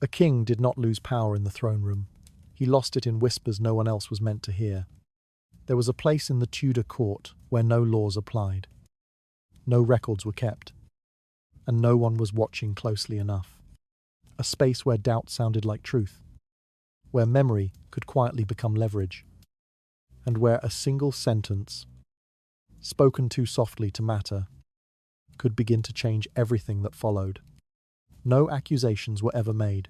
A king did not lose power in the throne room. He lost it in whispers no one else was meant to hear. There was a place in the Tudor court where no laws applied. No records were kept. And no one was watching closely enough. A space where doubt sounded like truth. Where memory could quietly become leverage. And where a single sentence, spoken too softly to matter, could begin to change everything that followed. No accusations were ever made.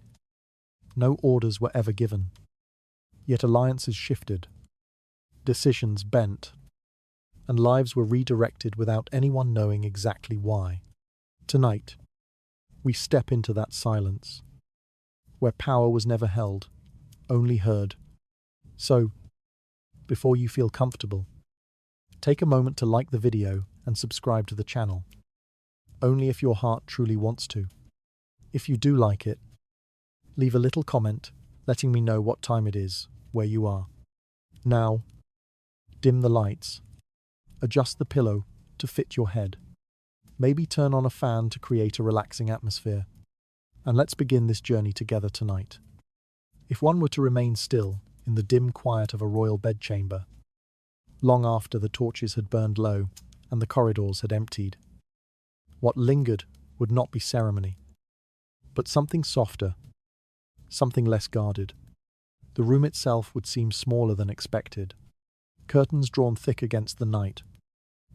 No orders were ever given. Yet alliances shifted. Decisions bent. And lives were redirected without anyone knowing exactly why. Tonight, we step into that silence, where power was never held, only heard. So, before you feel comfortable, take a moment to like the video and subscribe to the channel. Only if your heart truly wants to. If you do like it, leave a little comment letting me know what time it is, where you are. Now, dim the lights. Adjust the pillow to fit your head. Maybe turn on a fan to create a relaxing atmosphere. And let's begin this journey together tonight. If one were to remain still in the dim quiet of a royal bedchamber, long after the torches had burned low and the corridors had emptied, what lingered would not be ceremony, but something softer, something less guarded. The room itself would seem smaller than expected. Curtains drawn thick against the night.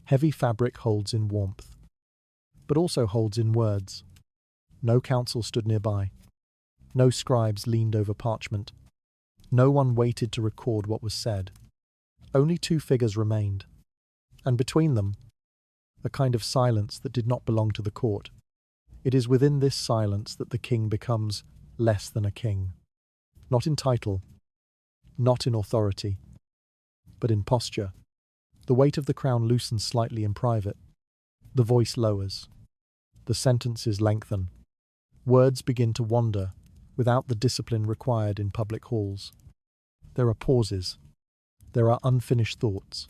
Heavy fabric holds in warmth, but also holds in words. No counsel stood nearby. No scribes leaned over parchment. No one waited to record what was said. Only two figures remained, and between them, a kind of silence that did not belong to the court. It is within this silence that the king becomes less than a king. Not in title, not in authority, but in posture. The weight of the crown loosens slightly in private. The voice lowers. The sentences lengthen. Words begin to wander without the discipline required in public halls. There are pauses. There are unfinished thoughts.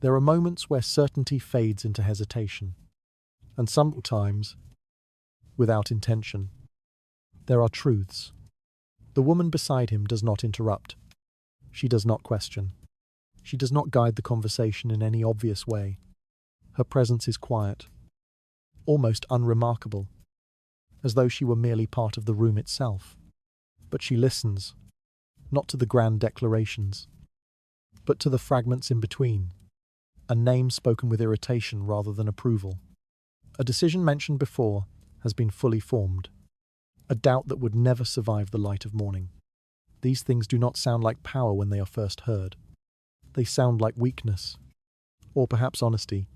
There are moments where certainty fades into hesitation. And sometimes, without intention, there are truths. The woman beside him does not interrupt. She does not question. She does not guide the conversation in any obvious way. Her presence is quiet, almost unremarkable, as though she were merely part of the room itself. But she listens, not to the grand declarations, but to the fragments in between, a name spoken with irritation rather than approval. A decision mentioned before has been fully formed, a doubt that would never survive the light of morning. These things do not sound like power when they are first heard. They sound like weakness, or perhaps honesty.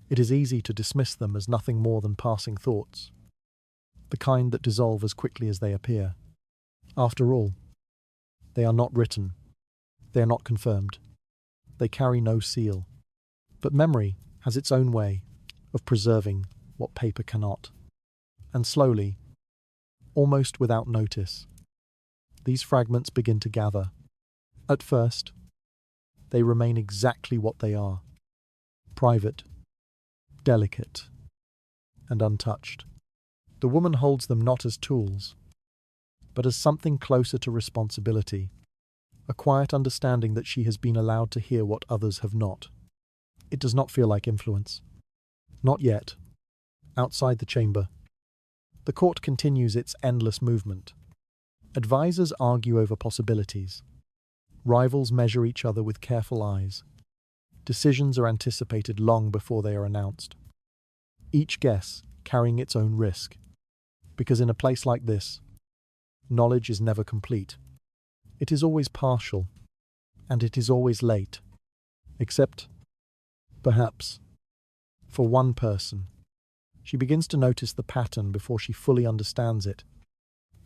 It is easy to dismiss them as nothing more than passing thoughts, the kind that dissolve as quickly as they appear. After all, they are not written. They are not confirmed. They carry no seal. But memory has its own way of preserving what paper cannot. And slowly, almost without notice, these fragments begin to gather. At first, they remain exactly what they are: private, delicate, and untouched. The woman holds them not as tools, but as something closer to responsibility, a quiet understanding that she has been allowed to hear what others have not. It does not feel like influence. Not yet. Outside the chamber, the court continues its endless movement. Advisors argue over possibilities. Rivals measure each other with careful eyes. Decisions are anticipated long before they are announced. Each guess carrying its own risk. Because in a place like this, knowledge is never complete. It is always partial, and it is always late. Except, perhaps, for one person. She begins to notice the pattern before she fully understands it.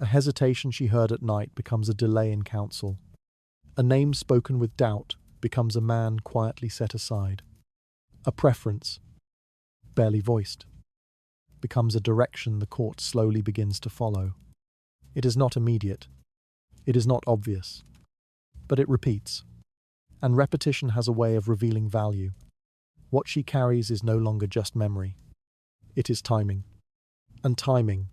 A hesitation she heard at night becomes a delay in counsel. A name spoken with doubt becomes a man quietly set aside. A preference, barely voiced, becomes a direction the court slowly begins to follow. It is not immediate. It is not obvious. But it repeats. And repetition has a way of revealing value. What she carries is no longer just memory. It is timing. And timing,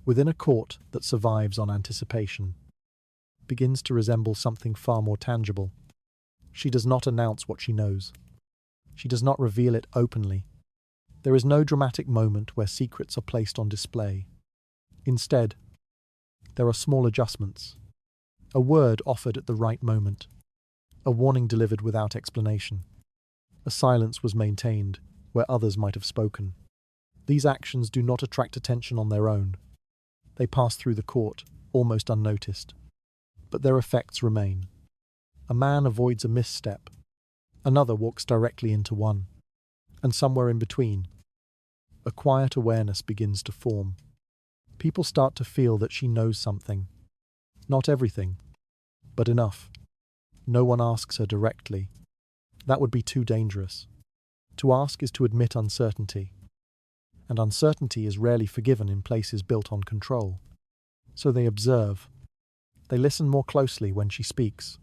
within a court that survives on anticipation, begins to resemble something far more tangible. She does not announce what she knows. She does not reveal it openly. There is no dramatic moment where secrets are placed on display. Instead, there are small adjustments. A word offered at the right moment. A warning delivered without explanation. A silence was maintained where others might have spoken. These actions do not attract attention on their own. They pass through the court, almost unnoticed. But their effects remain. A man avoids a misstep. Another walks directly into one. And somewhere in between, a quiet awareness begins to form. People start to feel that she knows something. Not everything, but enough. No one asks her directly. That would be too dangerous. To ask is to admit uncertainty. And uncertainty is rarely forgiven in places built on control. So they observe. They listen more closely when she speaks.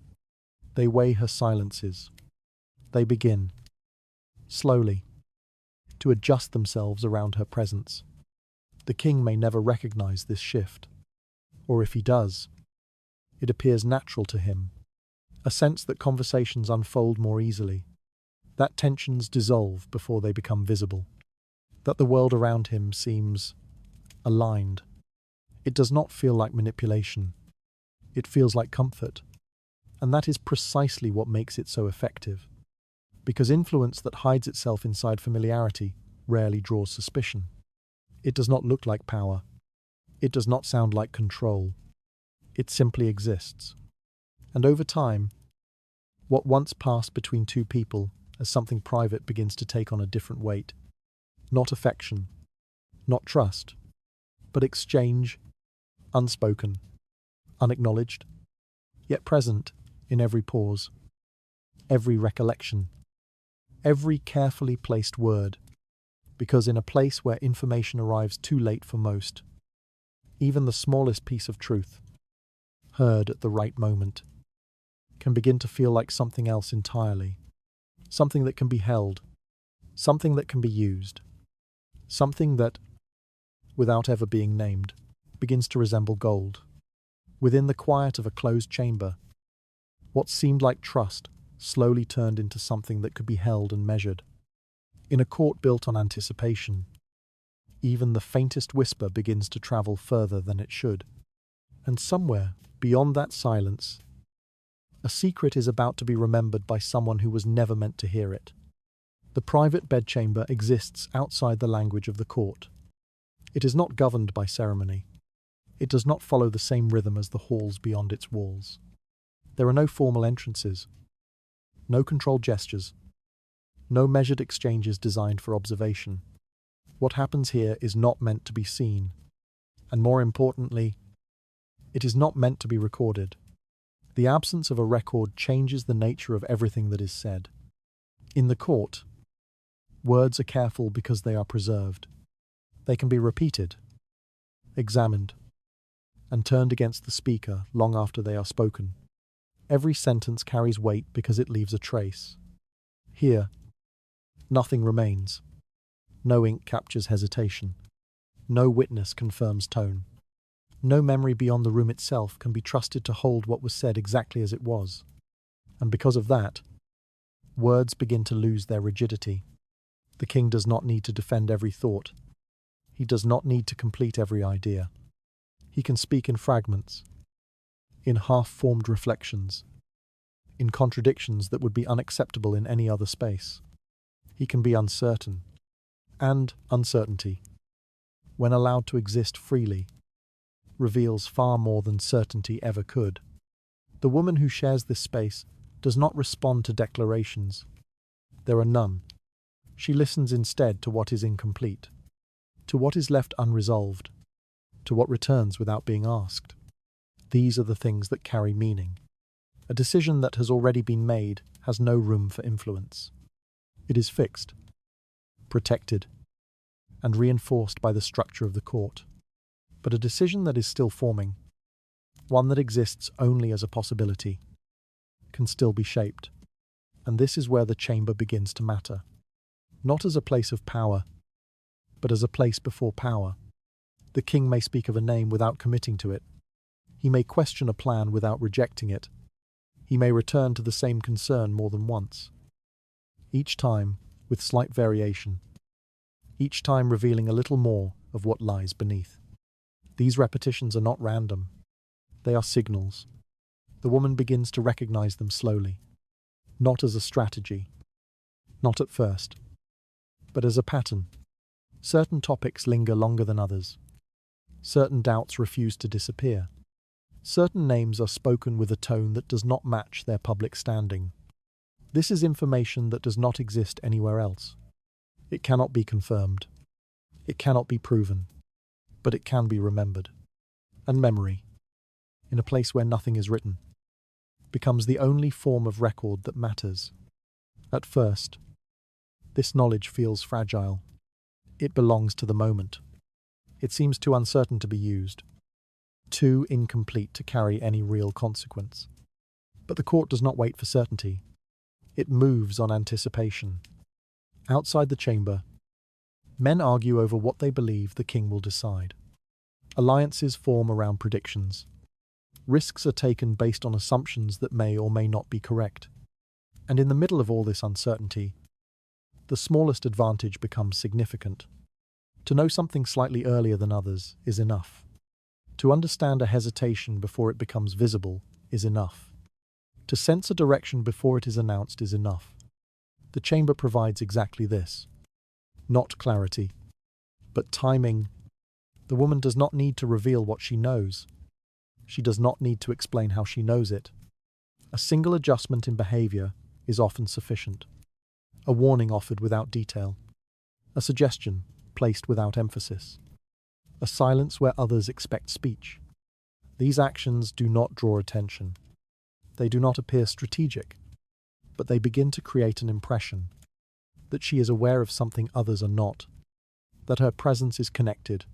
They weigh her silences. They begin, slowly, to adjust themselves around her presence. The king may never recognize this shift. Or if he does, it appears natural to him. A sense that conversations unfold more easily. That tensions dissolve before they become visible. That the world around him seems aligned. It does not feel like manipulation. It feels like comfort. And that is precisely what makes it so effective. Because influence that hides itself inside familiarity rarely draws suspicion. It does not look like power. It does not sound like control. It simply exists. And over time, what once passed between two people as something private begins to take on a different weight. Not affection, not trust, but exchange, unspoken, unacknowledged, yet present in every pause, every recollection, every carefully placed word, because in a place where information arrives too late for most, even the smallest piece of truth, heard at the right moment, can begin to feel like something else entirely, something that can be held, something that can be used, something that, without ever being named, begins to resemble gold. Within the quiet of a closed chamber, what seemed like trust slowly turned into something that could be held and measured. In a court built on anticipation, even the faintest whisper begins to travel further than it should. And somewhere, beyond that silence, a secret is about to be remembered by someone who was never meant to hear it. The private bedchamber exists outside the language of the court. It is not governed by ceremony. It does not follow the same rhythm as the halls beyond its walls. There are no formal entrances, no controlled gestures, no measured exchanges designed for observation. What happens here is not meant to be seen, and more importantly, it is not meant to be recorded. The absence of a record changes the nature of everything that is said. In the court, words are careful because they are preserved. They can be repeated, examined, and turned against the speaker long after they are spoken. Every sentence carries weight because it leaves a trace. Here, nothing remains. No ink captures hesitation. No witness confirms tone. No memory beyond the room itself can be trusted to hold what was said exactly as it was. And because of that, words begin to lose their rigidity. The king does not need to defend every thought. He does not need to complete every idea. He can speak in fragments, in half-formed reflections, in contradictions that would be unacceptable in any other space. He can be uncertain, and uncertainty, when allowed to exist freely, reveals far more than certainty ever could. The woman who shares this space does not respond to declarations. There are none. She listens instead to what is incomplete, to what is left unresolved, to what returns without being asked. These are the things that carry meaning. A decision that has already been made has no room for influence. It is fixed, protected, and reinforced by the structure of the court. But a decision that is still forming, one that exists only as a possibility, can still be shaped. And this is where the chamber begins to matter. Not as a place of power, but as a place before power. The king may speak of a name without committing to it. He may question a plan without rejecting it. He may return to the same concern more than once. Each time, with slight variation. Each time revealing a little more of what lies beneath. These repetitions are not random. They are signals. The woman begins to recognize them slowly. Not as a strategy. Not at first. But as a pattern. Certain topics linger longer than others. Certain doubts refuse to disappear. Certain names are spoken with a tone that does not match their public standing. This is information that does not exist anywhere else. It cannot be confirmed. It cannot be proven. But it can be remembered. And memory, in a place where nothing is written, becomes the only form of record that matters. At first, this knowledge feels fragile. It belongs to the moment. It seems too uncertain to be used, too incomplete to carry any real consequence. But the court does not wait for certainty. It moves on anticipation. Outside the chamber, men argue over what they believe the king will decide. Alliances form around predictions. Risks are taken based on assumptions that may or may not be correct. And in the middle of all this uncertainty, the smallest advantage becomes significant. To know something slightly earlier than others is enough. To understand a hesitation before it becomes visible is enough. To sense a direction before it is announced is enough. The chamber provides exactly this. Not clarity, but timing. The woman does not need to reveal what she knows. She does not need to explain how she knows it. A single adjustment in behavior is often sufficient. A warning offered without detail. A suggestion placed without emphasis. A silence where others expect speech. These actions do not draw attention. They do not appear strategic, but they begin to create an impression that she is aware of something others are not, that her presence is connected,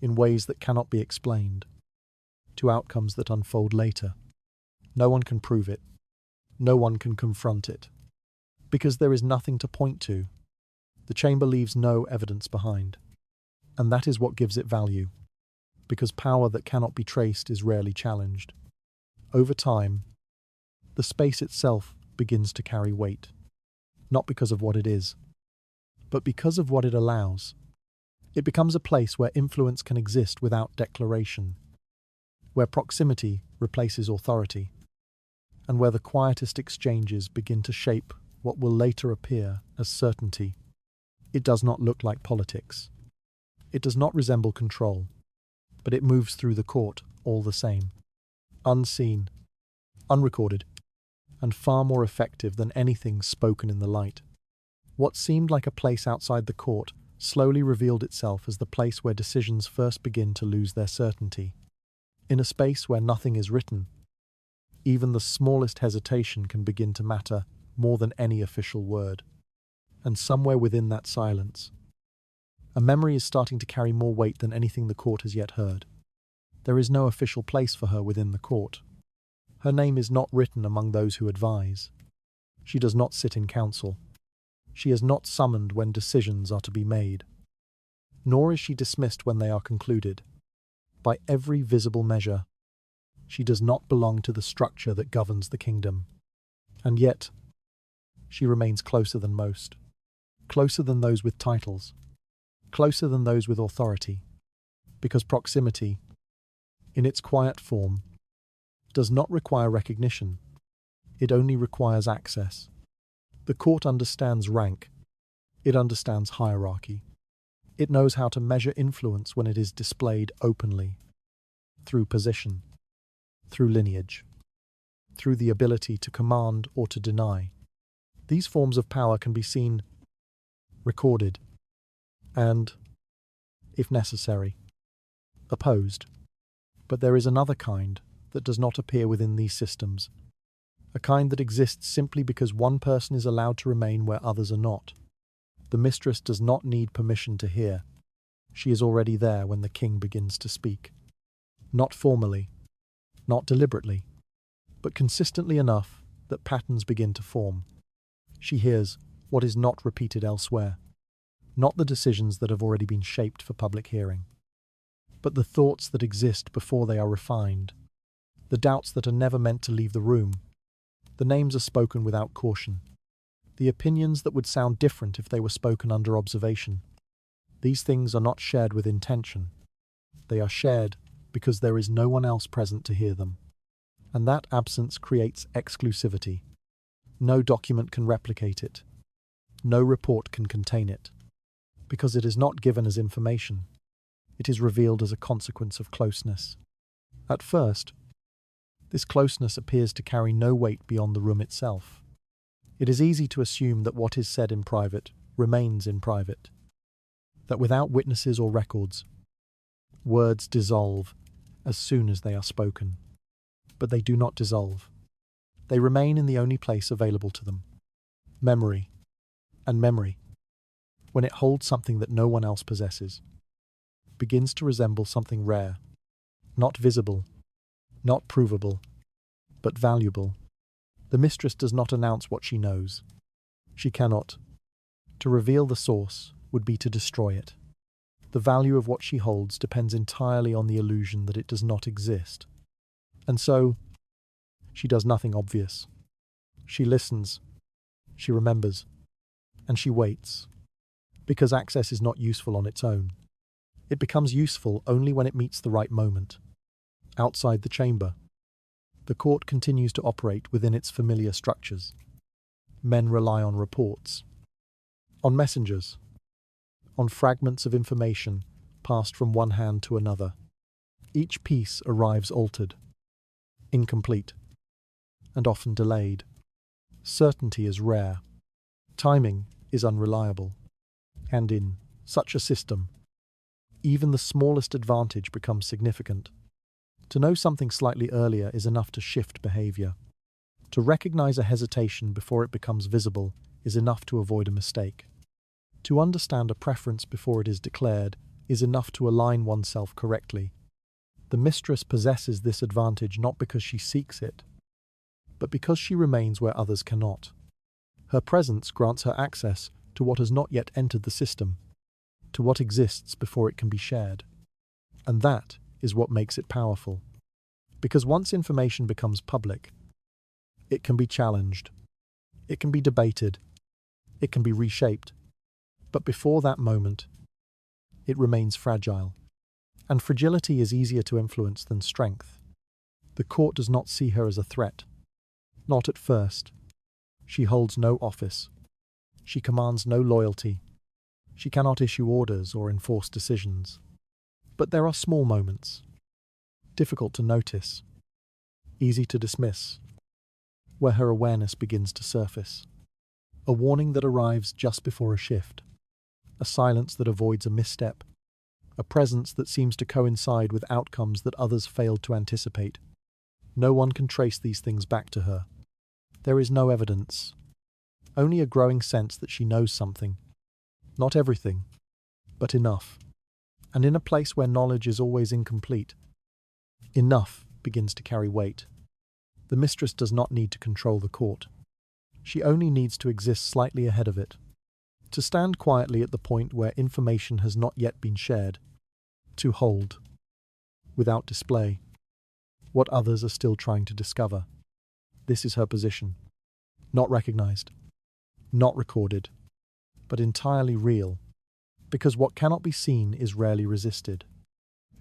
in ways that cannot be explained, to outcomes that unfold later. No one can prove it. No one can confront it. Because there is nothing to point to. The chamber leaves no evidence behind. And that is what gives it value. Because power that cannot be traced is rarely challenged. Over time, the space itself begins to carry weight. Not because of what it is, but because of what it allows. It becomes a place where influence can exist without declaration, where proximity replaces authority, and where the quietest exchanges begin to shape what will later appear as certainty. It does not look like politics. It does not resemble control, but it moves through the court all the same. Unseen, unrecorded, and far more effective than anything spoken in the light. What seemed like a place outside the court slowly revealed itself as the place where decisions first begin to lose their certainty. In a space where nothing is written, even the smallest hesitation can begin to matter more than any official word. And somewhere within that silence, a memory is starting to carry more weight than anything the court has yet heard. There is no official place for her within the court. Her name is not written among those who advise. She does not sit in council. She is not summoned when decisions are to be made. Nor is she dismissed when they are concluded. By every visible measure, she does not belong to the structure that governs the kingdom. And yet, she remains closer than most. Closer than those with titles. Closer than those with authority. Because proximity, in its quiet form, does not require recognition. It only requires access. The court understands rank. It understands hierarchy. It knows how to measure influence when it is displayed openly, through position, through lineage, through the ability to command or to deny. These forms of power can be seen, recorded, and, if necessary, opposed. But there is another kind that does not appear within these systems, a kind that exists simply because one person is allowed to remain where others are not. The mistress does not need permission to hear. She is already there when the king begins to speak. Not formally, not deliberately, but consistently enough that patterns begin to form. She hears what is not repeated elsewhere, not the decisions that have already been shaped for public hearing. but the thoughts that exist before they are refined, the doubts that are never meant to leave the room, the names are spoken without caution, the opinions that would sound different if they were spoken under observation. These things are not shared with intention. They are shared because there is no one else present to hear them. And that absence creates exclusivity. No document can replicate it. No report can contain it. Because it is not given as information. It is revealed as a consequence of closeness. At first, this closeness appears to carry no weight beyond the room itself. It is easy to assume that what is said in private remains in private. That without witnesses or records, words dissolve as soon as they are spoken. But they do not dissolve. They remain in the only place available to them. Memory. And memory, when it holds something that no one else possesses, begins to resemble something rare, not visible, not provable, but valuable. The mistress does not announce what she knows. She cannot. To reveal the source would be to destroy it. The value of what she holds depends entirely on the illusion that it does not exist. And so, she does nothing obvious. She listens. She remembers. And she waits. Because access is not useful on its own. It becomes useful only when it meets the right moment. Outside the chamber, the court continues to operate within its familiar structures. Men rely on reports, on messengers, on fragments of information passed from one hand to another. Each piece arrives altered, incomplete, and often delayed. Certainty is rare. Timing is unreliable. And in such a system, even the smallest advantage becomes significant. To know something slightly earlier is enough to shift behavior. To recognize a hesitation before it becomes visible is enough to avoid a mistake. To understand a preference before it is declared is enough to align oneself correctly. The mistress possesses this advantage not because she seeks it, but because she remains where others cannot. Her presence grants her access to what has not yet entered the system, to what exists before it can be shared. And that is what makes it powerful. Because once information becomes public, it can be challenged, it can be debated, it can be reshaped. But before that moment, it remains fragile. And fragility is easier to influence than strength. The court does not see her as a threat. Not at first. She holds no office. She commands no loyalty. She cannot issue orders or enforce decisions. But there are small moments, difficult to notice, easy to dismiss, where her awareness begins to surface. A warning that arrives just before a shift, a silence that avoids a misstep, a presence that seems to coincide with outcomes that others failed to anticipate. No one can trace these things back to her. There is no evidence, only a growing sense that she knows something. Not everything, but enough. And in a place where knowledge is always incomplete, enough begins to carry weight. The mistress does not need to control the court. She only needs to exist slightly ahead of it, to stand quietly at the point where information has not yet been shared, to hold, without display, what others are still trying to discover. This is her position. Not recognized, not recorded, but entirely real, because what cannot be seen is rarely resisted,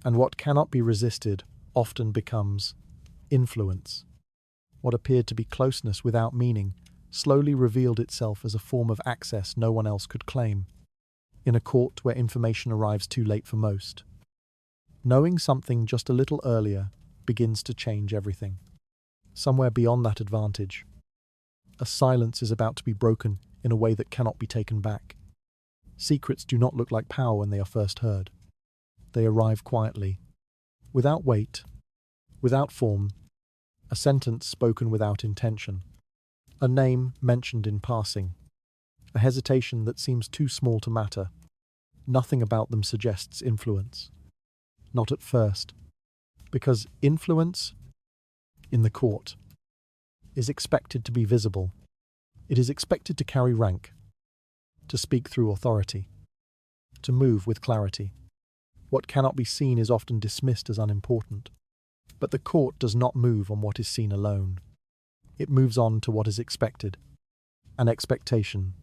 and what cannot be resisted often becomes influence. What appeared to be closeness without meaning slowly revealed itself as a form of access no one else could claim, in a court where information arrives too late for most. Knowing something just a little earlier begins to change everything. Somewhere beyond that advantage, a silence is about to be broken in a way that cannot be taken back. Secrets do not look like power when they are first heard. They arrive quietly, without weight, without form, a sentence spoken without intention, a name mentioned in passing, a hesitation that seems too small to matter. Nothing about them suggests influence. Not at first, because influence in the court is expected to be visible. It is expected to carry rank, to speak through authority, to move with clarity. What cannot be seen is often dismissed as unimportant. But the court does not move on what is seen alone. It moves on to what is expected. An expectation,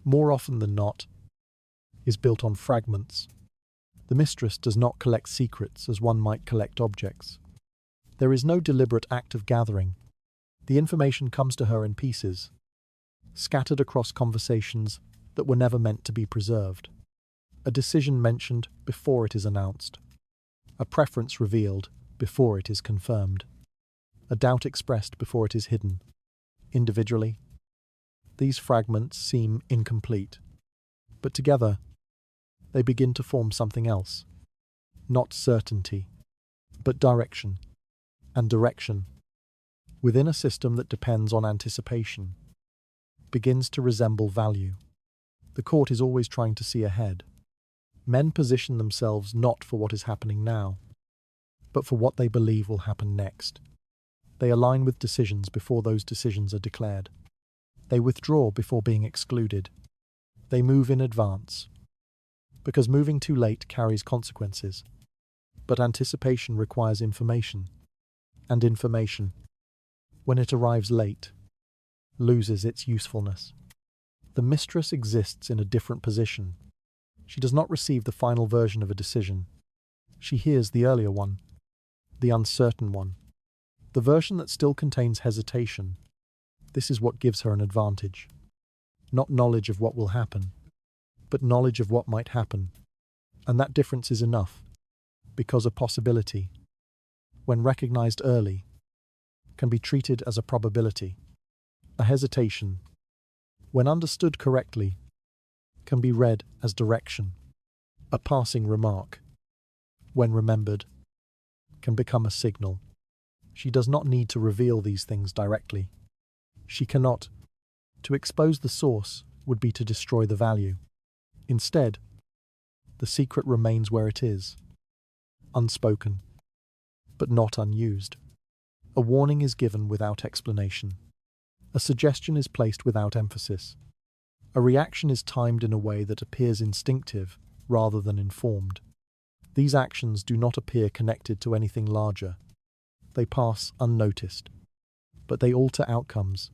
more often than not, is built on fragments. The mistress does not collect secrets as one might collect objects. There is no deliberate act of gathering. The information comes to her in pieces, scattered across conversations that were never meant to be preserved. A decision mentioned before it is announced. A preference revealed before it is confirmed. A doubt expressed before it is hidden. Individually, these fragments seem incomplete, but together, they begin to form something else. Not certainty, but direction. And direction, within a system that depends on anticipation, begins to resemble value. The court is always trying to see ahead. Men position themselves not for what is happening now, but for what they believe will happen next. They align with decisions before those decisions are declared. They withdraw before being excluded. They move in advance, because moving too late carries consequences. But anticipation requires information, and information, when it arrives late, loses its usefulness. The mistress exists in a different position. She does not receive the final version of a decision. She hears the earlier one, the uncertain one, the version that still contains hesitation. This is what gives her an advantage. Not knowledge of what will happen, but knowledge of what might happen. And that difference is enough, because a possibility, when recognized early, can be treated as a probability. A hesitation, when understood correctly, can be read as direction. A passing remark, when remembered, can become a signal. She does not need to reveal these things directly. She cannot. To expose the source would be to destroy the value. Instead, the secret remains where it is, unspoken, but not unused. A warning is given without explanation. A suggestion is placed without emphasis. A reaction is timed in a way that appears instinctive rather than informed. These actions do not appear connected to anything larger. They pass unnoticed, but they alter outcomes.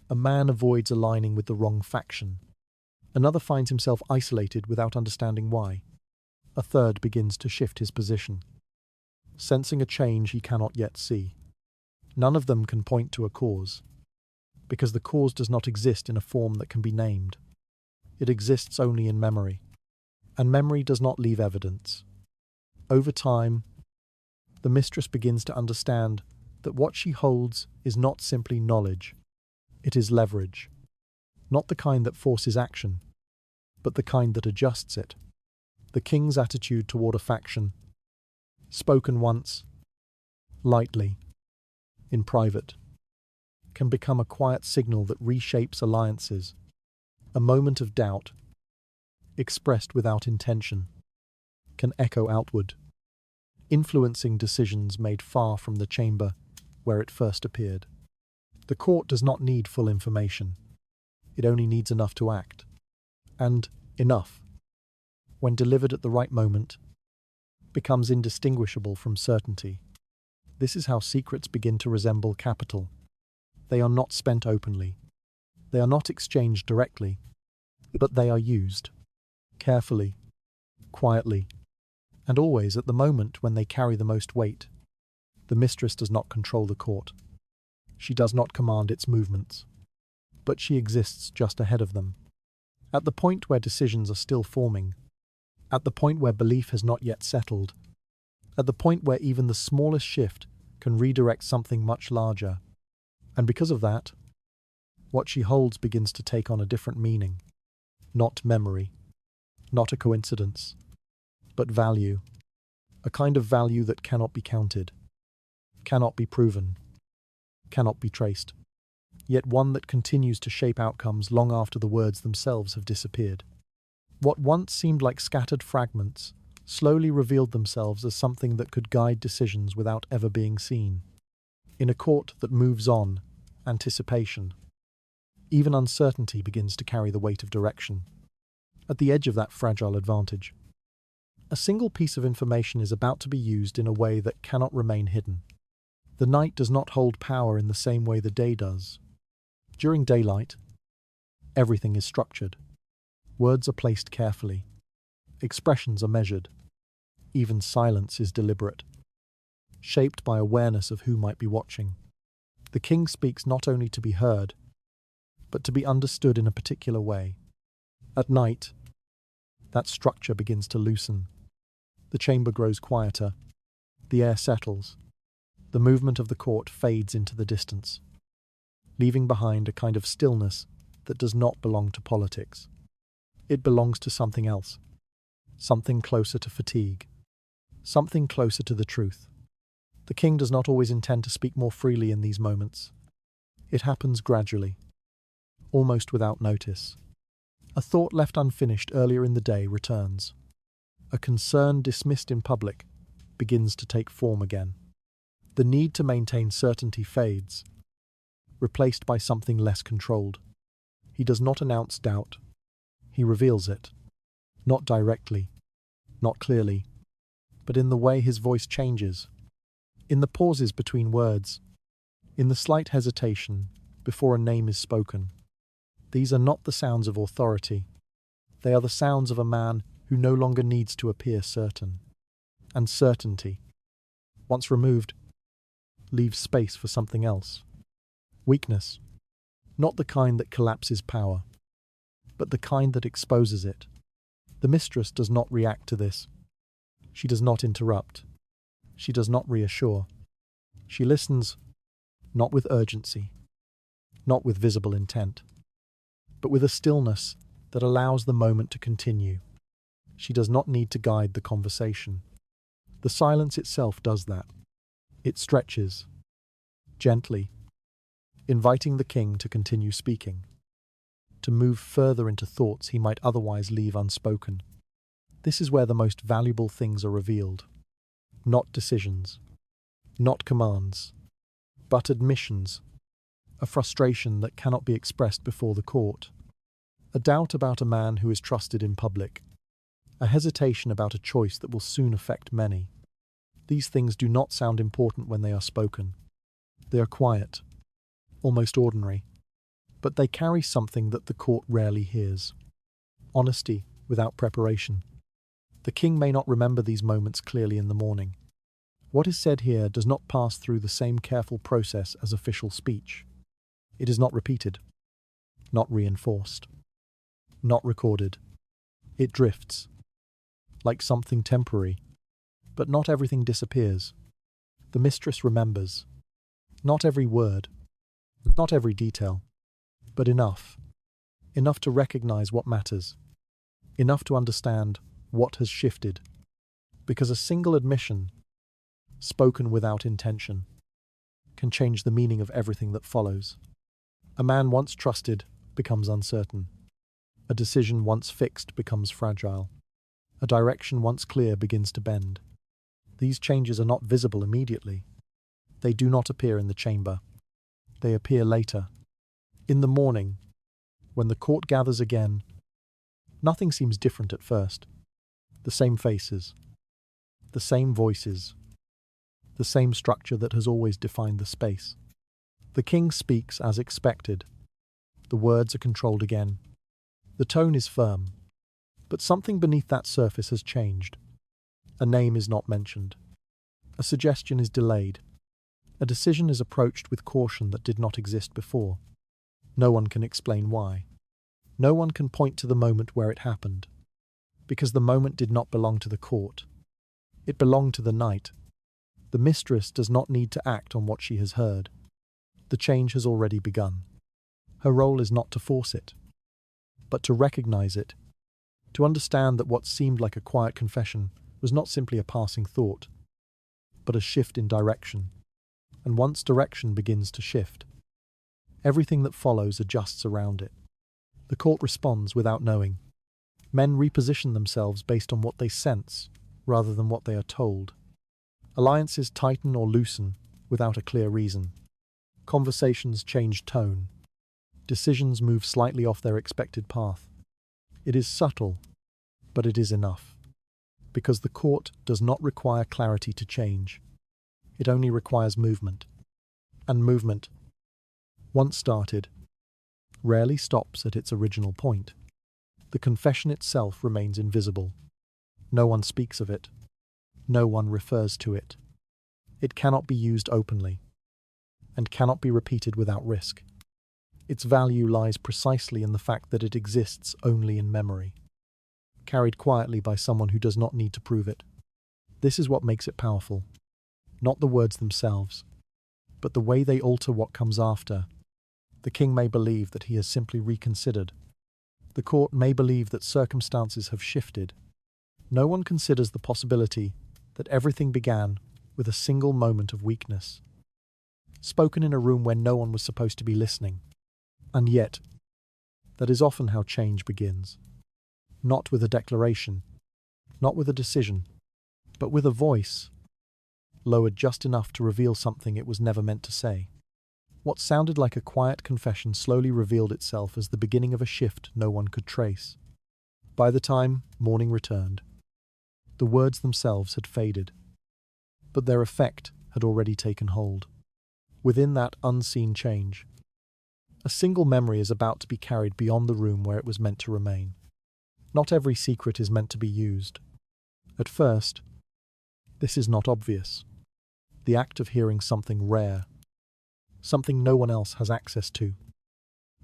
A man avoids aligning with the wrong faction. Another finds himself isolated without understanding why. A third begins to shift his position, sensing a change he cannot yet see. None of them can point to a cause, because the cause does not exist in a form that can be named. It exists only in memory, and memory does not leave evidence. Over time, the mistress begins to understand that what she holds is not simply knowledge, it is leverage. Not the kind that forces action, but the kind that adjusts it. The king's attitude toward a faction, spoken once, lightly, in private, can become a quiet signal that reshapes alliances. A moment of doubt, expressed without intention, can echo outward, influencing decisions made far from the chamber where it first appeared. The court does not need full information. It only needs enough to act. And enough, when delivered at the right moment, becomes indistinguishable from certainty. This is how secrets begin to resemble capital. They are not spent openly. They are not exchanged directly, but they are used carefully, quietly, and always at the moment when they carry the most weight. The mistress does not control the court. She does not command its movements, but she exists just ahead of them. At the point where decisions are still forming, at the point where belief has not yet settled, at the point where even the smallest shift can redirect something much larger. And because of that, what she holds begins to take on a different meaning. Not memory, not a coincidence, but value. A kind of value that cannot be counted, cannot be proven, cannot be traced, yet one that continues to shape outcomes long after the words themselves have disappeared. What once seemed like scattered fragments slowly revealed themselves as something that could guide decisions without ever being seen. In a court that moves on, anticipation, even uncertainty begins to carry the weight of direction. At the edge of that fragile advantage, A single piece of information is about to be used in a way that cannot remain hidden. The night does not hold power in the same way the day does. During daylight, everything is structured. Words are placed carefully. Expressions are measured. Even silence is deliberate, shaped by awareness of who might be watching. The king speaks not only to be heard, but to be understood in a particular way. At night, that structure begins to loosen. The chamber grows quieter. The air settles. The movement of the court fades into the distance, leaving behind a kind of stillness that does not belong to politics. It belongs to something else, something closer to fatigue, something closer to the truth. The king does not always intend to speak more freely in these moments. It happens gradually, almost without notice. A thought left unfinished earlier in the day returns. A concern dismissed in public begins to take form again. The need to maintain certainty fades, replaced by something less controlled. He does not announce doubt. He reveals it. Not directly, not clearly, but in the way his voice changes, in the pauses between words, in the slight hesitation before a name is spoken. These are not the sounds of authority. They are the sounds of a man who no longer needs to appear certain. And certainty, once removed, leaves space for something else. Weakness, not the kind that collapses power, but the kind that exposes it. The mistress does not react to this. She does not interrupt. She does not reassure. She listens, not with urgency, not with visible intent, but with a stillness that allows the moment to continue. She does not need to guide the conversation. The silence itself does that. It stretches, gently, inviting the king to continue speaking, to move further into thoughts he might otherwise leave unspoken. This is where the most valuable things are revealed. Not decisions, not commands, but admissions, a frustration that cannot be expressed before the court, a doubt about a man who is trusted in public, a hesitation about a choice that will soon affect many. These things do not sound important when they are spoken. They are quiet, almost ordinary, but they carry something that the court rarely hears. Honesty without preparation. The king may not remember these moments clearly in the morning. What is said here does not pass through the same careful process as official speech. It is not repeated, not reinforced, not recorded. It drifts, like something temporary, but not everything disappears. The mistress remembers, not every word, not every detail, but enough to recognize what matters, enough to understand what has shifted, because a single admission, spoken without intention, can change the meaning of everything that follows. A man once trusted becomes uncertain. A decision once fixed becomes fragile. A direction once clear begins to bend. These changes are not visible immediately. They do not appear in the chamber. They appear later. In the morning, when the court gathers again, nothing seems different at first. The same faces, the same voices, the same structure that has always defined the space. The king speaks as expected. The words are controlled again. The tone is firm, but something beneath that surface has changed. A name is not mentioned. A suggestion is delayed. A decision is approached with caution that did not exist before. No one can explain why. No one can point to the moment where it happened, because the moment did not belong to the court. It belonged to the night. The mistress does not need to act on what she has heard. The change has already begun. Her role is not to force it, but to recognize it, to understand that what seemed like a quiet confession was not simply a passing thought, but a shift in direction. And once direction begins to shift, everything that follows adjusts around it. The court responds without knowing. Men reposition themselves based on what they sense, rather than what they are told. Alliances tighten or loosen without a clear reason. Conversations change tone. Decisions move slightly off their expected path. It is subtle, but it is enough. Because the court does not require clarity to change. It only requires movement. And movement, once started, rarely stops at its original point. The confession itself remains invisible. No one speaks of it. No one refers to it. It cannot be used openly, and cannot be repeated without risk. Its value lies precisely in the fact that it exists only in memory, carried quietly by someone who does not need to prove it. This is what makes it powerful. Not the words themselves, but the way they alter what comes after. The king may believe that he has simply reconsidered. The court may believe that circumstances have shifted. No one considers the possibility that everything began with a single moment of weakness, spoken in a room where no one was supposed to be listening. And yet, that is often how change begins. Not with a declaration, not with a decision, but with a voice, lowered just enough to reveal something it was never meant to say. What sounded like a quiet confession slowly revealed itself as the beginning of a shift no one could trace. By the time morning returned, the words themselves had faded, but their effect had already taken hold. Within that unseen change, a single memory is about to be carried beyond the room where it was meant to remain. Not every secret is meant to be used. At first, this is not obvious. The act of hearing something rare, something no one else has access to,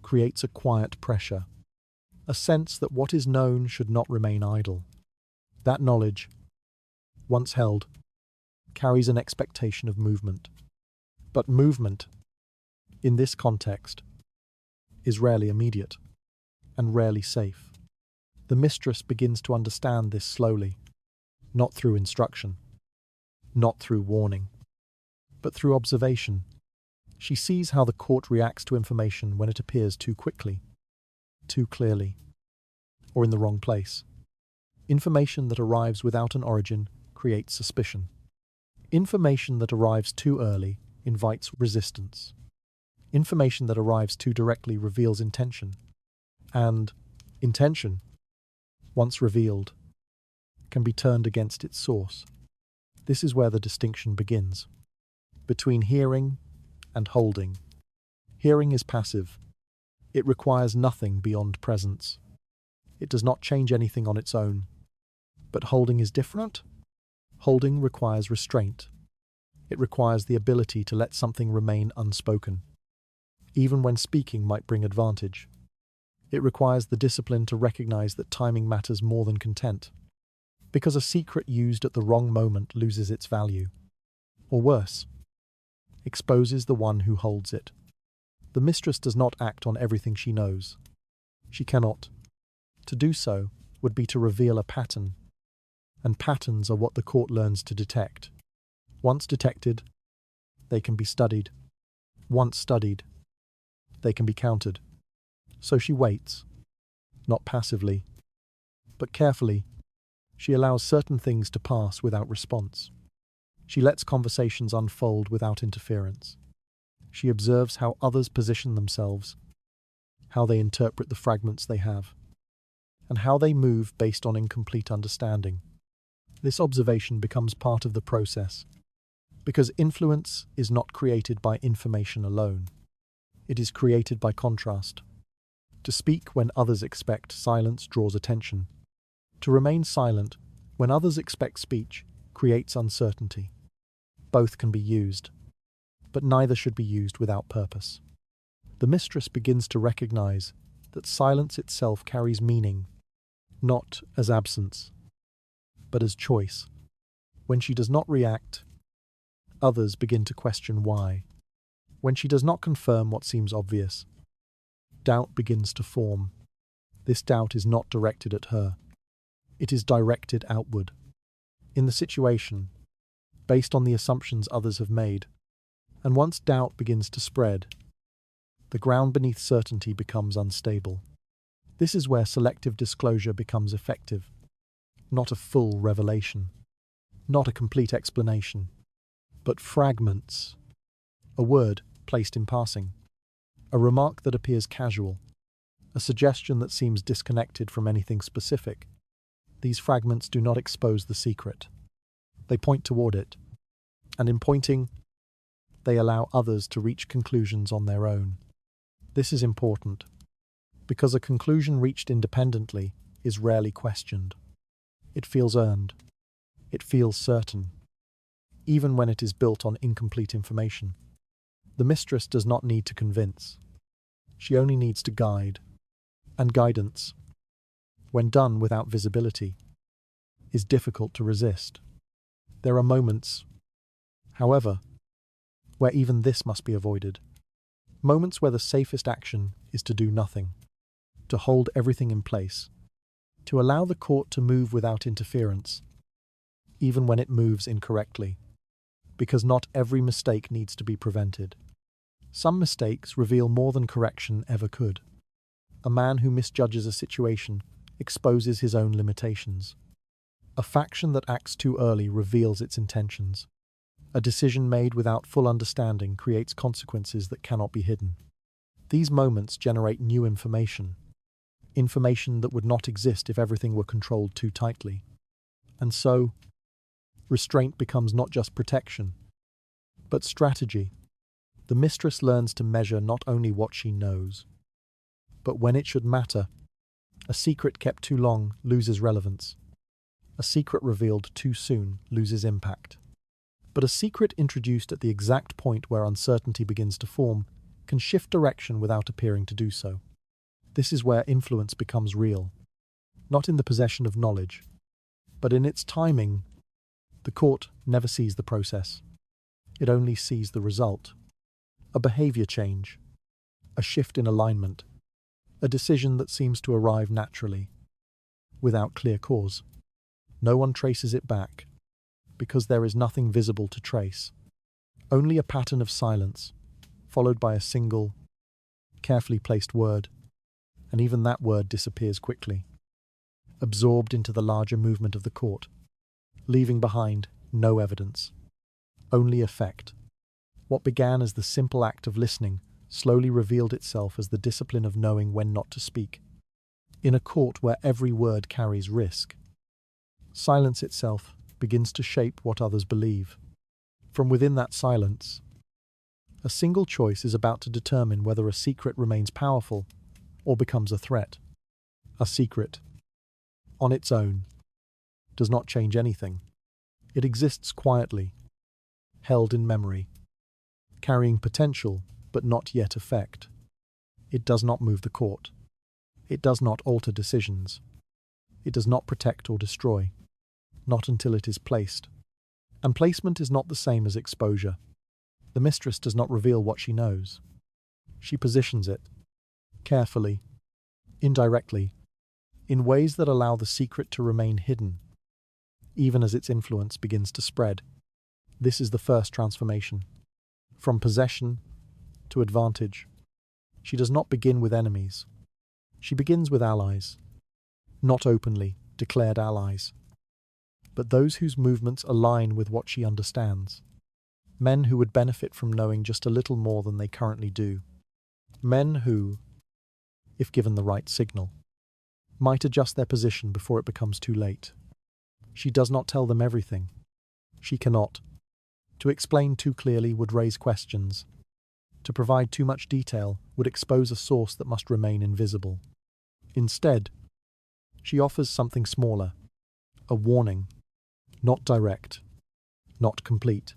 creates a quiet pressure, a sense that what is known should not remain idle. That knowledge, once held, carries an expectation of movement. But movement, in this context, is rarely immediate and rarely safe. The mistress begins to understand this slowly, not through instruction, not through warning, but through observation. She sees how the court reacts to information when it appears too quickly, too clearly, or in the wrong place. Information that arrives without an origin creates suspicion. Information that arrives too early invites resistance. Information that arrives too directly reveals intention. And intention, once revealed, can be turned against its source. This is where the distinction begins. Between hearing and holding. Hearing is passive. It requires nothing beyond presence. It does not change anything on its own. But holding is different. Holding requires restraint. It requires the ability to let something remain unspoken, even when speaking might bring advantage. It requires the discipline to recognize that timing matters more than content, because a secret used at the wrong moment loses its value. Or worse, exposes the one who holds it. The mistress does not act on everything she knows. She cannot. To do so would be to reveal a pattern, and patterns are what the court learns to detect. Once detected, they can be studied. Once studied, they can be countered. So she waits, not passively, but carefully. She allows certain things to pass without response. She lets conversations unfold without interference. She observes how others position themselves, how they interpret the fragments they have, and how they move based on incomplete understanding. This observation becomes part of the process, because influence is not created by information alone. It is created by contrast. To speak when others expect silence draws attention. To remain silent when others expect speech creates uncertainty. Both can be used, but neither should be used without purpose. The mistress begins to recognize that silence itself carries meaning, not as absence, but as choice. When she does not react, others begin to question why. When she does not confirm what seems obvious, doubt begins to form. This doubt is not directed at her. It is directed outward. In the situation, based on the assumptions others have made. And once doubt begins to spread, the ground beneath certainty becomes unstable. This is where selective disclosure becomes effective. Not a full revelation, not a complete explanation, but fragments. A word placed in passing, a remark that appears casual, a suggestion that seems disconnected from anything specific. These fragments do not expose the secret. They point toward it, and in pointing, they allow others to reach conclusions on their own. This is important, because a conclusion reached independently is rarely questioned. It feels earned. It feels certain, even when it is built on incomplete information. The mistress does not need to convince. She only needs to guide. And guidance, when done without visibility, is difficult to resist. There are moments, however, where even this must be avoided. Moments where the safest action is to do nothing, to hold everything in place, to allow the court to move without interference, even when it moves incorrectly, because not every mistake needs to be prevented. Some mistakes reveal more than correction ever could. A man who misjudges a situation exposes his own limitations. A faction that acts too early reveals its intentions. A decision made without full understanding creates consequences that cannot be hidden. These moments generate new information that would not exist if everything were controlled too tightly. And so, restraint becomes not just protection, but strategy. The mistress learns to measure not only what she knows, but when it should matter. A secret kept too long loses relevance. A secret revealed too soon loses impact. But a secret introduced at the exact point where uncertainty begins to form can shift direction without appearing to do so. This is where influence becomes real, not in the possession of knowledge, but in its timing. The court never sees the process. It only sees the result. A behavior change, a shift in alignment, a decision that seems to arrive naturally, without clear cause. No one traces it back, because there is nothing visible to trace. Only a pattern of silence, followed by a single, carefully placed word, and even that word disappears quickly, absorbed into the larger movement of the court, leaving behind no evidence, only effect. What began as the simple act of listening slowly revealed itself as the discipline of knowing when not to speak. In a court where every word carries risk, silence itself begins to shape what others believe. From within that silence, a single choice is about to determine whether a secret remains powerful or becomes a threat. A secret, on its own, does not change anything. It exists quietly, held in memory, carrying potential but not yet effect. It does not move the court. It does not alter decisions. It does not protect or destroy, not until it is placed. And placement is not the same as exposure. The mistress does not reveal what she knows. She positions it, carefully, indirectly, in ways that allow the secret to remain hidden, even as its influence begins to spread. This is the first transformation. From possession to advantage. She does not begin with enemies. She begins with allies. Not openly declared allies, but those whose movements align with what she understands. Men who would benefit from knowing just a little more than they currently do. Men who, if given the right signal, might adjust their position before it becomes too late. She does not tell them everything. She cannot. To explain too clearly would raise questions. To provide too much detail would expose a source that must remain invisible. Instead, she offers something smaller, a warning, not direct, not complete,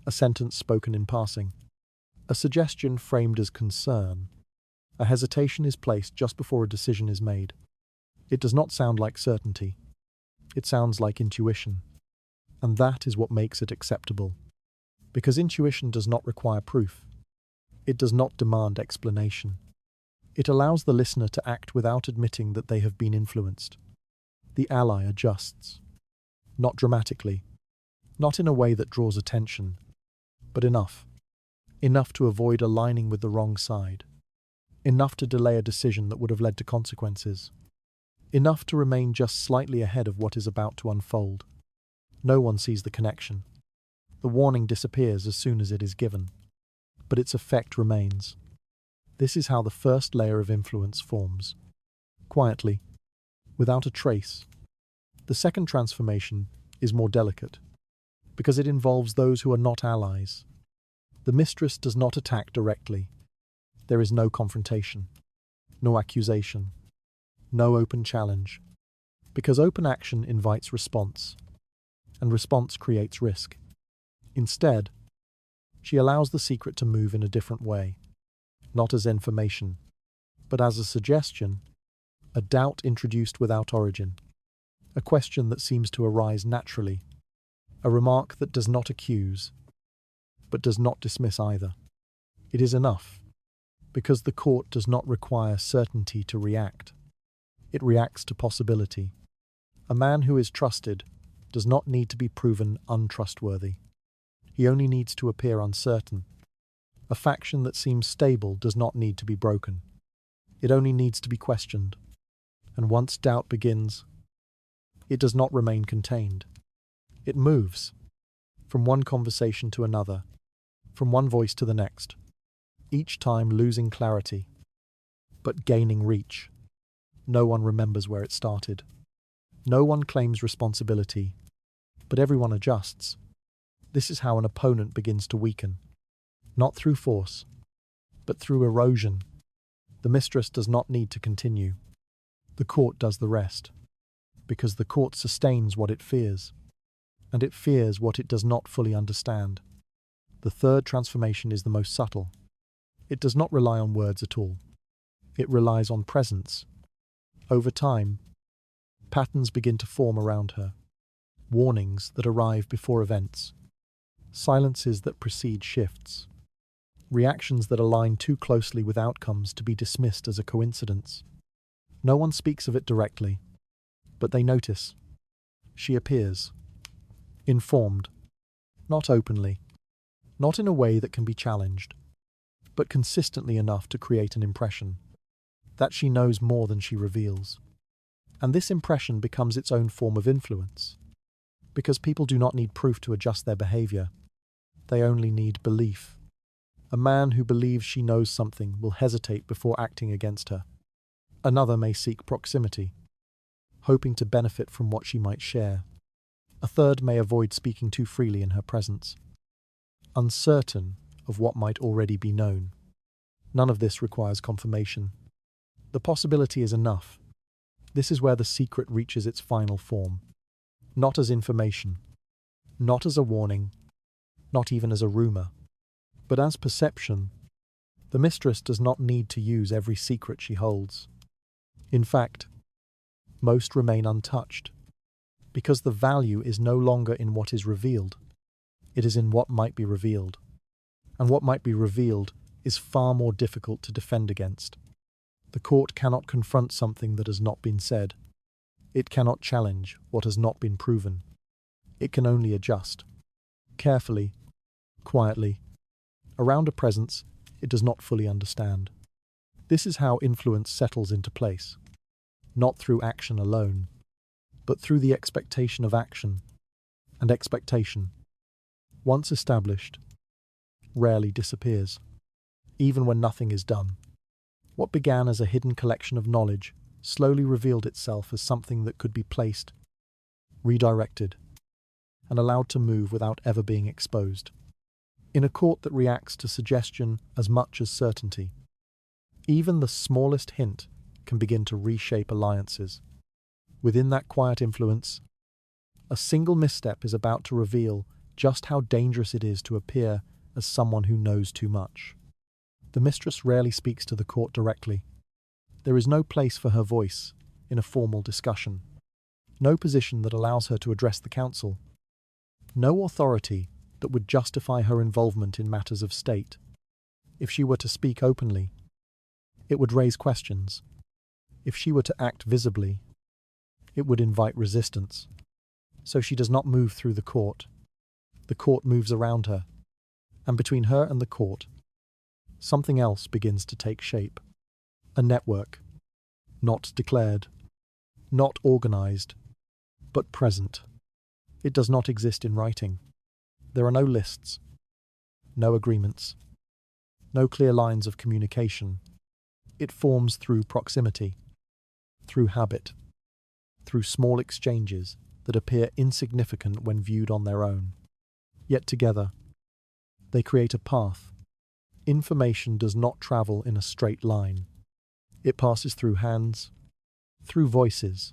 a sentence spoken in passing, a suggestion framed as concern. A hesitation is placed just before a decision is made. It does not sound like certainty. It sounds like intuition. And that is what makes it acceptable. Because intuition does not require proof. It does not demand explanation. It allows the listener to act without admitting that they have been influenced. The ally adjusts. Not dramatically. Not in a way that draws attention. But enough. Enough to avoid aligning with the wrong side. Enough to delay a decision that would have led to consequences. Enough to remain just slightly ahead of what is about to unfold. No one sees the connection. The warning disappears as soon as it is given, but its effect remains. This is how the first layer of influence forms. Quietly, without a trace, The second transformation is more delicate, because it involves those who are not allies. The mistress does not attack directly. There is no confrontation, no accusation, no open challenge, because open action invites response, and response creates risk. Instead, she allows the secret to move in a different way, not as information, but as a suggestion, a doubt introduced without origin, a question that seems to arise naturally, a remark that does not accuse, but does not dismiss either. It is enough, because the court does not require certainty to react. It reacts to possibility. A man who is trusted does not need to be proven untrustworthy. He only needs to appear uncertain. A faction that seems stable does not need to be broken. It only needs to be questioned. And once doubt begins, it does not remain contained. It moves from one conversation to another, from one voice to the next, each time losing clarity, but gaining reach. No one remembers where it started. No one claims responsibility, but everyone adjusts. This is how an opponent begins to weaken, not through force, but through erosion. The mistress does not need to continue. The court does the rest, because the court sustains what it fears, and it fears what it does not fully understand. The third transformation is the most subtle. It does not rely on words at all. It relies on presence. Over time, patterns begin to form around her. Warnings that arrive before events. Silences that precede shifts. Reactions that align too closely with outcomes to be dismissed as a coincidence. No one speaks of it directly, but they notice. She appears. Informed. Not openly. Not in a way that can be challenged, but consistently enough to create an impression that she knows more than she reveals. And this impression becomes its own form of influence, because people do not need proof to adjust their behavior. They only need belief. A man who believes she knows something will hesitate before acting against her. Another may seek proximity, hoping to benefit from what she might share. A third may avoid speaking too freely in her presence, uncertain of what might already be known. None of this requires confirmation. The possibility is enough. This is where the secret reaches its final form. Not as information, not as a warning, not even as a rumor, but as perception. The mistress does not need to use every secret she holds. In fact, most remain untouched, because the value is no longer in what is revealed. It is in what might be revealed. And what might be revealed is far more difficult to defend against. The court cannot confront something that has not been said. It cannot challenge what has not been proven. It can only adjust. Carefully, quietly, around a presence it does not fully understand. This is how influence settles into place, not through action alone, but through the expectation of action. And expectation, once established, rarely disappears, even when nothing is done. What began as a hidden collection of knowledge slowly revealed itself as something that could be placed, redirected, and allowed to move without ever being exposed. In a court that reacts to suggestion as much as certainty, even the smallest hint can begin to reshape alliances. Within that quiet influence, a single misstep is about to reveal just how dangerous it is to appear as someone who knows too much. The mistress rarely speaks to the court directly. There is no place for her voice in a formal discussion, no position that allows her to address the council, no authority that would justify her involvement in matters of state. If she were to speak openly, it would raise questions. If she were to act visibly, it would invite resistance. So she does not move through the court. The court moves around her, and between her and the court, something else begins to take shape. A network, not declared, not organized, but present. It does not exist in writing. There are no lists, no agreements, no clear lines of communication. It forms through proximity, through habit, through small exchanges that appear insignificant when viewed on their own. Yet together, they create a path. Information does not travel in a straight line. It passes through hands, through voices,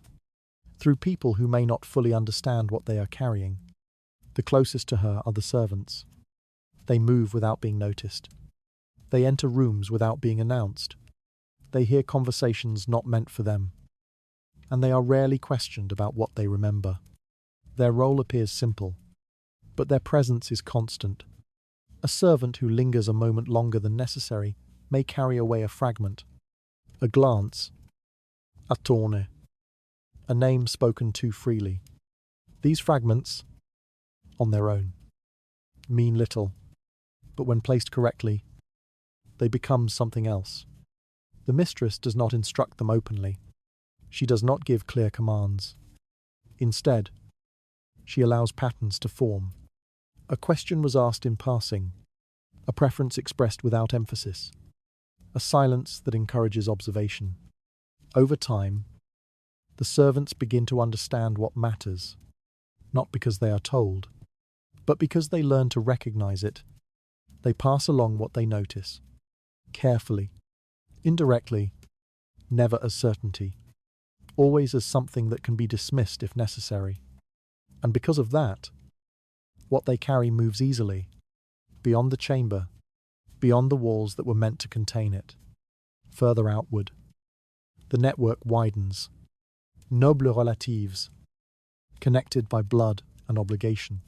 through people who may not fully understand what they are carrying. The closest to her are the servants. They move without being noticed. They enter rooms without being announced. They hear conversations not meant for them. And they are rarely questioned about what they remember. Their role appears simple, but their presence is constant. A servant who lingers a moment longer than necessary may carry away a fragment, a glance, a tourne, a name spoken too freely. These fragments, on their own, mean little, but when placed correctly, they become something else. The mistress does not instruct them openly. She does not give clear commands. Instead, she allows patterns to form. A question was asked in passing, a preference expressed without emphasis, a silence that encourages observation. Over time, the servants begin to understand what matters, not because they are told, but because they learn to recognize it. They pass along what they notice, carefully, indirectly, never as certainty, always as something that can be dismissed if necessary. And because of that, what they carry moves easily, beyond the chamber, beyond the walls that were meant to contain it, further outward. The network widens. Noble relatives, connected by blood and obligation,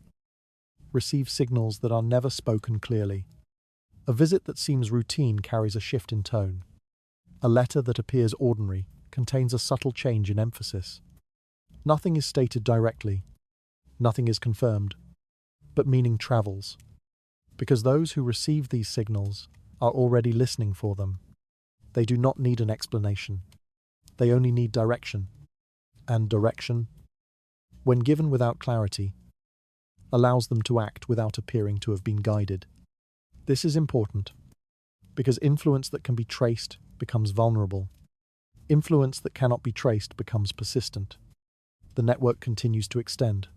receive signals that are never spoken clearly. A visit that seems routine carries a shift in tone. A letter that appears ordinary contains a subtle change in emphasis. Nothing is stated directly, nothing is confirmed, but meaning travels, because those who receive these signals are already listening for them. They do not need an explanation. They only need direction. And direction, when given without clarity, allows them to act without appearing to have been guided. This is important, because influence that can be traced becomes vulnerable. Influence that cannot be traced becomes persistent. The network continues to extend.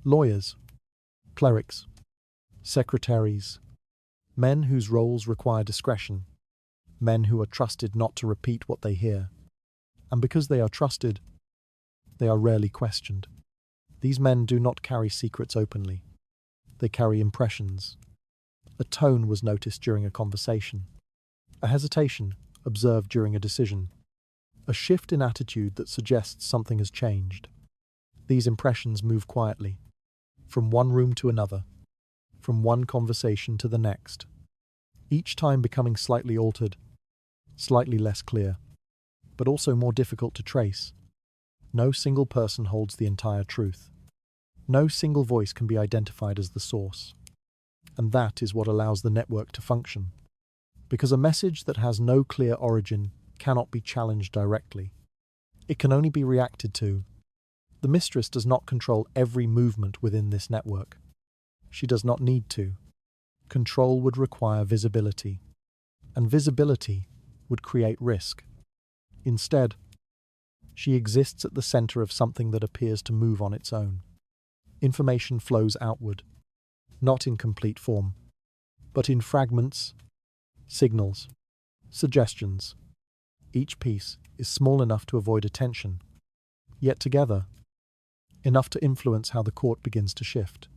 Lawyers, clerics, secretaries, men whose roles require discretion, men who are trusted not to repeat what they hear. And because they are trusted, they are rarely questioned. These men do not carry secrets openly. They carry impressions. A tone was noticed during a conversation. A hesitation observed during a decision. A shift in attitude that suggests something has changed. These impressions move quietly, from one room to another, from one conversation to the next, each time becoming slightly altered, slightly less clear, but also more difficult to trace. No single person holds the entire truth. No single voice can be identified as the source. And that is what allows the network to function. Because a message that has no clear origin cannot be challenged directly. It can only be reacted to. The mistress does not control every movement within this network. She does not need to. Control would require visibility, and visibility would create risk. Instead, she exists at the center of something that appears to move on its own. Information flows outward, not in complete form, but in fragments, signals, suggestions. Each piece is small enough to avoid attention, yet together, enough to influence how the court begins to shift.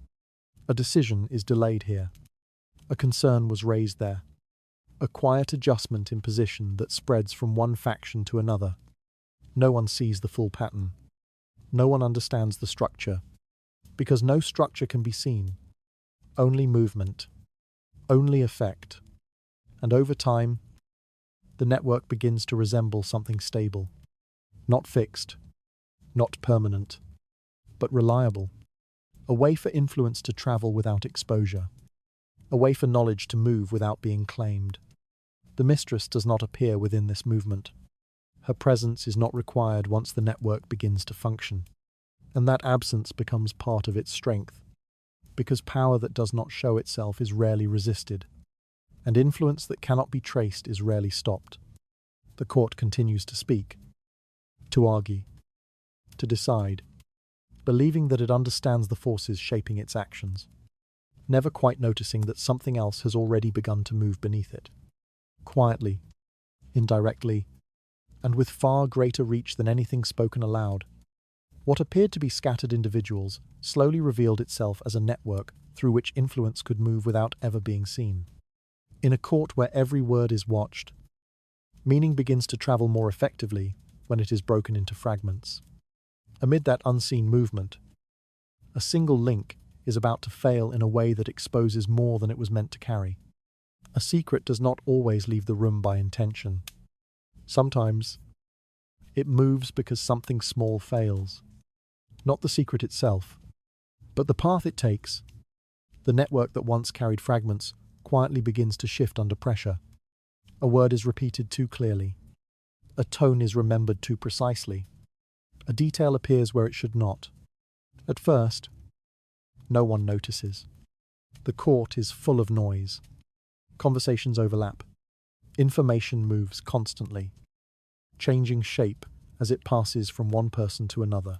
A decision is delayed here. A concern was raised there. A quiet adjustment in position that spreads from one faction to another. No one sees the full pattern. No one understands the structure, because no structure can be seen. Only movement, only effect. And over time, the network begins to resemble something stable, not fixed, not permanent, but reliable. A way for influence to travel without exposure. A way for knowledge to move without being claimed. The mistress does not appear within this movement. Her presence is not required once the network begins to function. And that absence becomes part of its strength, because power that does not show itself is rarely resisted, and influence that cannot be traced is rarely stopped. The court continues to speak, to argue, to decide, believing that it understands the forces shaping its actions, never quite noticing that something else has already begun to move beneath it. Quietly, indirectly, and with far greater reach than anything spoken aloud, what appeared to be scattered individuals slowly revealed itself as a network through which influence could move without ever being seen. In a court where every word is watched, meaning begins to travel more effectively when it is broken into fragments. Amid that unseen movement, a single link is about to fail in a way that exposes more than it was meant to carry. A secret does not always leave the room by intention. Sometimes, it moves because something small fails. Not the secret itself, but the path it takes. The network that once carried fragments quietly begins to shift under pressure. A word is repeated too clearly. A tone is remembered too precisely. A detail appears where it should not. At first, no one notices. The court is full of noise. Conversations overlap. Information moves constantly, changing shape as it passes from one person to another.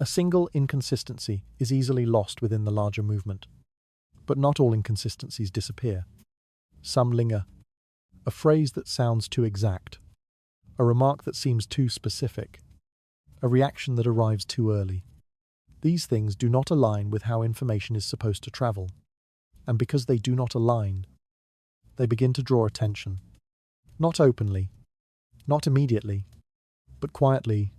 A single inconsistency is easily lost within the larger movement. But not all inconsistencies disappear. Some linger. A phrase that sounds too exact. A remark that seems too specific. A reaction that arrives too early. These things do not align with how information is supposed to travel. And because they do not align, they begin to draw attention. Not openly, not immediately, but quietly.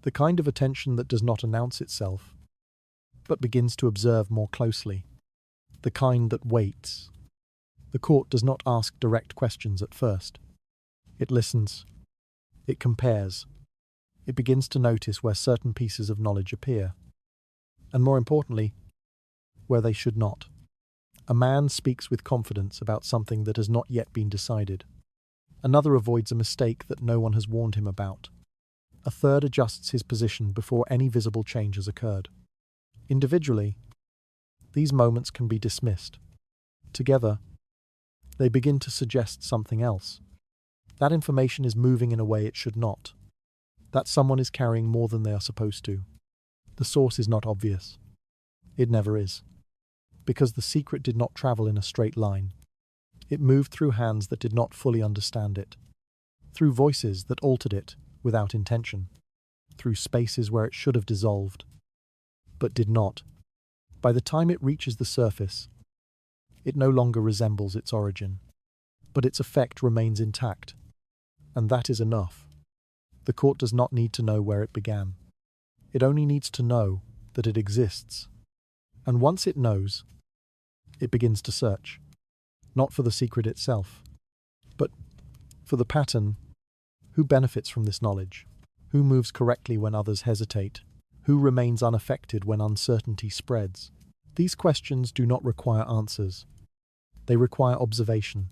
The kind of attention that does not announce itself, but begins to observe more closely. The kind that waits. The court does not ask direct questions at first. It listens. It compares. It begins to notice where certain pieces of knowledge appear. And more importantly, where they should not. A man speaks with confidence about something that has not yet been decided. Another avoids a mistake that no one has warned him about. A third adjusts his position before any visible change has occurred. Individually, these moments can be dismissed. Together, they begin to suggest something else. That information is moving in a way it should not. That someone is carrying more than they are supposed to. The source is not obvious. It never is. Because the secret did not travel in a straight line. It moved through hands that did not fully understand it. Through voices that altered it without intention. Through spaces where it should have dissolved, but did not. By the time it reaches the surface, it no longer resembles its origin. But its effect remains intact. And that is enough. The court does not need to know where it began. It only needs to know that it exists. And once it knows, it begins to search. Not for the secret itself, but for the pattern. Who benefits from this knowledge? Who moves correctly when others hesitate? Who remains unaffected when uncertainty spreads? These questions do not require answers. They require observation.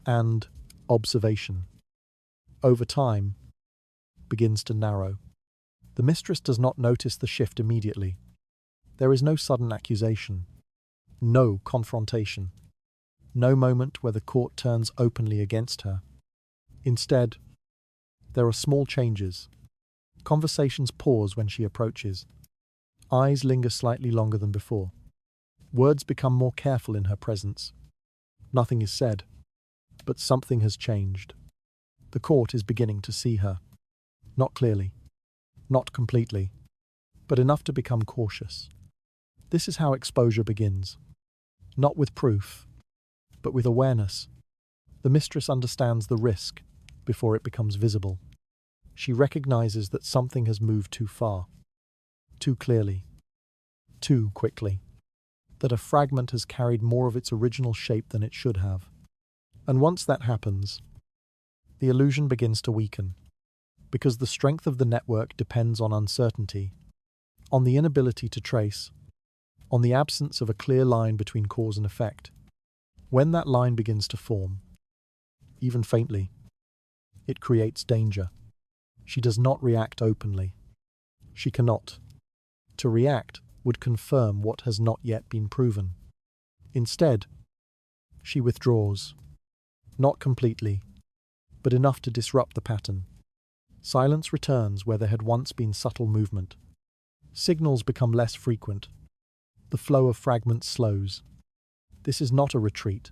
And observation, over time, begins to narrow. The mistress does not notice the shift immediately. There is no sudden accusation, no confrontation, no moment where the court turns openly against her. Instead, there are small changes. Conversations pause when she approaches. Eyes linger slightly longer than before. Words become more careful in her presence. Nothing is said, but something has changed. The court is beginning to see her. Not clearly, not completely, but enough to become cautious. This is how exposure begins. Not with proof, but with awareness. The mistress understands the risk before it becomes visible. She recognizes that something has moved too far, too clearly, too quickly, that a fragment has carried more of its original shape than it should have. And once that happens, the illusion begins to weaken, because the strength of the network depends on uncertainty, on the inability to trace, on the absence of a clear line between cause and effect. When that line begins to form, even faintly, it creates danger. She does not react openly. She cannot. To react would confirm what has not yet been proven. Instead, she withdraws. Not completely, but enough to disrupt the pattern. Silence returns where there had once been subtle movement. Signals become less frequent. The flow of fragments slows. This is not a retreat.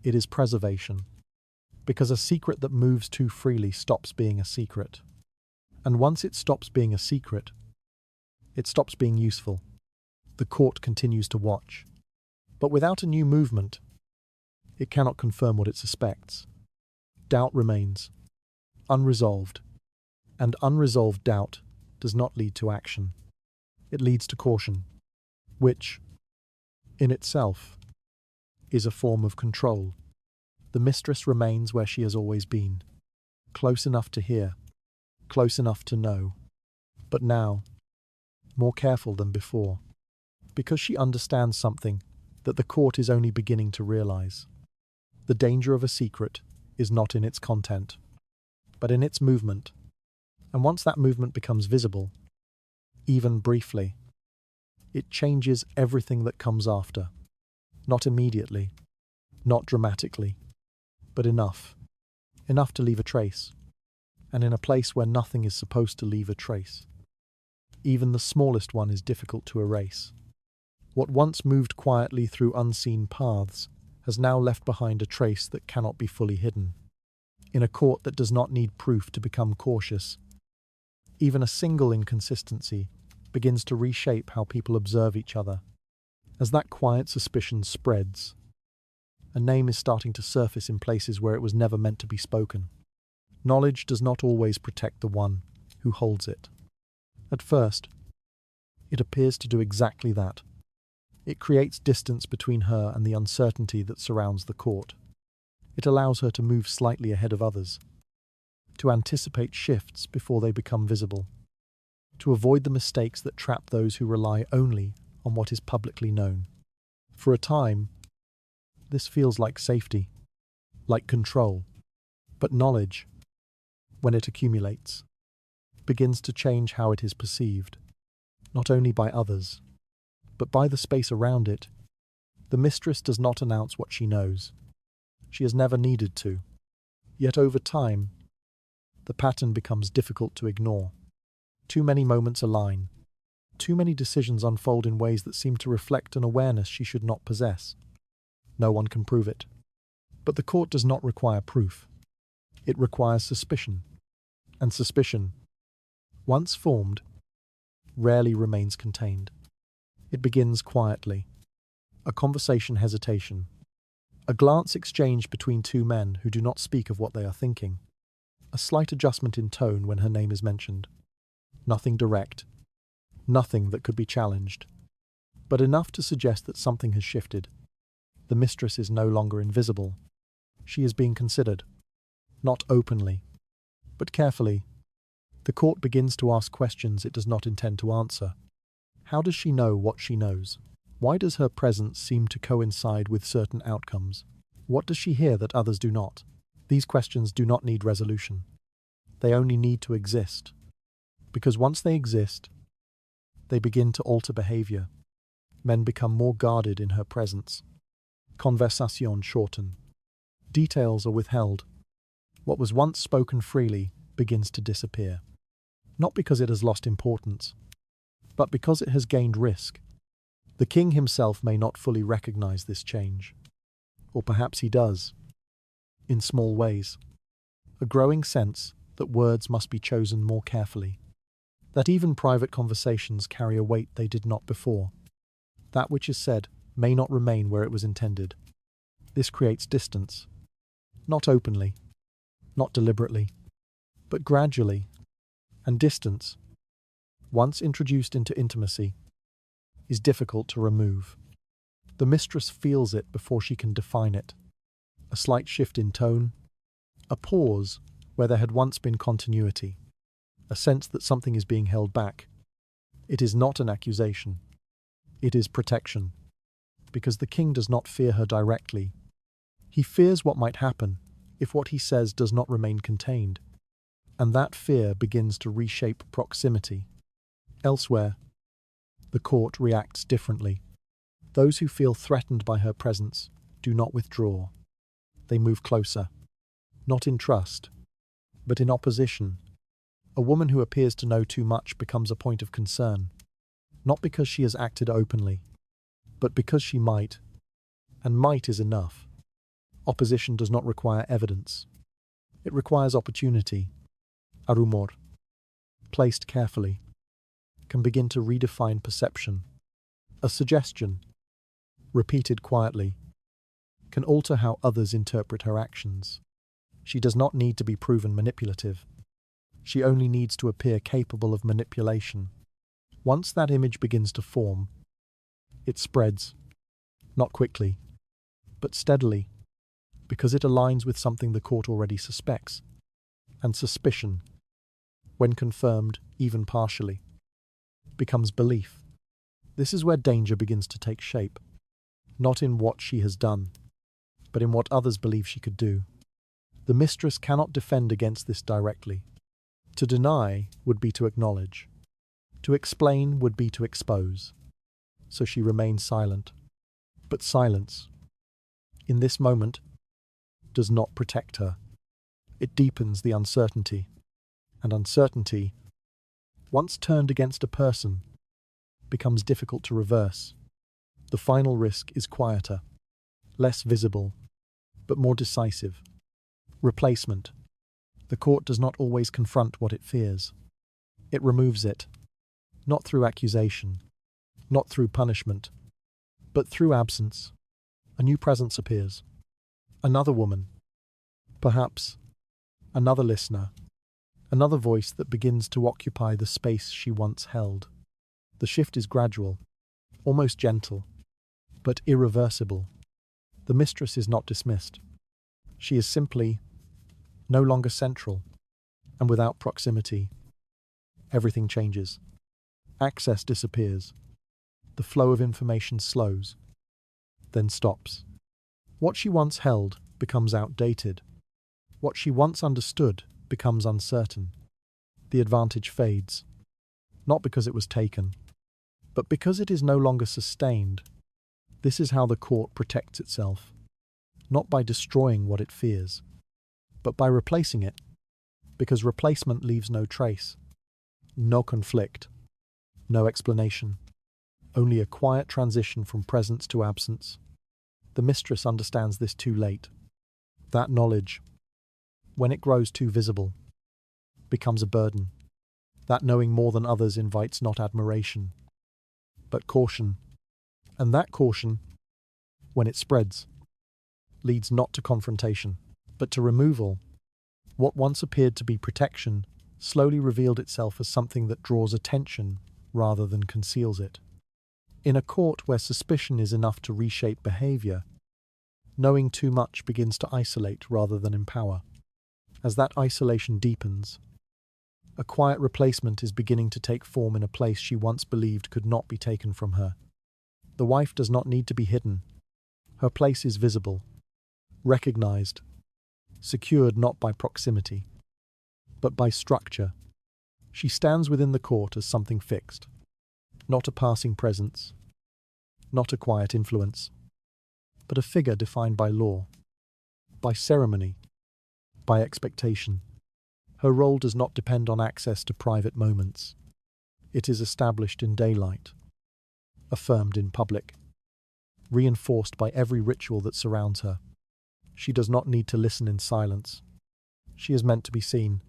It is preservation. Because a secret that moves too freely stops being a secret. And once it stops being a secret, it stops being useful. The court continues to watch. But without a new movement, it cannot confirm what it suspects. Doubt remains, unresolved. And unresolved doubt does not lead to action. It leads to caution, which, in itself, is a form of control. The mistress remains where she has always been, close enough to hear, close enough to know, but now, more careful than before, because she understands something that the court is only beginning to realize. The danger of a secret is not in its content, but in its movement. And once that movement becomes visible, even briefly, it changes everything that comes after. Not immediately, not dramatically, but enough. Enough to leave a trace. And in a place where nothing is supposed to leave a trace. Even the smallest one is difficult to erase. What once moved quietly through unseen paths has now left behind a trace that cannot be fully hidden. In a court that does not need proof to become cautious, even a single inconsistency begins to reshape how people observe each other. As that quiet suspicion spreads, a name is starting to surface in places where it was never meant to be spoken. Knowledge does not always protect the one who holds it. At first, it appears to do exactly that. It creates distance between her and the uncertainty that surrounds the court. It allows her to move slightly ahead of others, to anticipate shifts before they become visible, to avoid the mistakes that trap those who rely only on what is publicly known. For a time, this feels like safety, like control. But knowledge, when it accumulates, begins to change how it is perceived, not only by others, but by the space around it. The mistress does not announce what she knows. She has never needed to. Yet over time, the pattern becomes difficult to ignore. Too many moments align. Too many decisions unfold in ways that seem to reflect an awareness she should not possess. No one can prove it. But the court does not require proof. It requires suspicion. And suspicion, once formed, rarely remains contained. It begins quietly. A conversation hesitation. A glance exchanged between two men who do not speak of what they are thinking. A slight adjustment in tone when her name is mentioned. Nothing direct. Nothing that could be challenged. But enough to suggest that something has shifted. The mistress is no longer invisible. She is being considered. Not openly, but carefully. The court begins to ask questions it does not intend to answer. How does she know what she knows? Why does her presence seem to coincide with certain outcomes? What does she hear that others do not? These questions do not need resolution. They only need to exist. Because once they exist, they begin to alter behavior. Men become more guarded in her presence. Conversations shorten. Details are withheld. What was once spoken freely begins to disappear. Not because it has lost importance, but because it has gained risk. The king himself may not fully recognize this change. Or perhaps he does. In small ways. A growing sense that words must be chosen more carefully. That even private conversations carry a weight they did not before. That which is said may not remain where it was intended. This creates distance. Not openly, not deliberately, but gradually. And distance, once introduced into intimacy, is difficult to remove. The mistress feels it before she can define it. A slight shift in tone, a pause where there had once been continuity, a sense that something is being held back. It is not an accusation. It is protection. Because the king does not fear her directly. He fears what might happen if what he says does not remain contained. And that fear begins to reshape proximity. Elsewhere, the court reacts differently. Those who feel threatened by her presence do not withdraw. They move closer, not in trust, but in opposition. A woman who appears to know too much becomes a point of concern, not because she has acted openly, but because she might, and might is enough. Opposition does not require evidence. It requires opportunity. A rumor, placed carefully, can begin to redefine perception. A suggestion, repeated quietly, can alter how others interpret her actions. She does not need to be proven manipulative. She only needs to appear capable of manipulation. Once that image begins to form, it spreads, not quickly, but steadily, because it aligns with something the court already suspects. And suspicion, when confirmed, even partially, becomes belief. This is where danger begins to take shape, not in what she has done, but in what others believe she could do. The mistress cannot defend against this directly. To deny would be to acknowledge. To explain would be to expose. So she remains silent. But silence, in this moment, does not protect her. It deepens the uncertainty. And uncertainty, once turned against a person, becomes difficult to reverse. The final risk is quieter, less visible, but more decisive. Replacement. The court does not always confront what it fears. It removes it, not through accusation, not through punishment, but through absence. A new presence appears. Another woman. Perhaps another listener. Another voice that begins to occupy the space she once held. The shift is gradual, almost gentle, but irreversible. The mistress is not dismissed. She is simply no longer central, and without proximity, everything changes. Access disappears. The flow of information slows, then stops. What she once held becomes outdated. What she once understood becomes uncertain. The advantage fades, not because it was taken, but because it is no longer sustained. This is how the court protects itself, not by destroying what it fears, but by replacing it, because replacement leaves no trace, no conflict, no explanation, only a quiet transition from presence to absence. The mistress understands this too late. That knowledge, when it grows too visible, becomes a burden. That knowing more than others invites not admiration, but caution. And that caution, when it spreads, leads not to confrontation, but to removal. What once appeared to be protection slowly revealed itself as something that draws attention rather than conceals it. In a court where suspicion is enough to reshape behavior, knowing too much begins to isolate rather than empower. As that isolation deepens, a quiet replacement is beginning to take form in a place she once believed could not be taken from her. The wife does not need to be hidden. Her place is visible, recognized, secured not by proximity, but by structure. She stands within the court as something fixed, not a passing presence, not a quiet influence, but a figure defined by law, by ceremony, by expectation. Her role does not depend on access to private moments. It is established in daylight, affirmed in public, reinforced by every ritual that surrounds her. She does not need to listen in silence. She is meant to be seen.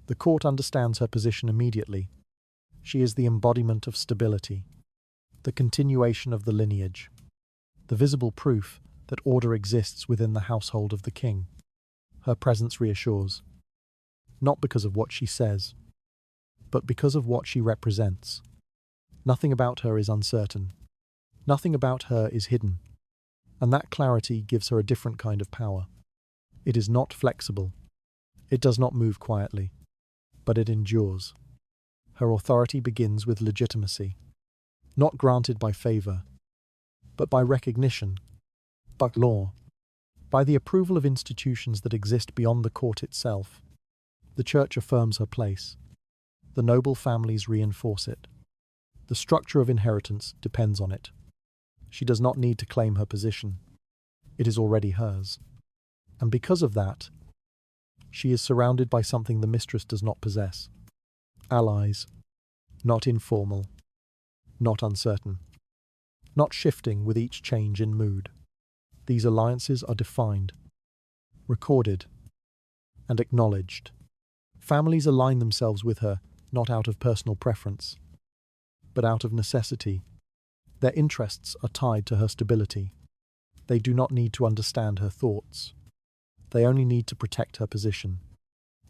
The court understands her position immediately. She is the embodiment of stability, the continuation of the lineage, the visible proof that order exists within the household of the king. Her presence reassures, not because of what she says, but because of what she represents. Nothing about her is uncertain. Nothing about her is hidden. And that clarity gives her a different kind of power. It is not flexible. It does not move quietly, but it endures. Her authority begins with legitimacy, not granted by favor, but by recognition, by law, by the approval of institutions that exist beyond the court itself. The church affirms her place. The noble families reinforce it. The structure of inheritance depends on it. She does not need to claim her position. It is already hers. And because of that, she is surrounded by something the mistress does not possess. allies, not informal, not uncertain, not shifting with each change in mood. These alliances are defined, recorded, and acknowledged. Families align themselves with her not out of personal preference, but out of necessity. Their interests are tied to her stability. They do not need to understand her thoughts. They only need to protect her position.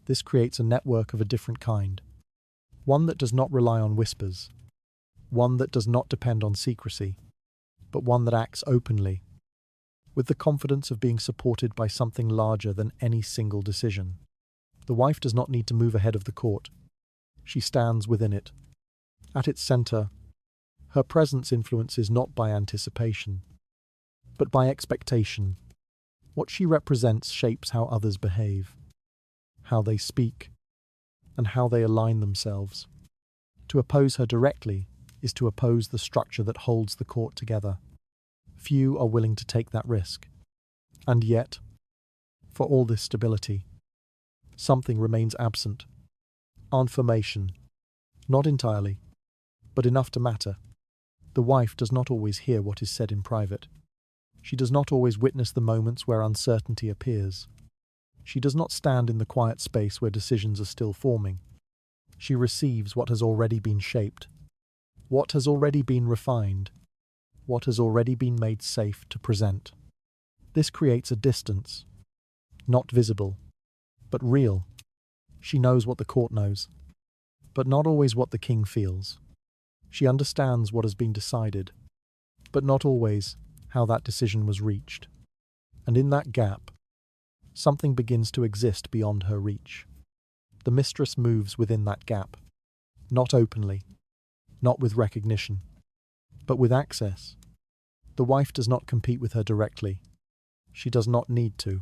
This creates a network of a different kind, one that does not rely on whispers, one that does not depend on secrecy, but one that acts openly, with the confidence of being supported by something larger than any single decision. The wife does not need to move ahead of the court. She stands within it. At its center, her presence influences not by anticipation, but by expectation. What she represents shapes how others behave, how they speak, and how they align themselves. To oppose her directly is to oppose the structure that holds the court together. Few are willing to take that risk. And yet, for all this stability, something remains absent. Information. Not entirely, but enough to matter. The wife does not always hear what is said in private. She does not always witness the moments where uncertainty appears. She does not stand in the quiet space where decisions are still forming. She receives what has already been shaped, what has already been refined, what has already been made safe to present. This creates a distance, not visible, but real. She knows what the court knows, but not always what the king feels. She understands what has been decided, but not always how that decision was reached. And in that gap, something begins to exist beyond her reach. The mistress moves within that gap, not openly, not with recognition, but with access. The wife does not compete with her directly. She does not need to.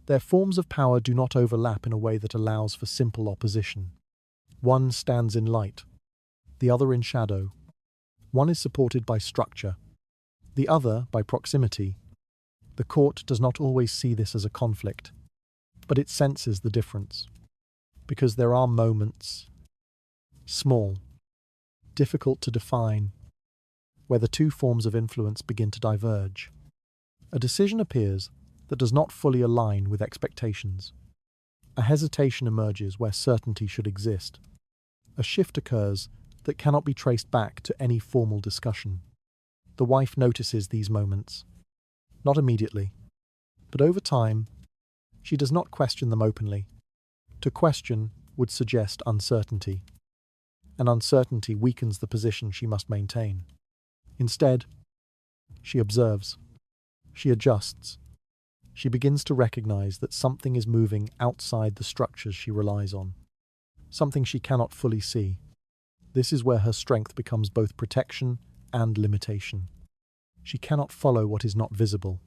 Their forms of power do not overlap in a way that allows for simple opposition. One stands in light, the other in shadow. One is supported by structure, the other by proximity. The court does not always see this as a conflict, but it senses the difference. Because there are moments, small, difficult to define, where the two forms of influence begin to diverge. A decision appears that does not fully align with expectations. A hesitation emerges where certainty should exist. A shift occurs that cannot be traced back to any formal discussion. The wife notices these moments, not immediately, but over time. She does not question them openly. To question would suggest uncertainty, and uncertainty weakens the position she must maintain. Instead, she observes. She adjusts. She begins to recognize that something is moving outside the structures she relies on, something she cannot fully see. This is where her strength becomes both protection and limitation. She cannot follow what is not visible.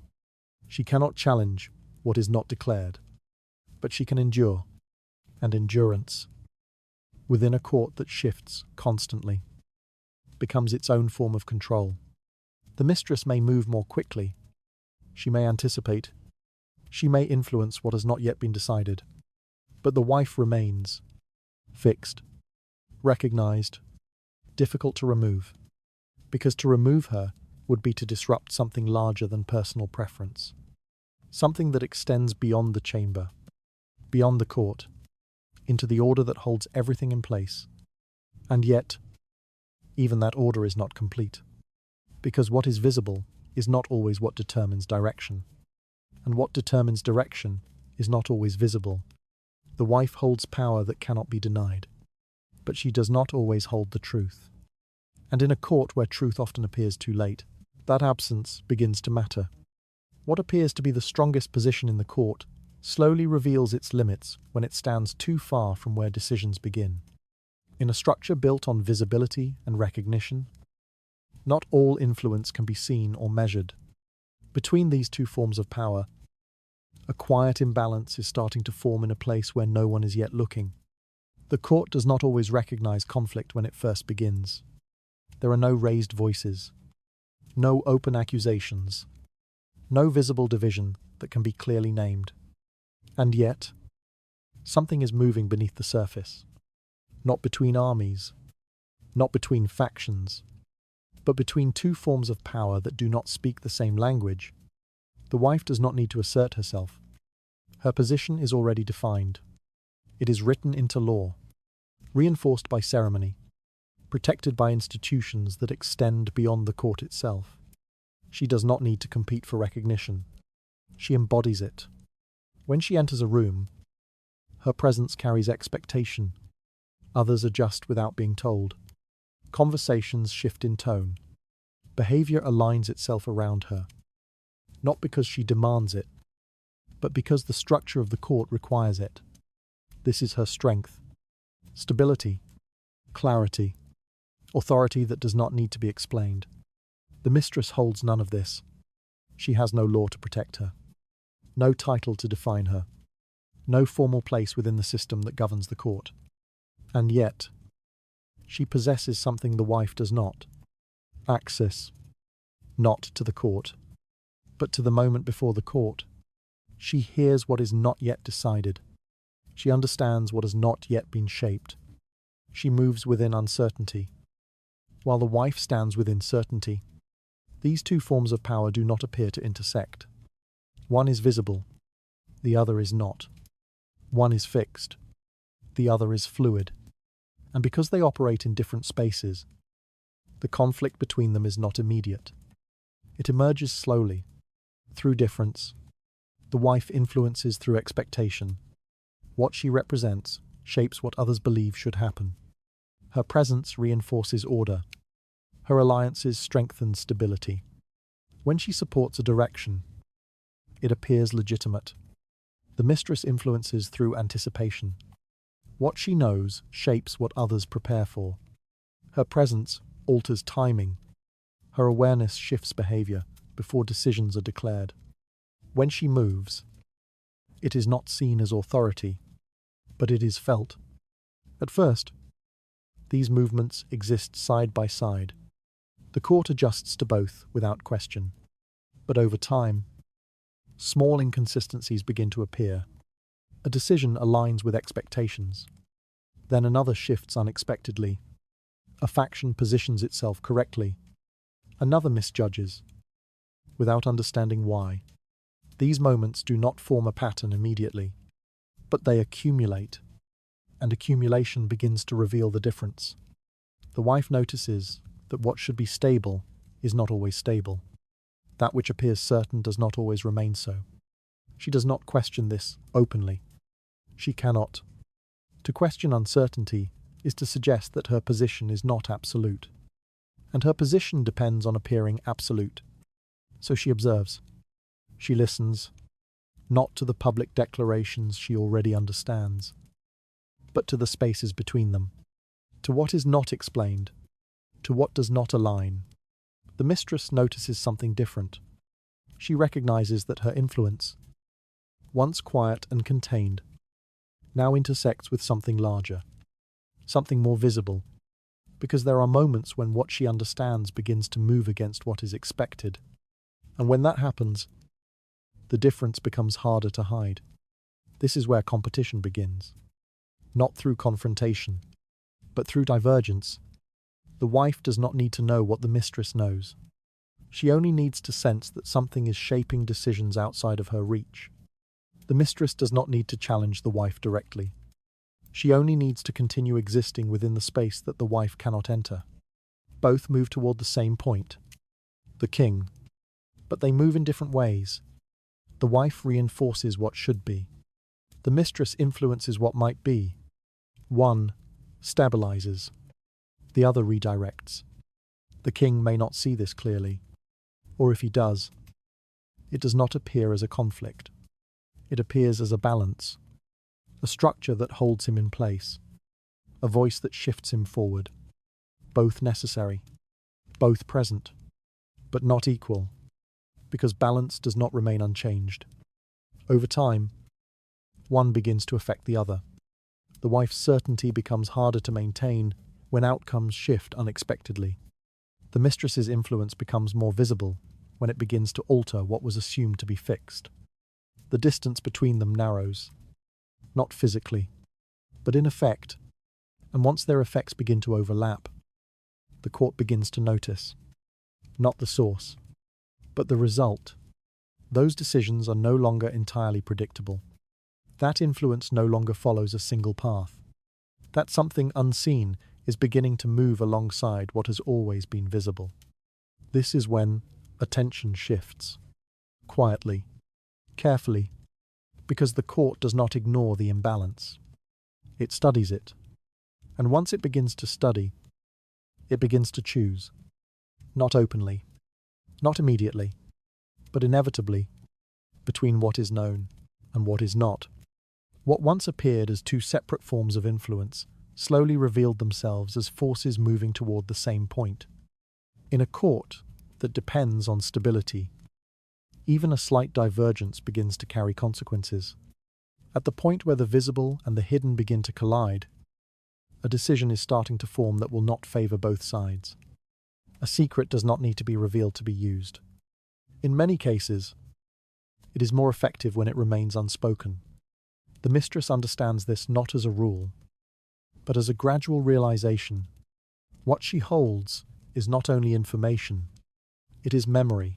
She cannot challenge what is not declared. But she can endure, and endurance, within a court that shifts constantly, becomes its own form of control. The mistress may move more quickly. She may anticipate. She may influence what has not yet been decided. But the wife remains, fixed, recognized, difficult to remove, because to remove her would be to disrupt something larger than personal preference, something that extends beyond the chamber, beyond the court, into the order that holds everything in place. And yet, even that order is not complete, because what is visible is not always what determines direction, and what determines direction is not always visible. The wife holds power that cannot be denied, but she does not always hold the truth. And in a court where truth often appears too late, that absence begins to matter. What appears to be the strongest position in the court slowly reveals its limits when it stands too far from where decisions begin. In a structure built on visibility and recognition, not all influence can be seen or measured. Between these two forms of power, a quiet imbalance is starting to form in a place where no one is yet looking. The court does not always recognize conflict when it first begins. There are no raised voices, no open accusations, no visible division that can be clearly named. And yet, something is moving beneath the surface. not between armies, not between factions, but between two forms of power that do not speak the same language. The wife does not need to assert herself. Her position is already defined. It is written into law, reinforced by ceremony, protected by institutions that extend beyond the court itself. She does not need to compete for recognition. She embodies it. When she enters a room, her presence carries expectation. Others adjust without being told. Conversations shift in tone. Behavior aligns itself around her, not because she demands it, but because the structure of the court requires it. This is her strength. Stability, clarity, authority that does not need to be explained. The mistress holds none of this. She has no law to protect her, no title to define her, no formal place within the system that governs the court. And yet, she possesses something the wife does not: access, not to the court, but to the moment before the court. She hears what is not yet decided. She understands what has not yet been shaped. She moves within uncertainty, while the wife stands within certainty. These two forms of power do not appear to intersect. One is visible, the other is not. One is fixed, the other is fluid. And because they operate in different spaces, the conflict between them is not immediate. It emerges slowly, through difference. The wife influences through expectation. What she represents shapes what others believe should happen. Her presence reinforces order. Her alliances strengthen stability. When she supports a direction, it appears legitimate. The mistress influences through anticipation. What she knows shapes what others prepare for. Her presence alters timing. Her awareness shifts behavior before decisions are declared. When she moves, it is not seen as authority, but it is felt. At first, these movements exist side by side. The court adjusts to both without question. But over time, small inconsistencies begin to appear. A decision aligns with expectations. Then another shifts unexpectedly. A faction positions itself correctly. Another misjudges, without understanding why. These moments do not form a pattern immediately, but they accumulate, and accumulation begins to reveal the difference. The wife notices that what should be stable is not always stable. That which appears certain does not always remain so. She does not question this openly. She cannot. To question uncertainty is to suggest that her position is not absolute, and her position depends on appearing absolute. So she observes. She listens, not to the public declarations she already understands, but to the spaces between them, to what is not explained, to what does not align. The mistress notices something different. She recognizes that her influence, once quiet and contained, now intersects with something larger, something more visible, because there are moments when what she understands begins to move against what is expected. And when that happens, the difference becomes harder to hide. This is where competition begins. Not through confrontation, but through divergence. The wife does not need to know what the mistress knows. She only needs to sense that something is shaping decisions outside of her reach. The mistress does not need to challenge the wife directly. She only needs to continue existing within the space that the wife cannot enter. Both move toward the same point, the king, but they move in different ways. The wife reinforces what should be. The mistress influences what might be. One stabilizes, the other redirects. The king may not see this clearly, or if he does, it does not appear as a conflict. It appears as a balance, a structure that holds him in place, a voice that shifts him forward. Both necessary, both present, but not equal, because balance does not remain unchanged. Over time, one begins to affect the other. The wife's certainty becomes harder to maintain when outcomes shift unexpectedly. The mistress's influence becomes more visible when it begins to alter what was assumed to be fixed. The distance between them narrows, not physically, but in effect. And once their effects begin to overlap, the court begins to notice, not the source, but the result. Those decisions are no longer entirely predictable. That influence no longer follows a single path. That something unseen is beginning to move alongside what has always been visible. This is when attention shifts, quietly, carefully, because the court does not ignore the imbalance. It studies it, and once it begins to study, it begins to choose, not openly, not immediately, but inevitably, between what is known and what is not. What once appeared as two separate forms of influence slowly revealed themselves as forces moving toward the same point. In a court that depends on stability, even a slight divergence begins to carry consequences. At the point where the visible and the hidden begin to collide, a decision is starting to form that will not favor both sides. A secret does not need to be revealed to be used. In many cases, it is more effective when it remains unspoken. The mistress understands this not as a rule, but as a gradual realization. What she holds is not only information, it is memory.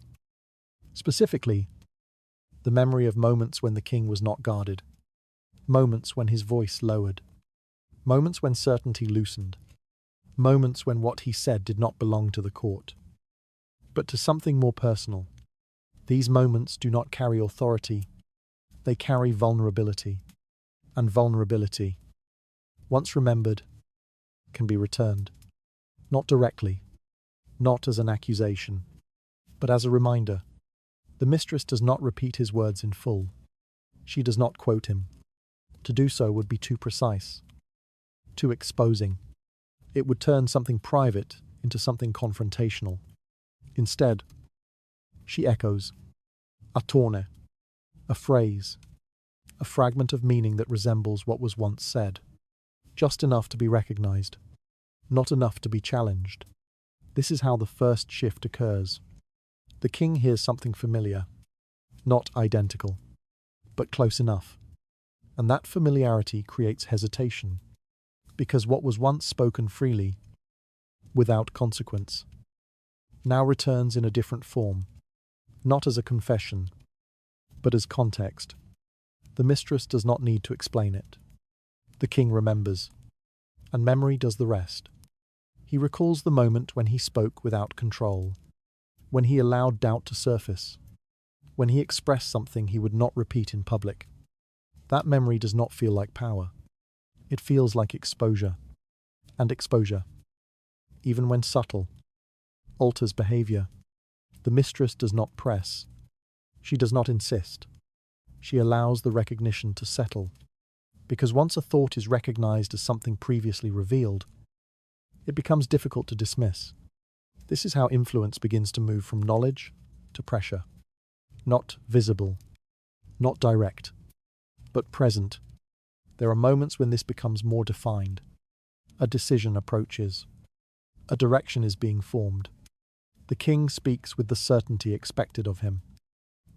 Specifically, the memory of moments when the king was not guarded, moments when his voice lowered, moments when certainty loosened, moments when what he said did not belong to the court, but to something more personal. These moments do not carry authority, they carry vulnerability. And vulnerability, once remembered, can be returned. Not directly, not as an accusation, but as a reminder. The mistress does not repeat his words in full. She does not quote him. To do so would be too precise, too exposing. It would turn something private into something confrontational. Instead, she echoes a torne, a phrase, a fragment of meaning that resembles what was once said, just enough to be recognized, not enough to be challenged. This is how the first shift occurs. The king hears something familiar, not identical, but close enough. And that familiarity creates hesitation, because what was once spoken freely, without consequence, now returns in a different form, not as a confession, but as context. The mistress does not need to explain it. The king remembers, and memory does the rest. He recalls the moment when he spoke without control, when he allowed doubt to surface, when he expressed something he would not repeat in public. That memory does not feel like power. It feels like exposure. And exposure, even when subtle, alters behavior. The mistress does not press. She does not insist. She allows the recognition to settle, because once a thought is recognized as something previously revealed, it becomes difficult to dismiss. This is how influence begins to move from knowledge to pressure. Not visible, not direct, but present. There are moments when this becomes more defined. A decision approaches. A direction is being formed. The king speaks with the certainty expected of him.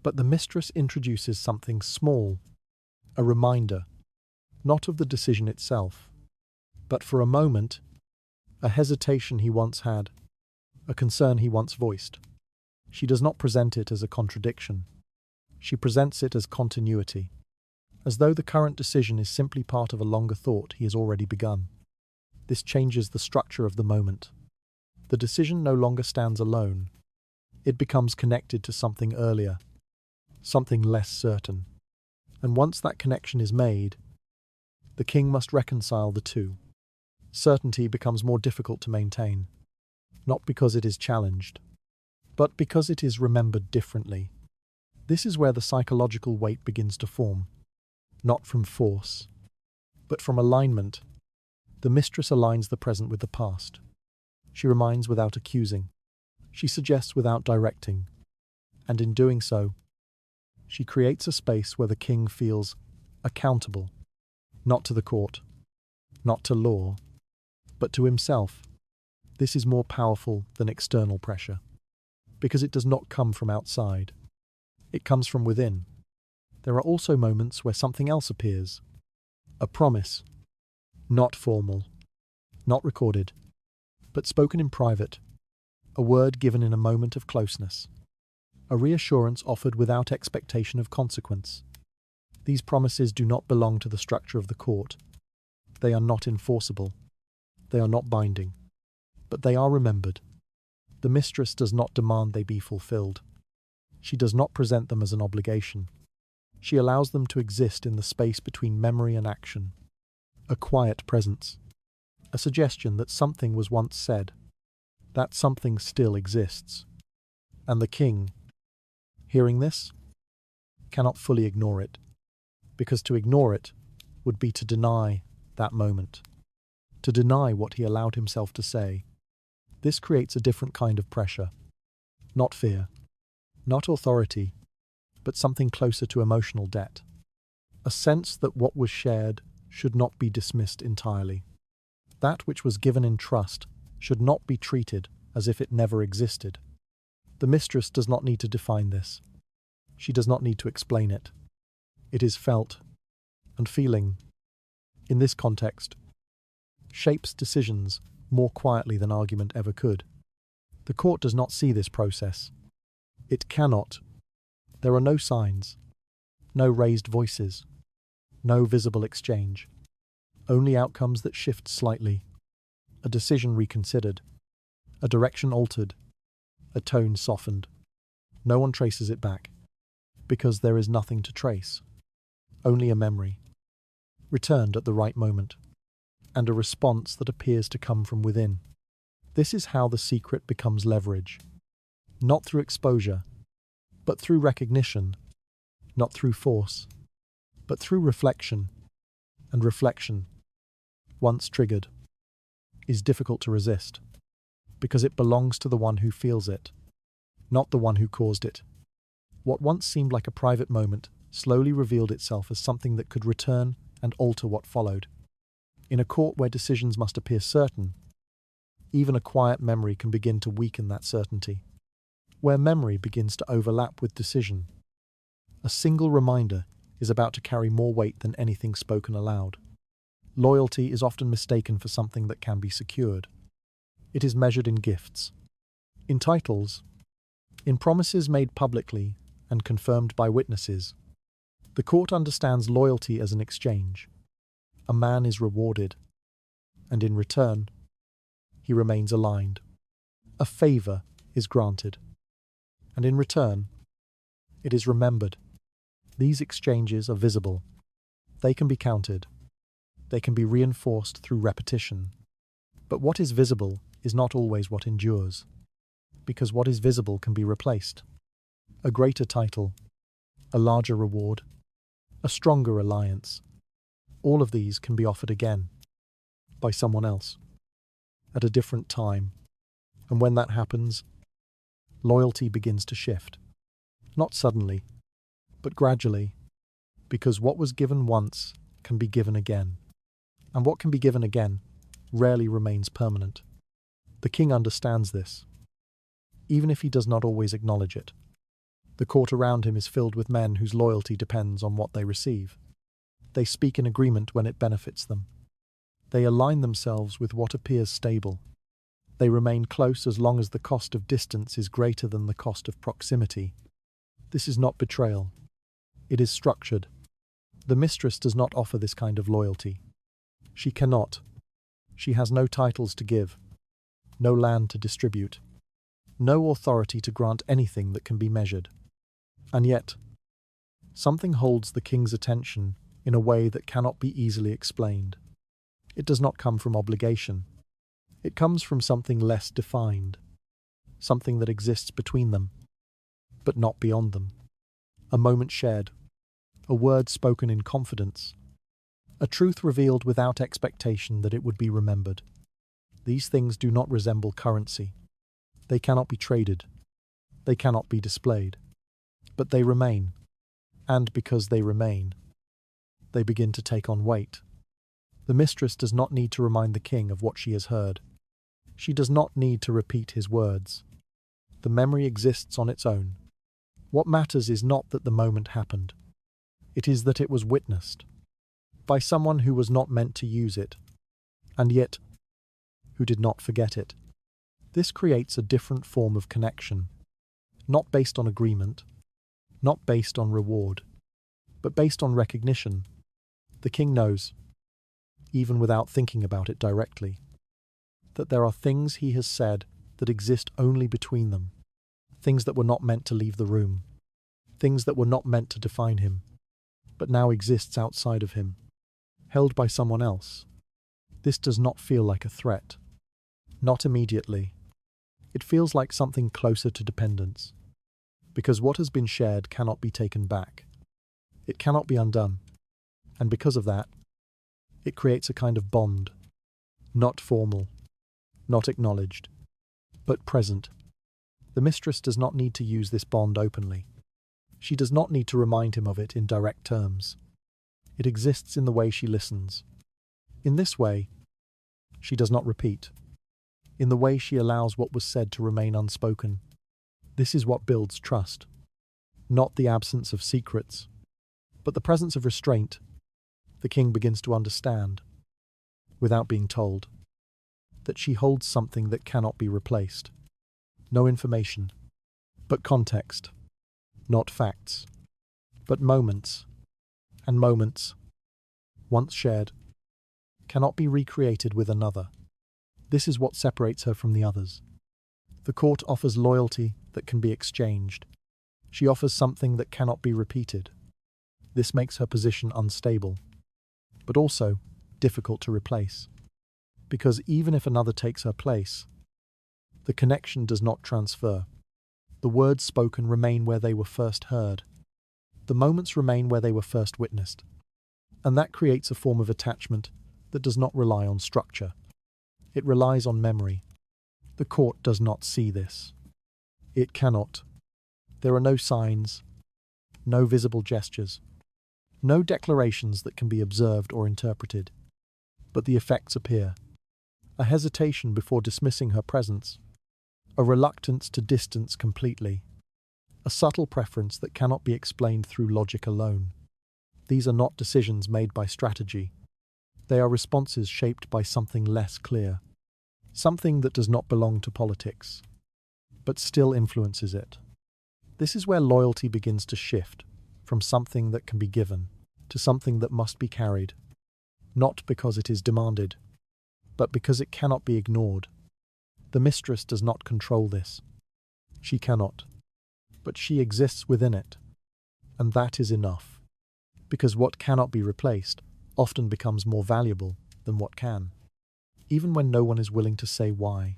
But the mistress introduces something small, a reminder, not of the decision itself, but for a moment, a hesitation he once had, a concern he once voiced. She does not present it as a contradiction. She presents it as continuity, as though the current decision is simply part of a longer thought he has already begun. This changes the structure of the moment. The decision no longer stands alone. It becomes connected to something earlier, something less certain. And once that connection is made, the king must reconcile the two. Certainty becomes more difficult to maintain, not because it is challenged, but because it is remembered differently. This is where the psychological weight begins to form, not from force, but from alignment. The mistress aligns the present with the past. She reminds without accusing. She suggests without directing. And in doing so, she creates a space where the king feels accountable, not to the court, not to law, but to himself. This is more powerful than external pressure, because it does not come from outside. It comes from within. There are also moments where something else appears. A promise, not formal, not recorded, but spoken in private, a word given in a moment of closeness, a reassurance offered without expectation of consequence. These promises do not belong to the structure of the court. They are not enforceable. They are not binding. But they are remembered. The mistress does not demand they be fulfilled. She does not present them as an obligation. She allows them to exist in the space between memory and action. A quiet presence. A suggestion that something was once said. That something still exists. And the king, hearing this, cannot fully ignore it, because to ignore it would be to deny that moment, to deny what he allowed himself to say. This creates a different kind of pressure. Not fear, not authority, but something closer to emotional debt. A sense that what was shared should not be dismissed entirely. That which was given in trust should not be treated as if it never existed. The mistress does not need to define this. She does not need to explain it. It is felt, and feeling, in this context, shapes decisions more quietly than argument ever could. The court does not see this process. It cannot. There are no signs, no raised voices, no visible exchange, only outcomes that shift slightly, a decision reconsidered, a direction altered, a tone softened. No one traces it back, because there is nothing to trace, only a memory, returned at the right moment, and a response that appears to come from within. This is how the secret becomes leverage, not through exposure, but through recognition, not through force, but through reflection. And reflection, once triggered, is difficult to resist, because it belongs to the one who feels it, not the one who caused it. What once seemed like a private moment slowly revealed itself as something that could return and alter what followed. In a court where decisions must appear certain, even a quiet memory can begin to weaken that certainty. Where memory begins to overlap with decision, a single reminder is about to carry more weight than anything spoken aloud. Loyalty is often mistaken for something that can be secured. It is measured in gifts, in titles, in promises made publicly and confirmed by witnesses. The court understands loyalty as an exchange. A man is rewarded, and in return, he remains aligned. A favor is granted, and in return, it is remembered. These exchanges are visible. They can be counted. They can be reinforced through repetition. But what is visible is not always what endures, because what is visible can be replaced. A greater title, a larger reward, a stronger alliance. All of these can be offered again, by someone else, at a different time. And when that happens, loyalty begins to shift. Not suddenly, but gradually, because what was given once can be given again. And what can be given again rarely remains permanent. The king understands this, even if he does not always acknowledge it. The court around him is filled with men whose loyalty depends on what they receive. They speak in agreement when it benefits them. They align themselves with what appears stable. They remain close as long as the cost of distance is greater than the cost of proximity. This is not betrayal. It is structured. The mistress does not offer this kind of loyalty. She cannot. She has no titles to give, no land to distribute, no authority to grant anything that can be measured. And yet, something holds the king's attention in a way that cannot be easily explained. It does not come from obligation. It comes from something less defined, something that exists between them, but not beyond them. A moment shared, a word spoken in confidence, a truth revealed without expectation that it would be remembered. These things do not resemble currency. They cannot be traded. They cannot be displayed. But they remain, and because they remain, they begin to take on weight. The mistress does not need to remind the king of what she has heard. She does not need to repeat his words. The memory exists on its own. What matters is not that the moment happened. It is that it was witnessed by someone who was not meant to use it. And yet, who did not forget it. This creates a different form of connection, not based on agreement, not based on reward, but based on recognition. The king knows, even without thinking about it directly, that there are things he has said that exist only between them, things that were not meant to leave the room, things that were not meant to define him, but now exists outside of him, held by someone else. This does not feel like a threat. Not immediately. It feels like something closer to dependence, because what has been shared cannot be taken back. It cannot be undone, and because of that, it creates a kind of bond, not formal, not acknowledged, but present. The mistress does not need to use this bond openly. She does not need to remind him of it in direct terms. It exists in the way she listens. In this way, she does not repeat. In the way she allows what was said to remain unspoken. This is what builds trust. Not the absence of secrets, but the presence of restraint. The king begins to understand, without being told, that she holds something that cannot be replaced. No information, but context. Not facts, but moments. And moments, once shared, cannot be recreated with another. This is what separates her from the others. The court offers loyalty that can be exchanged. She offers something that cannot be repeated. This makes her position unstable, but also difficult to replace. Because even if another takes her place, the connection does not transfer. The words spoken remain where they were first heard. The moments remain where they were first witnessed. And that creates a form of attachment that does not rely on structure. It relies on memory. The court does not see this. It cannot. There are no signs, no visible gestures, no declarations that can be observed or interpreted. But the effects appear. A hesitation before dismissing her presence, a reluctance to distance completely, a subtle preference that cannot be explained through logic alone. These are not decisions made by strategy. They are responses shaped by something less clear, something that does not belong to politics, but still influences it. This is where loyalty begins to shift from something that can be given to something that must be carried, not because it is demanded, but because it cannot be ignored. The mistress does not control this. She cannot, but she exists within it, and that is enough, because what cannot be replaced often becomes more valuable than what can, even when no one is willing to say why.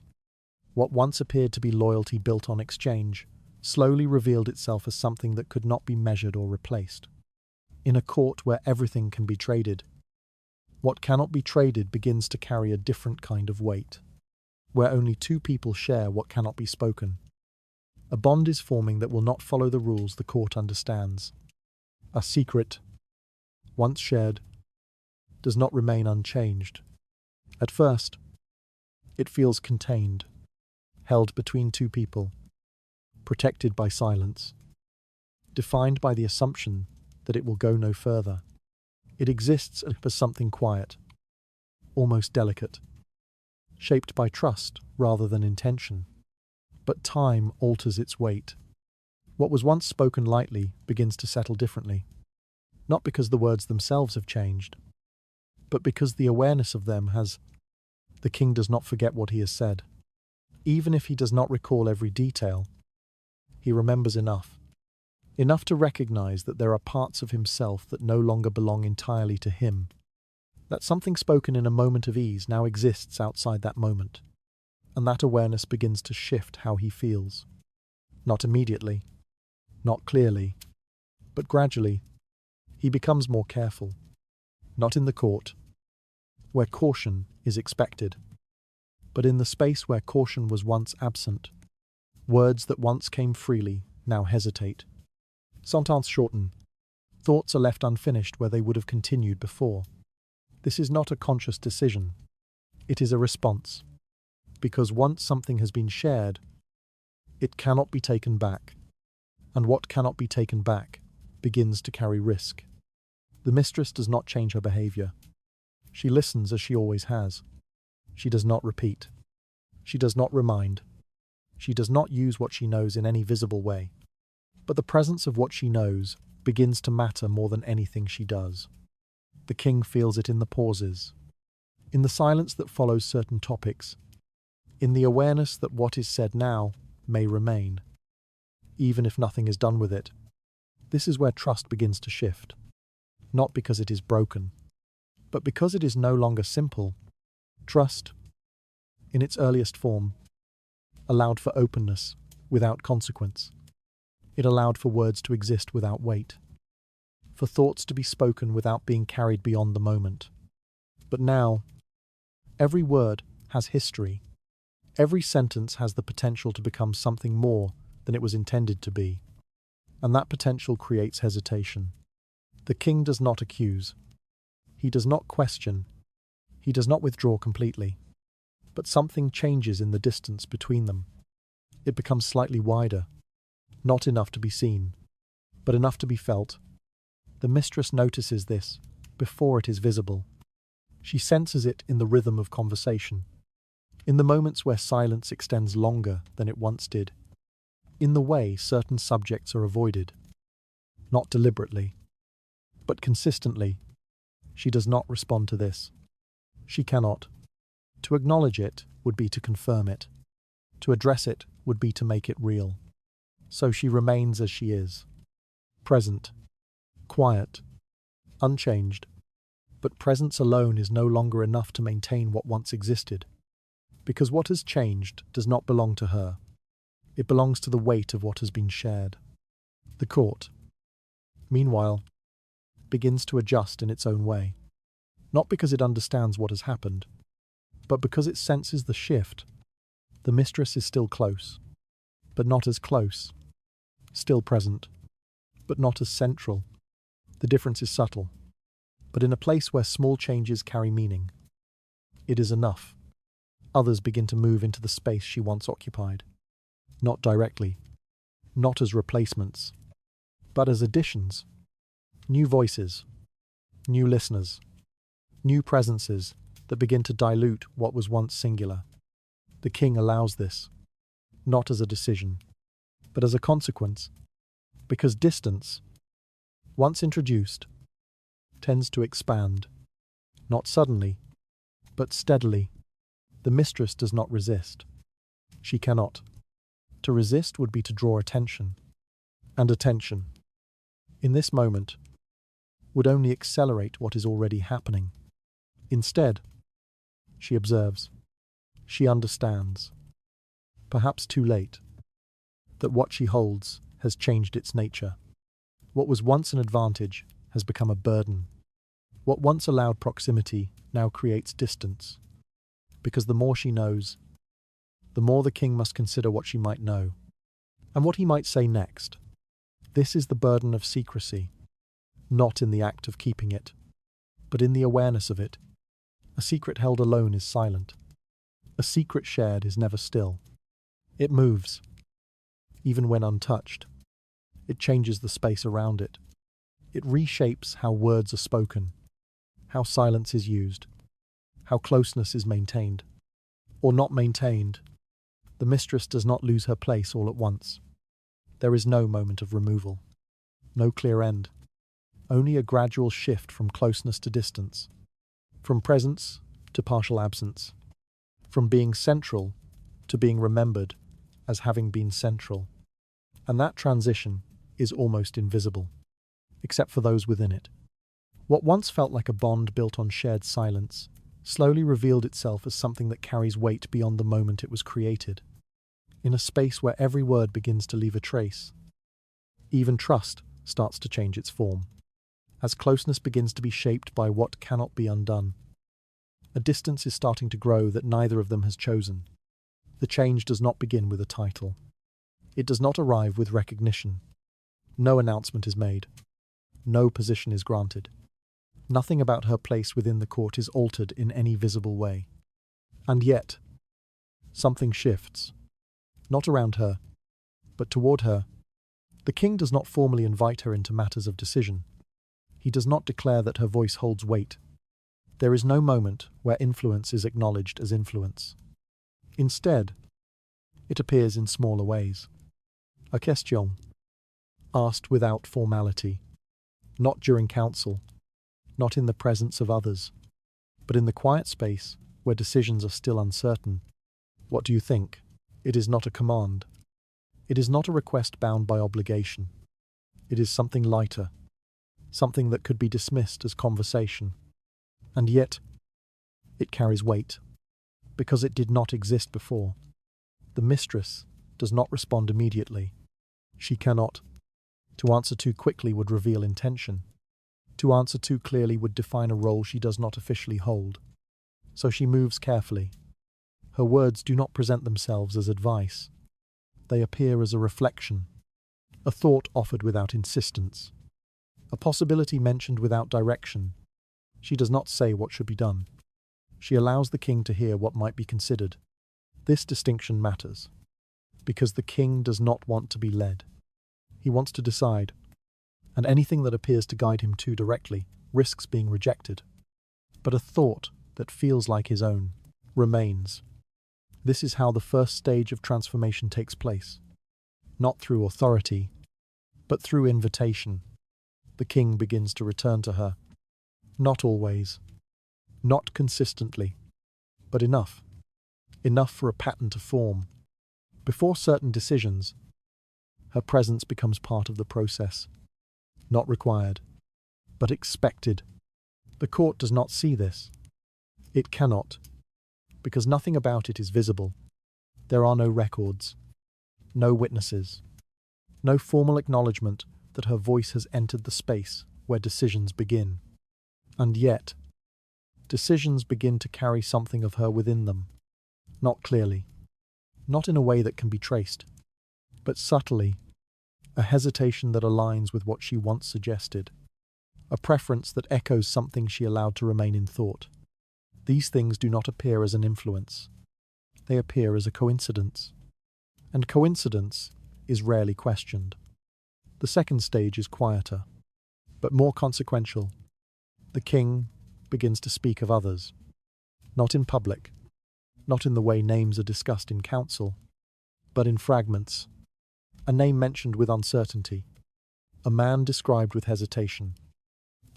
What once appeared to be loyalty built on exchange slowly revealed itself as something that could not be measured or replaced. In a court where everything can be traded, what cannot be traded begins to carry a different kind of weight, where only two people share what cannot be spoken. A bond is forming that will not follow the rules the court understands. A secret, once shared, does not remain unchanged. At first, it feels contained, held between two people, protected by silence, defined by the assumption that it will go no further. It exists as something quiet, almost delicate, shaped by trust rather than intention. But time alters its weight. What was once spoken lightly begins to settle differently, not because the words themselves have changed, but because the awareness of them has. The king does not forget what he has said. Even if he does not recall every detail, he remembers enough. Enough to recognize that there are parts of himself that no longer belong entirely to him. That something spoken in a moment of ease now exists outside that moment. And that awareness begins to shift how he feels. Not immediately, not clearly, but gradually, he becomes more careful. Not in the court, where caution is expected, but in the space where caution was once absent. Words that once came freely now hesitate. Sentences shorten. Thoughts are left unfinished where they would have continued before. This is not a conscious decision. It is a response. Because once something has been shared, it cannot be taken back. And what cannot be taken back begins to carry risk. The mistress does not change her behavior. She listens as she always has. She does not repeat. She does not remind. She does not use what she knows in any visible way. But the presence of what she knows begins to matter more than anything she does. The king feels it in the pauses, in the silence that follows certain topics, in the awareness that what is said now may remain, even if nothing is done with it. This is where trust begins to shift, not because it is broken, but because it is no longer simple. Trust, in its earliest form, allowed for openness without consequence. It allowed for words to exist without weight, for thoughts to be spoken without being carried beyond the moment. But now, every word has history. Every sentence has the potential to become something more than it was intended to be. And that potential creates hesitation. The king does not accuse. He does not question. He does not withdraw completely. But something changes in the distance between them. It becomes slightly wider, not enough to be seen, but enough to be felt. The mistress notices this before it is visible. She senses it in the rhythm of conversation, in the moments where silence extends longer than it once did, in the way certain subjects are avoided, not deliberately, but consistently. She does not respond to this. She cannot. To acknowledge it would be to confirm it. To address it would be to make it real. So she remains as she is, present, quiet, unchanged. But presence alone is no longer enough to maintain what once existed, because what has changed does not belong to her. It belongs to the weight of what has been shared. The court, meanwhile, begins to adjust in its own way, not because it understands what has happened, but because it senses the shift. The mistress is still close, but not as close, still present, but not as central. The difference is subtle, but in a place where small changes carry meaning. It is enough. Others begin to move into the space she once occupied, not directly, not as replacements, but as additions. New voices, new listeners, new presences that begin to dilute what was once singular. The king allows this, not as a decision, but as a consequence, because distance, once introduced, tends to expand, not suddenly, but steadily. The mistress does not resist. She cannot. To resist would be to draw attention, and attention, in this moment, would only accelerate what is already happening. Instead, she observes, she understands, perhaps too late, that what she holds has changed its nature. What was once an advantage has become a burden. What once allowed proximity now creates distance, because the more she knows, the more the king must consider what she might know, and what he might say next. This is the burden of secrecy, not in the act of keeping it, but in the awareness of it. A secret held alone is silent. A secret shared is never still. It moves, even when untouched. It changes the space around it. It reshapes how words are spoken, how silence is used, how closeness is maintained, or not maintained. The mistress does not lose her place all at once. There is no moment of removal, no clear end, only a gradual shift from closeness to distance, from presence to partial absence, from being central to being remembered as having been central. And that transition is almost invisible, except for those within it. What once felt like a bond built on shared silence slowly revealed itself as something that carries weight beyond the moment it was created. In a space where every word begins to leave a trace, even trust starts to change its form, as closeness begins to be shaped by what cannot be undone. A distance is starting to grow that neither of them has chosen. The change does not begin with a title. It does not arrive with recognition. No announcement is made. No position is granted. Nothing about her place within the court is altered in any visible way. And yet, something shifts. Not around her, but toward her. The king does not formally invite her into matters of decision. He does not declare that her voice holds weight, There is no moment where influence is acknowledged as influence. Instead, it appears in smaller ways. A question, asked without formality, not during council, not in the presence of others, but in the quiet space where decisions are still uncertain. What do you think? It is not a command. It is not a request bound by obligation. It is something lighter, something that could be dismissed as conversation. And yet, it carries weight, because it did not exist before. The mistress does not respond immediately. She cannot. To answer too quickly would reveal intention. To answer too clearly would define a role she does not officially hold. So she moves carefully. Her words do not present themselves as advice. They appear as a reflection, a thought offered without insistence, a possibility mentioned without direction. She does not say what should be done. She allows the king to hear what might be considered. This distinction matters, because the king does not want to be led. He wants to decide, and anything that appears to guide him too directly risks being rejected. But a thought that feels like his own remains. This is how the first stage of transformation takes place. Not through authority, but through invitation. The king begins to return to her. Not always, not consistently, but enough. Enough for a pattern to form. Before certain decisions, her presence becomes part of the process. Not required, but expected. The court does not see this. It cannot, because nothing about it is visible. There are no records, no witnesses, no formal acknowledgement that her voice has entered the space where decisions begin. And yet, decisions begin to carry something of her within them. Not clearly, not in a way that can be traced, but subtly, a hesitation that aligns with what she once suggested, a preference that echoes something she allowed to remain in thought. These things do not appear as an influence. They appear as a coincidence. And coincidence is rarely questioned. The second stage is quieter, but more consequential. The king begins to speak of others, not in public, not in the way names are discussed in council, but in fragments. A name mentioned with uncertainty, a man described with hesitation,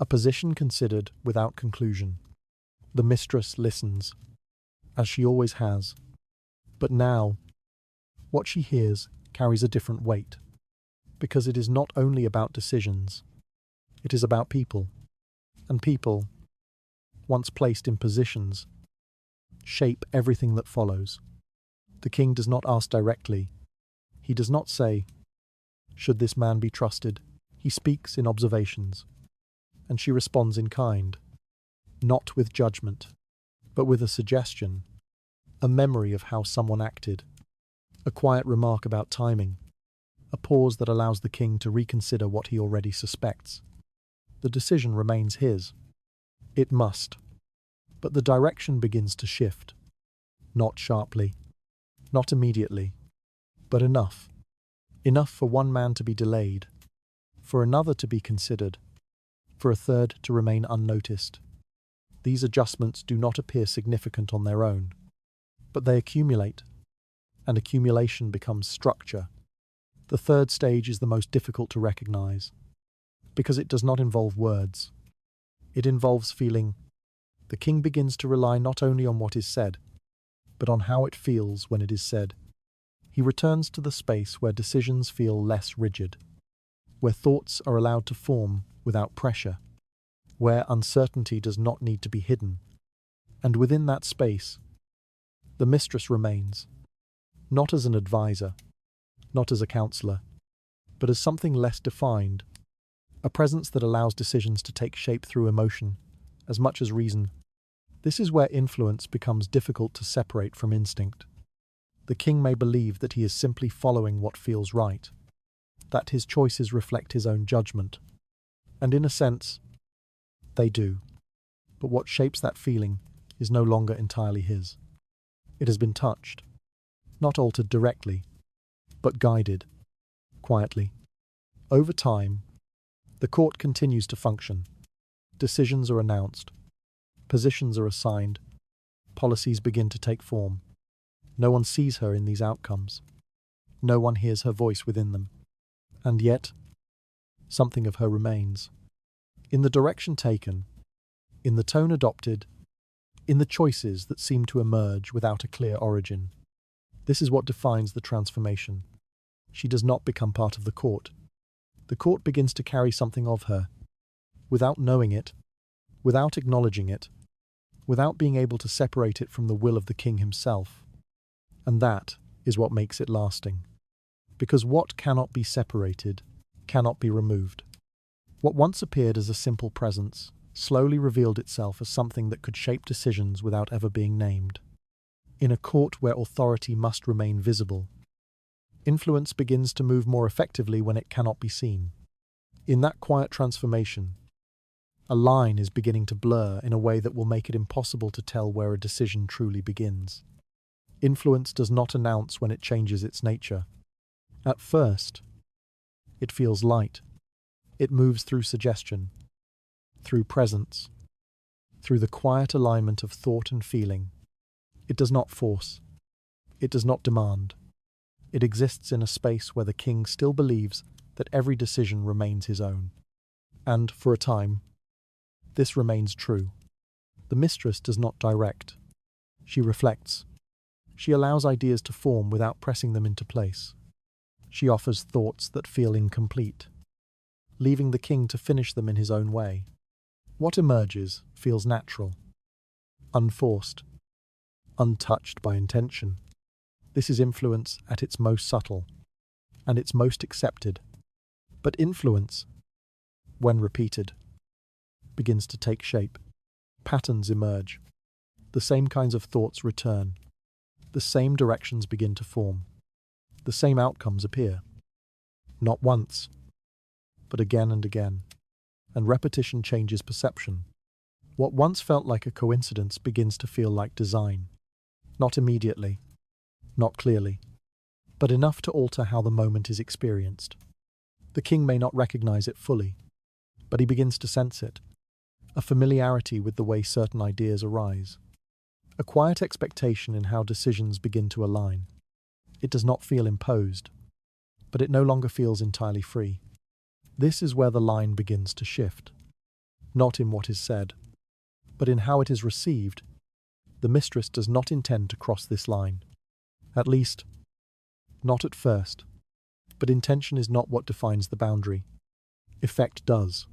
a position considered without conclusion. The mistress listens, as she always has. But now, what she hears carries a different weight, because it is not only about decisions, it is about people. And people, once placed in positions, shape everything that follows. The king does not ask directly. He does not say, "Should this man be trusted?" He speaks in observations, and she responds in kind. Not with judgment, but with a suggestion, a memory of how someone acted, a quiet remark about timing, a pause that allows the king to reconsider what he already suspects. The decision remains his. It must. But the direction begins to shift. Not sharply, not immediately, but enough. Enough for one man to be delayed, for another to be considered, for a third to remain unnoticed. These adjustments do not appear significant on their own, but they accumulate, and accumulation becomes structure. The third stage is the most difficult to recognize, because it does not involve words. It involves feeling. The king begins to rely not only on what is said, but on how it feels when it is said. He returns to the space where decisions feel less rigid, where thoughts are allowed to form without pressure, where uncertainty does not need to be hidden. And within that space, the mistress remains, not as an advisor, not as a counselor, but as something less defined, a presence that allows decisions to take shape through emotion, as much as reason. This is where influence becomes difficult to separate from instinct. The king may believe that he is simply following what feels right, that his choices reflect his own judgment, and in a sense, they do. But what shapes that feeling is no longer entirely his. It has been touched, not altered directly, but guided, quietly. Over time, the court continues to function. Decisions are announced, Positions are assigned. Policies begin to take form. No one sees her in these outcomes. No one hears her voice within them. And yet, something of her remains. In the direction taken, in the tone adopted, in the choices that seem to emerge without a clear origin. This is what defines the transformation. She does not become part of the court. The court begins to carry something of her, without knowing it, without acknowledging it, without being able to separate it from the will of the king himself. And that is what makes it lasting. Because what cannot be separated cannot be removed. What once appeared as a simple presence slowly revealed itself as something that could shape decisions without ever being named. In a court where authority must remain visible, influence begins to move more effectively when it cannot be seen. In that quiet transformation, a line is beginning to blur in a way that will make it impossible to tell where a decision truly begins. Influence does not announce when it changes its nature. At first, it feels light. It moves through suggestion, through presence, through the quiet alignment of thought and feeling. It does not force. It does not demand. It exists in a space where the king still believes that every decision remains his own. And, for a time, this remains true. The mistress does not direct. She reflects. She allows ideas to form without pressing them into place. She offers thoughts that feel incomplete, leaving the king to finish them in his own way. What emerges feels natural, unforced, untouched by intention. This is influence at its most subtle, and its most accepted. But influence, when repeated, begins to take shape. Patterns emerge. The same kinds of thoughts return. The same directions begin to form. The same outcomes appear. Not once, but again and again. And repetition changes perception. What once felt like a coincidence begins to feel like design. Not immediately, not clearly, but enough to alter how the moment is experienced. The king may not recognize it fully, but he begins to sense it. A familiarity with the way certain ideas arise. A quiet expectation in how decisions begin to align. It does not feel imposed, but it no longer feels entirely free. This is where the line begins to shift. Not in what is said, but in how it is received. The mistress does not intend to cross this line. At least, not at first. But intention is not what defines the boundary. Effect does.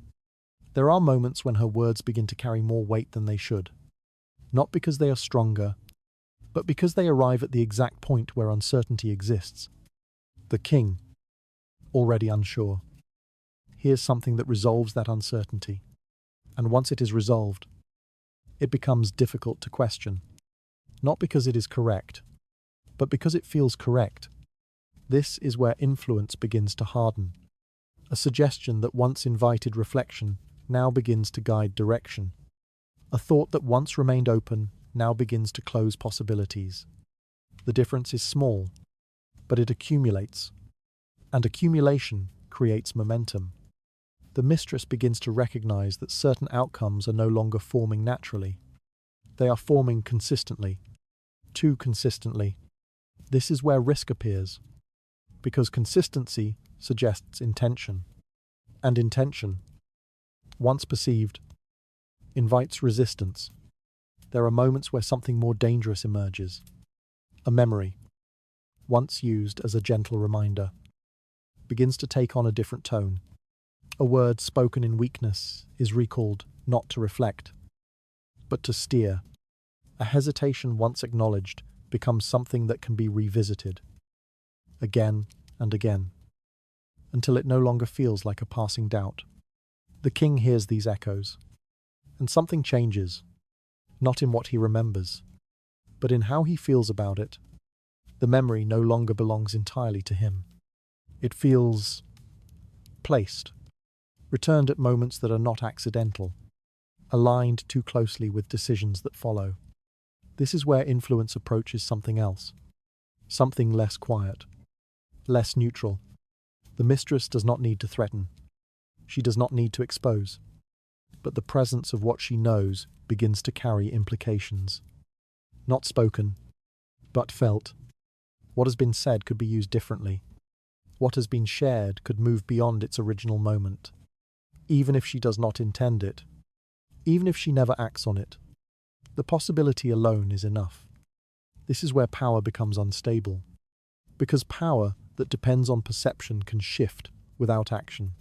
There are moments when her words begin to carry more weight than they should. Not because they are stronger, but because they arrive at the exact point where uncertainty exists. The king, already unsure, hears something that resolves that uncertainty. And once it is resolved, it becomes difficult to question. Not because it is correct, but because it feels correct. This is where influence begins to harden. A suggestion that once invited reflection now begins to guide direction. A thought that once remained open now begins to close possibilities. The difference is small, but it accumulates. And accumulation creates momentum. The mistress begins to recognize that certain outcomes are no longer forming naturally. They are forming consistently. Too consistently. This is where risk appears. Because consistency suggests intention. And intention, once perceived, invites resistance. There are moments where something more dangerous emerges. A memory, once used as a gentle reminder, begins to take on a different tone. A word spoken in weakness is recalled not to reflect, but to steer. A hesitation once acknowledged becomes something that can be revisited, again and again, until it no longer feels like a passing doubt. The king hears these echoes, and something changes, not in what he remembers, but in how he feels about it. The memory no longer belongs entirely to him. It feels placed, returned at moments that are not accidental, aligned too closely with decisions that follow. This is where influence approaches something else, something less quiet, less neutral. The mistress does not need to threaten. She does not need to expose. But the presence of what she knows begins to carry implications. Not spoken, but felt. What has been said could be used differently. What has been shared could move beyond its original moment. Even if she does not intend it, even if she never acts on it, the possibility alone is enough. This is where power becomes unstable, because power that depends on perception can shift without action.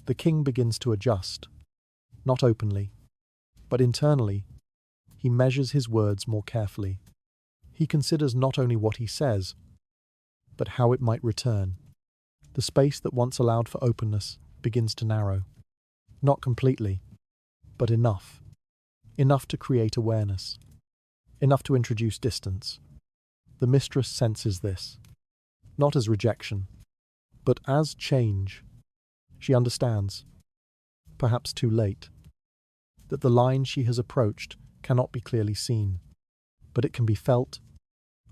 The king begins to adjust, not openly, but internally. He measures his words more carefully. He considers not only what he says, but how it might return. The space that once allowed for openness begins to narrow. Not completely, but enough. Enough to create awareness. Enough to introduce distance. The mistress senses this, not as rejection, but as change. She understands, perhaps too late, that the line she has approached cannot be clearly seen, but it can be felt,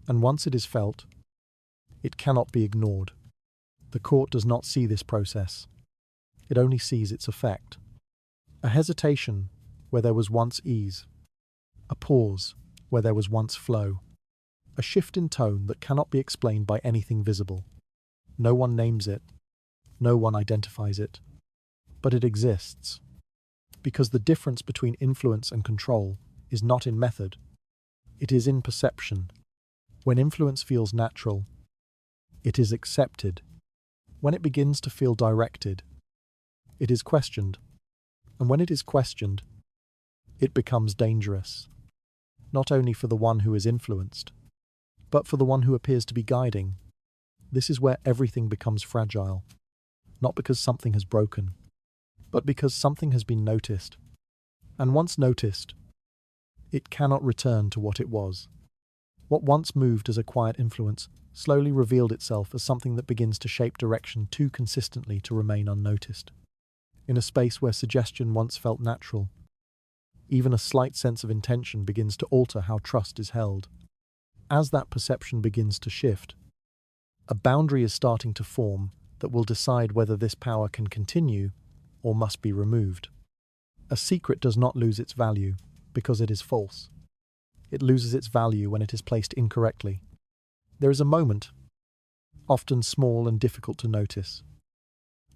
and once it is felt, it cannot be ignored. The court does not see this process. It only sees its effect. A hesitation where there was once ease. A pause where there was once flow. A shift in tone that cannot be explained by anything visible. No one names it. No one identifies it. But it exists. Because the difference between influence and control is not in method. It is in perception. When influence feels natural, it is accepted. When it begins to feel directed, it is questioned. And when it is questioned, it becomes dangerous. Not only for the one who is influenced, but for the one who appears to be guiding. This is where everything becomes fragile. Not because something has broken, but because something has been noticed. And once noticed, it cannot return to what it was. What once moved as a quiet influence slowly revealed itself as something that begins to shape direction too consistently to remain unnoticed. In a space where suggestion once felt natural, even a slight sense of intention begins to alter how trust is held. As that perception begins to shift, a boundary is starting to form that will decide whether this power can continue or must be removed. A secret does not lose its value because it is false. It loses its value when it is placed incorrectly. There is a moment, often small and difficult to notice,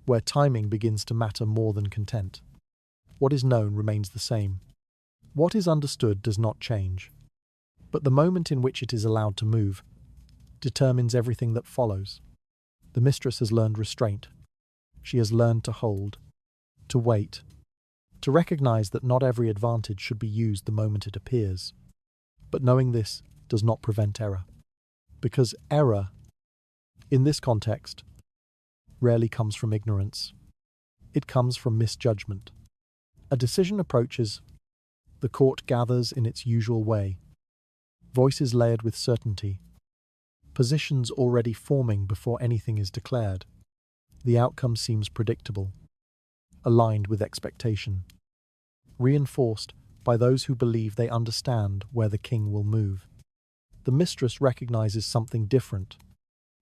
where timing begins to matter more than content. What is known remains the same. What is understood does not change. But the moment in which it is allowed to move determines everything that follows. The mistress has learned restraint. She has learned to hold, to wait, to recognize that not every advantage should be used the moment it appears. But knowing this does not prevent error. Because error, in this context, rarely comes from ignorance. It comes from misjudgment. A decision approaches. The court gathers in its usual way. Voices layered with certainty. Positions already forming before anything is declared. The outcome seems predictable, aligned with expectation, reinforced by those who believe they understand where the king will move. The mistress recognizes something different.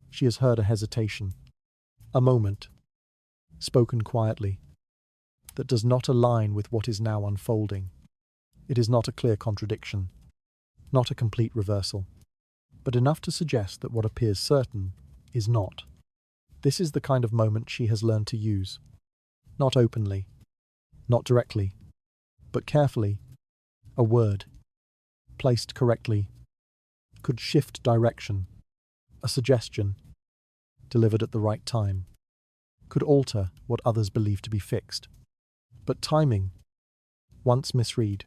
She has heard a hesitation, a moment, spoken quietly, that does not align with what is now unfolding. It is not a clear contradiction, not a complete reversal, but enough to suggest that what appears certain is not. This is the kind of moment she has learned to use. Not openly, not directly, but carefully. A word, placed correctly, could shift direction. A suggestion, delivered at the right time, could alter what others believe to be fixed. But timing, once misread,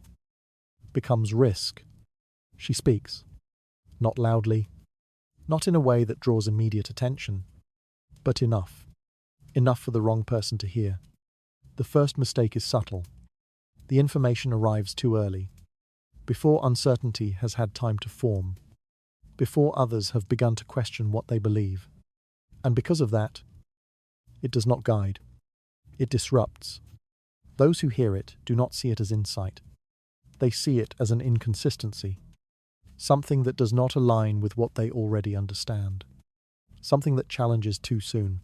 becomes risk. She speaks, not loudly, not in a way that draws immediate attention, but enough for the wrong person to hear. The first mistake is subtle. The information arrives too early, before uncertainty has had time to form, before others have begun to question what they believe. And because of that, it does not guide. It disrupts. Those who hear it do not see it as insight. They see it as an inconsistency, something that does not align with what they already understand, something that challenges too soon.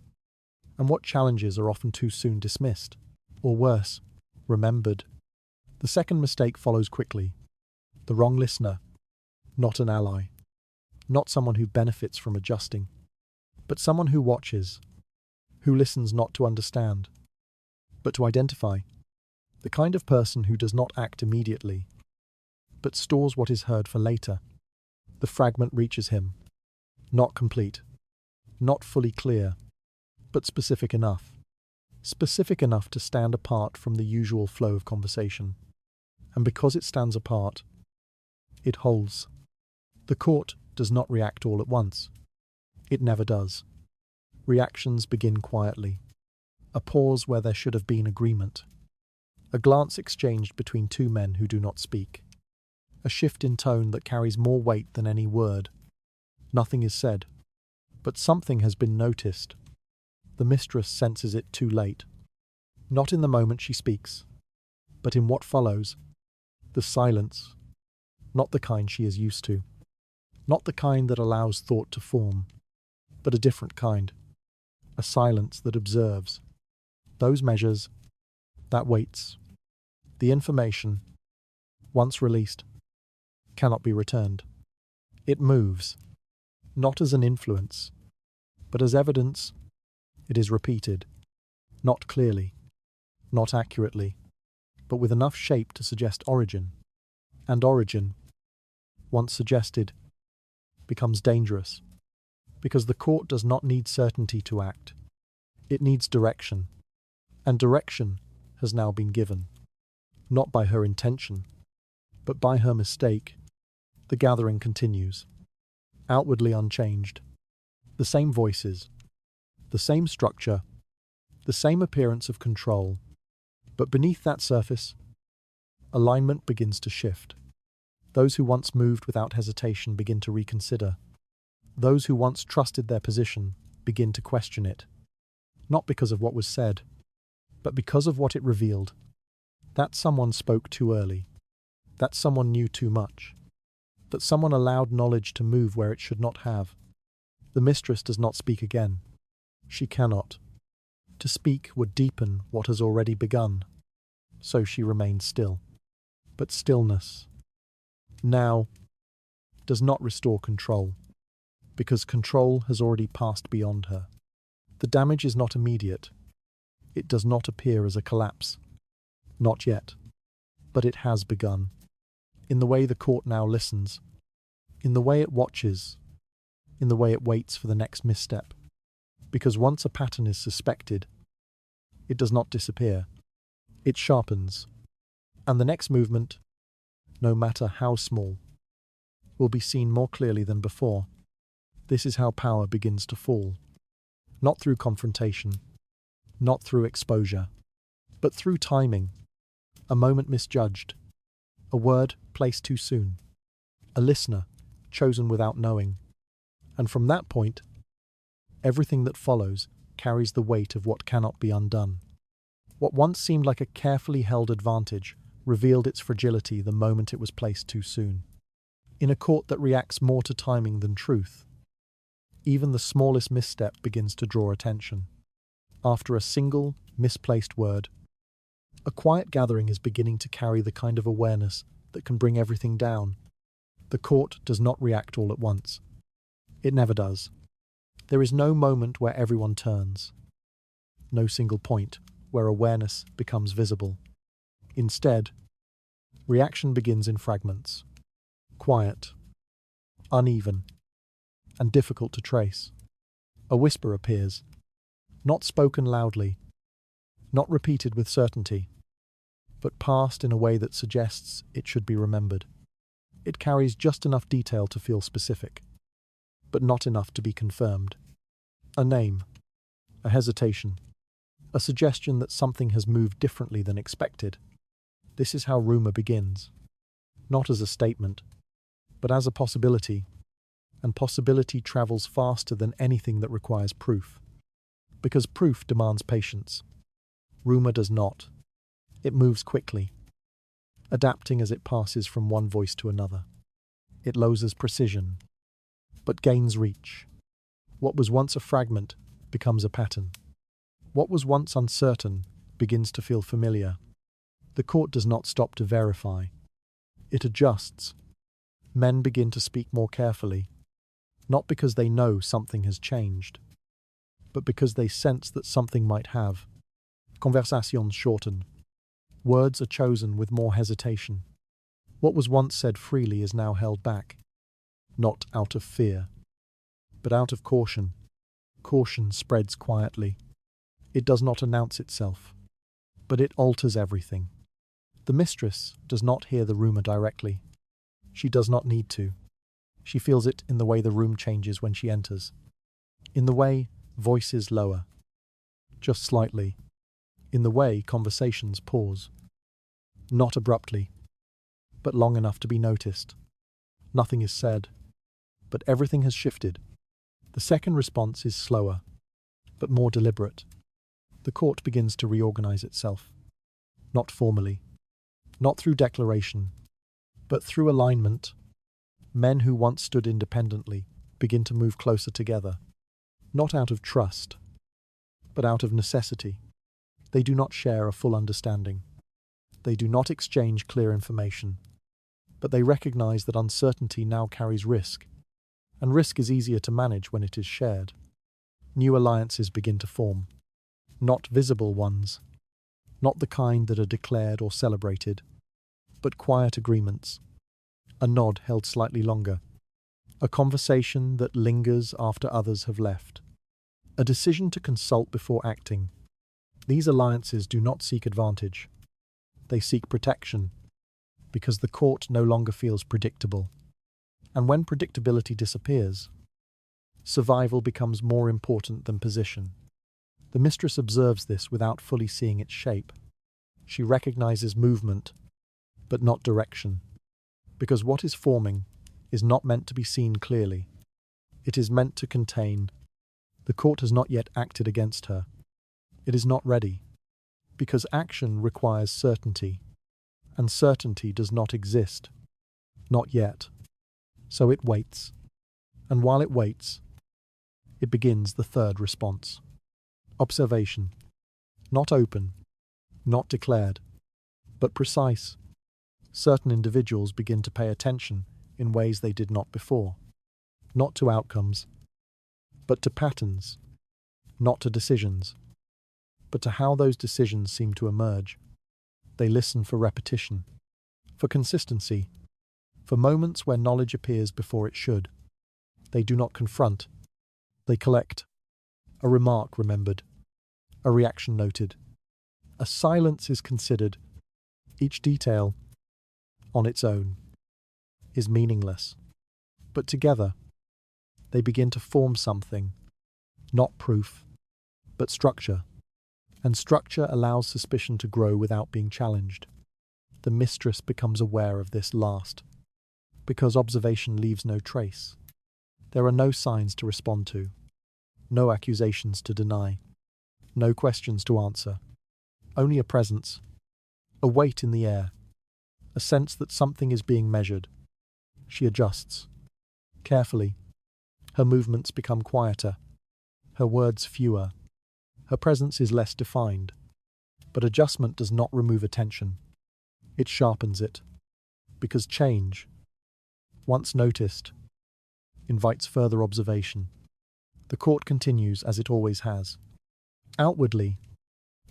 And what challenges are often too soon dismissed, or worse, remembered. The second mistake follows quickly. The wrong listener, not an ally, not someone who benefits from adjusting, but someone who watches, who listens not to understand, but to identify. The kind of person who does not act immediately, but stores what is heard for later. The fragment reaches him, not complete, not fully clear, but specific enough to stand apart from the usual flow of conversation. And because it stands apart, it holds. The court does not react all at once. It never does. Reactions begin quietly. A pause where there should have been agreement. A glance exchanged between two men who do not speak. A shift in tone that carries more weight than any word. Nothing is said, but something has been noticed. The mistress senses it too late. Not in the moment she speaks, but in what follows. The silence. Not the kind she is used to. Not the kind that allows thought to form, but a different kind. A silence that observes. Those measures, that waits. The information, once released, cannot be returned. It moves, not as an influence, but as evidence. It is repeated, not clearly, not accurately, but with enough shape to suggest origin. And origin, once suggested, becomes dangerous, because the court does not need certainty to act. It needs direction, and direction has now been given, not by her intention, but by her mistake. The gathering continues, outwardly unchanged. The same voices, the same structure, the same appearance of control. But beneath that surface, alignment begins to shift. Those who once moved without hesitation begin to reconsider. Those who once trusted their position begin to question it, not because of what was said, but because of what it revealed. That someone spoke too early, that someone knew too much, that someone allowed knowledge to move where it should not have. The mistress does not speak again. She cannot. To speak would deepen what has already begun. So she remains still. But stillness, now, does not restore control, because control has already passed beyond her. The damage is not immediate. It does not appear as a collapse. Not yet. But it has begun. In the way the court now listens, in the way it watches, in the way it waits for the next misstep. Because once a pattern is suspected, it does not disappear. It sharpens. And the next movement, no matter how small, will be seen more clearly than before. This is how power begins to fall. Not through confrontation, not through exposure, but through timing. A moment misjudged, a word placed too soon, a listener chosen without knowing. And from that point, everything that follows carries the weight of what cannot be undone. What once seemed like a carefully held advantage revealed its fragility the moment it was placed too soon. In a court that reacts more to timing than truth, even the smallest misstep begins to draw attention. After a single, misplaced word, a quiet gathering is beginning to carry the kind of awareness that can bring everything down. The court does not react all at once. It never does. There is no moment where everyone turns. No single point where awareness becomes visible. Instead, reaction begins in fragments. Quiet, uneven, and difficult to trace. A whisper appears, not spoken loudly, not repeated with certainty, but passed in a way that suggests it should be remembered. It carries just enough detail to feel specific, but not enough to be confirmed. A name, a hesitation, a suggestion that something has moved differently than expected. This is how rumor begins, not as a statement, but as a possibility, and possibility travels faster than anything that requires proof. Because proof demands patience. Rumor does not. It moves quickly, adapting as it passes from one voice to another. It loses precision, but gains reach. What was once a fragment becomes a pattern. What was once uncertain begins to feel familiar. The court does not stop to verify. It adjusts. Men begin to speak more carefully, not because they know something has changed, but because they sense that something might have. Conversations shorten. Words are chosen with more hesitation. What was once said freely is now held back, not out of fear, but out of caution. Caution spreads quietly. It does not announce itself, but it alters everything. The mistress does not hear the rumor directly. She does not need to. She feels it in the way the room changes when she enters, in the way voices lower, just slightly, in the way conversations pause, not abruptly, but long enough to be noticed. Nothing is said, but everything has shifted. The second response is slower, but more deliberate. The court begins to reorganize itself, not formally, not through declaration, but through alignment. Men who once stood independently begin to move closer together, not out of trust, but out of necessity. They do not share a full understanding. They do not exchange clear information, but they recognize that uncertainty now carries risk, and risk is easier to manage when it is shared. New alliances begin to form, not visible ones, not the kind that are declared or celebrated, but quiet agreements. A nod held slightly longer, a conversation that lingers after others have left, a decision to consult before acting. These alliances do not seek advantage. They seek protection, because the court no longer feels predictable. And when predictability disappears, survival becomes more important than position. The mistress observes this without fully seeing its shape. She recognizes movement, but not direction, because what is forming is not meant to be seen clearly. It is meant to contain. The court has not yet acted against her. It is not ready, because action requires certainty, and certainty does not exist. Not yet. So it waits. And while it waits, it begins the third response. Observation. Not open, not declared, but precise. Certain individuals begin to pay attention in ways they did not before. Not to outcomes, but to patterns. Not to decisions, but to how those decisions seem to emerge. They listen for repetition, for consistency, for moments where knowledge appears before it should. They do not confront. They collect. A remark remembered. A reaction noted. A silence is considered. Each detail, on its own, is meaningless. But together, they begin to form something, not proof, but structure. And structure allows suspicion to grow without being challenged. The mistress becomes aware of this last, because observation leaves no trace. There are no signs to respond to, no accusations to deny, no questions to answer, only a presence, a weight in the air, a sense that something is being measured. She adjusts. Carefully, her movements become quieter, her words fewer. Her presence is less defined, but adjustment does not remove attention. It sharpens it, because change, once noticed, invites further observation. The court continues as it always has. Outwardly,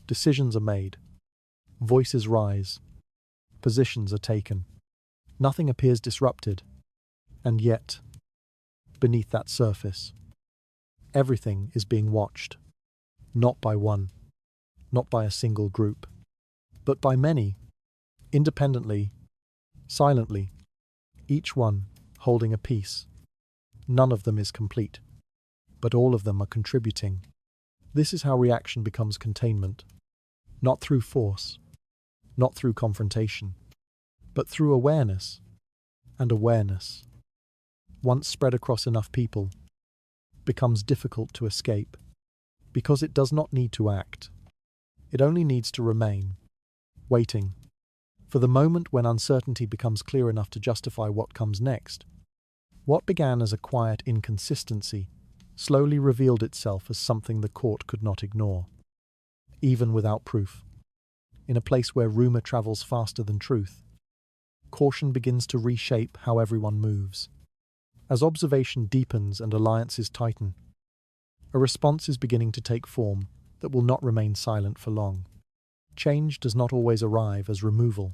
decisions are made, voices rise, positions are taken. Nothing appears disrupted, and yet, beneath that surface, everything is being watched. Not by one, not by a single group, but by many, independently, silently, each one holding a piece. None of them is complete, but all of them are contributing. This is how reaction becomes containment, not through force, not through confrontation, but through awareness. And awareness, once spread across enough people, becomes difficult to escape. Because it does not need to act. It only needs to remain, waiting, for the moment when uncertainty becomes clear enough to justify what comes next. What began as a quiet inconsistency slowly revealed itself as something the court could not ignore, even without proof. in a place where rumor travels faster than truth. Caution begins to reshape how everyone moves. As observation deepens and alliances tighten, a response is beginning to take form that will not remain silent for long. Change does not always arrive as removal.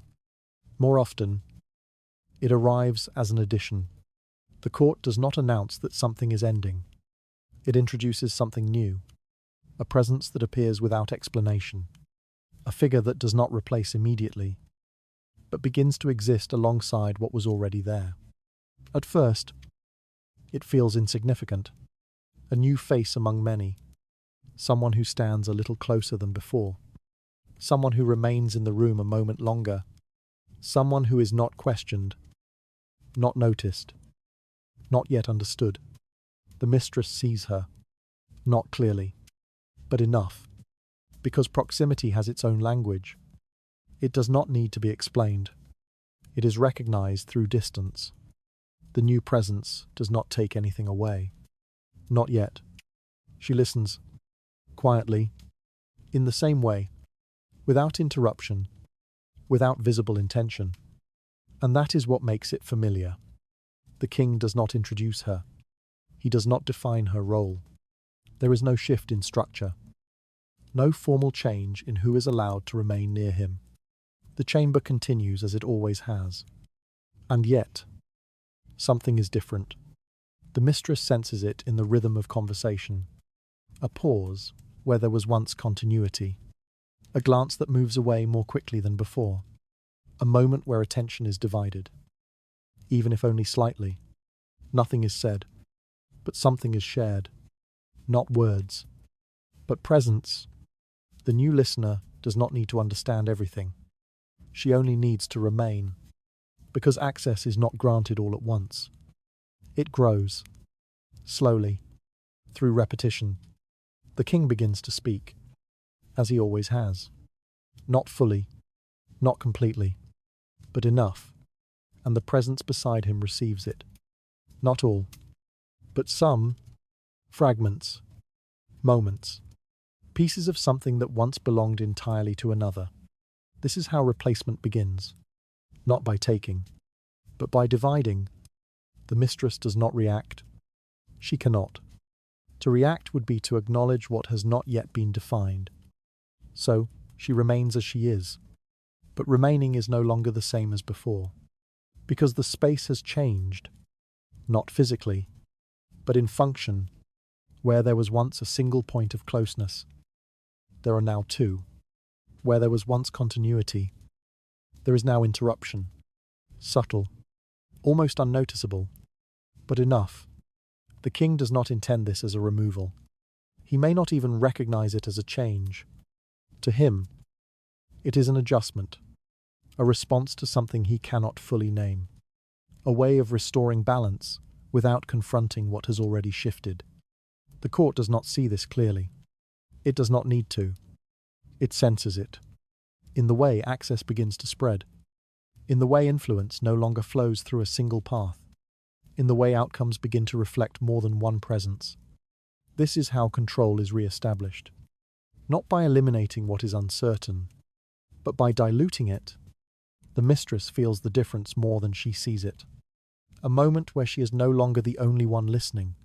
More often, it arrives as an addition. The court does not announce that something is ending. It introduces something new, a presence that appears without explanation, a figure that does not replace immediately, but begins to exist alongside what was already there. At first, it feels insignificant, a new face among many, someone who stands a little closer than before, someone who remains in the room a moment longer, someone who is not questioned, not noticed, not yet understood. The mistress sees her, not clearly, but enough, because proximity has its own language. It does not need to be explained. It is recognized through distance. The new presence does not take anything away. Not yet. She listens, quietly, in the same way, without interruption, without visible intention. And that is what makes it familiar. The king does not introduce her. He does not define her role. There is no shift in structure, no formal change in who is allowed to remain near him. The chamber continues as it always has. And yet, something is different. The mistress senses it in the rhythm of conversation. A pause where there was once continuity. A glance that moves away more quickly than before. A moment where attention is divided. Even if only slightly. Nothing is said, but something is shared. Not words, but presence. The new listener does not need to understand everything. She only needs to remain, because access is not granted all at once. It grows, slowly, through repetition. The king begins to speak, as he always has. Not fully, not completely, but enough, and the presence beside him receives it. Not all, but some, fragments, moments, pieces of something that once belonged entirely to another. This is how replacement begins, not by taking, but by dividing. The mistress does not react. She cannot. To react would be to acknowledge what has not yet been defined. So, she remains as she is. But remaining is no longer the same as before, because the space has changed, not physically, but in function. Where there was once a single point of closeness, there are now two. Where there was once continuity, there is now interruption. Subtle, almost unnoticeable, but enough. The king does not intend this as a removal. He may not even recognize it as a change. To him, it is an adjustment, a response to something he cannot fully name, a way of restoring balance without confronting what has already shifted. The court does not see this clearly. It does not need to. It senses it. In the way access begins to spread. In the way influence no longer flows through a single path. In the way outcomes begin to reflect more than one presence. This is how control is re-established. Not by eliminating what is uncertain, but by diluting it. The mistress feels the difference more than she sees it. A moment where she is no longer the only one listening.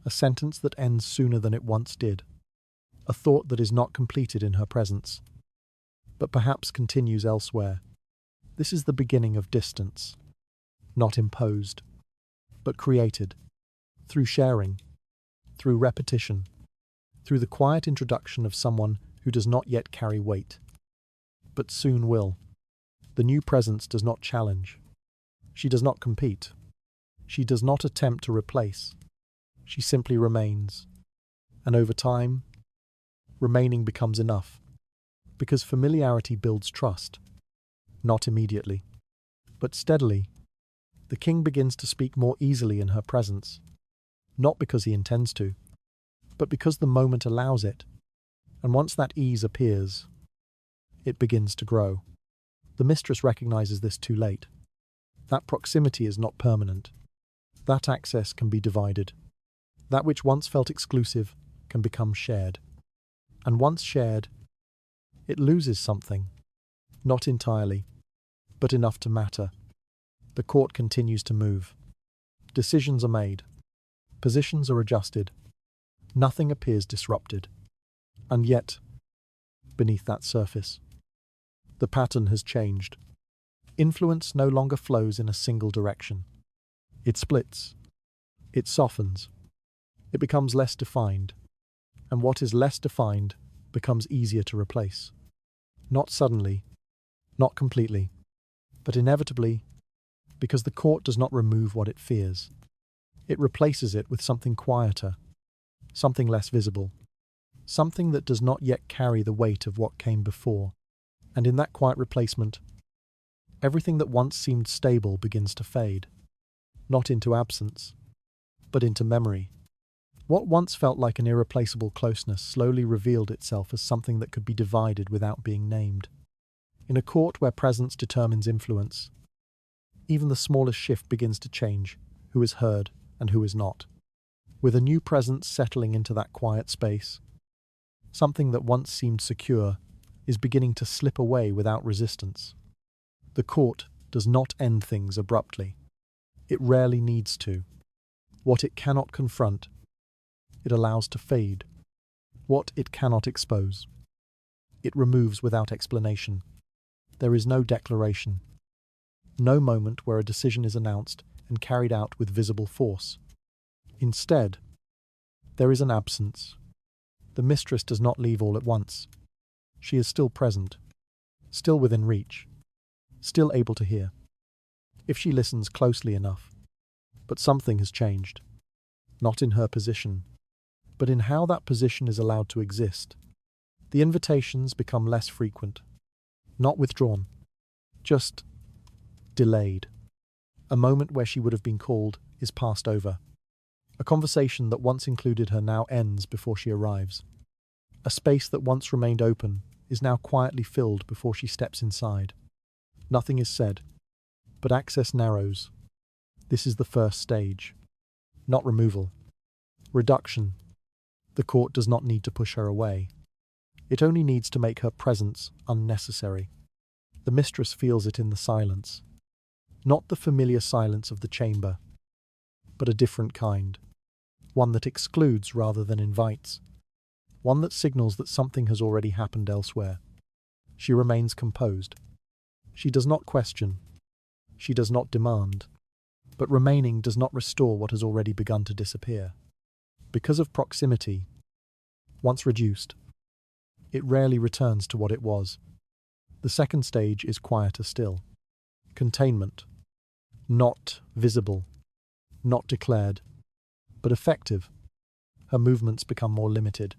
A sentence that ends sooner than it once did. A thought that is not completed in her presence, but perhaps continues elsewhere. This is the beginning of distance. Not imposed, but created. Through sharing, through repetition, through the quiet introduction of someone who does not yet carry weight, but soon will. The new presence does not challenge. She does not compete. She does not attempt to replace. She simply remains. And over time, remaining becomes enough. Because familiarity builds trust. Not immediately, but steadily. The king begins to speak more easily in her presence. Not because he intends to, but because the moment allows it. And once that ease appears, it begins to grow. The mistress recognizes this too late. That proximity is not permanent. That access can be divided. That which once felt exclusive can become shared. And once shared, it loses something. Not entirely, but enough to matter. The court continues to move. Decisions are made. Positions are adjusted. Nothing appears disrupted. And yet, beneath that surface, the pattern has changed. Influence no longer flows in a single direction. It splits. It softens. It becomes less defined. And what is less defined becomes easier to replace. Not suddenly, not completely, but inevitably, because the court does not remove what it fears. It replaces it with something quieter, something less visible, something that does not yet carry the weight of what came before. And in that quiet replacement, everything that once seemed stable begins to fade, not into absence, but into memory. What once felt like an irreplaceable closeness slowly revealed itself as something that could be divided without being named. In a court where presence determines influence, even the smallest shift begins to change who is heard and who is not. With a new presence settling into that quiet space, something that once seemed secure is beginning to slip away without resistance. The court does not end things abruptly. It rarely needs to. What it cannot confront, it allows to fade. What it cannot expose, it removes without explanation. There is no declaration, no moment where a decision is announced and carried out with visible force. Instead, there is an absence. The mistress does not leave all at once. She is still present, still within reach, still able to hear, if she listens closely enough. But something has changed, not in her position, but in how that position is allowed to exist. The invitations become less frequent, not withdrawn, just delayed. A moment where she would have been called is passed over. A conversation that once included her now ends before she arrives. A space that once remained open is now quietly filled before she steps inside. Nothing is said, but access narrows. This is the first stage. Not removal. Reduction. The court does not need to push her away. It only needs to make her presence unnecessary. The mistress feels it in the silence. Not the familiar silence of the chamber, but a different kind. One that excludes rather than invites. One that signals that something has already happened elsewhere. She remains composed. She does not question. She does not demand. But remaining does not restore what has already begun to disappear. Because of proximity, once reduced, it rarely returns to what it was. The second stage is quieter still. Containment. Not visible, not declared, but effective. Her movements become more limited,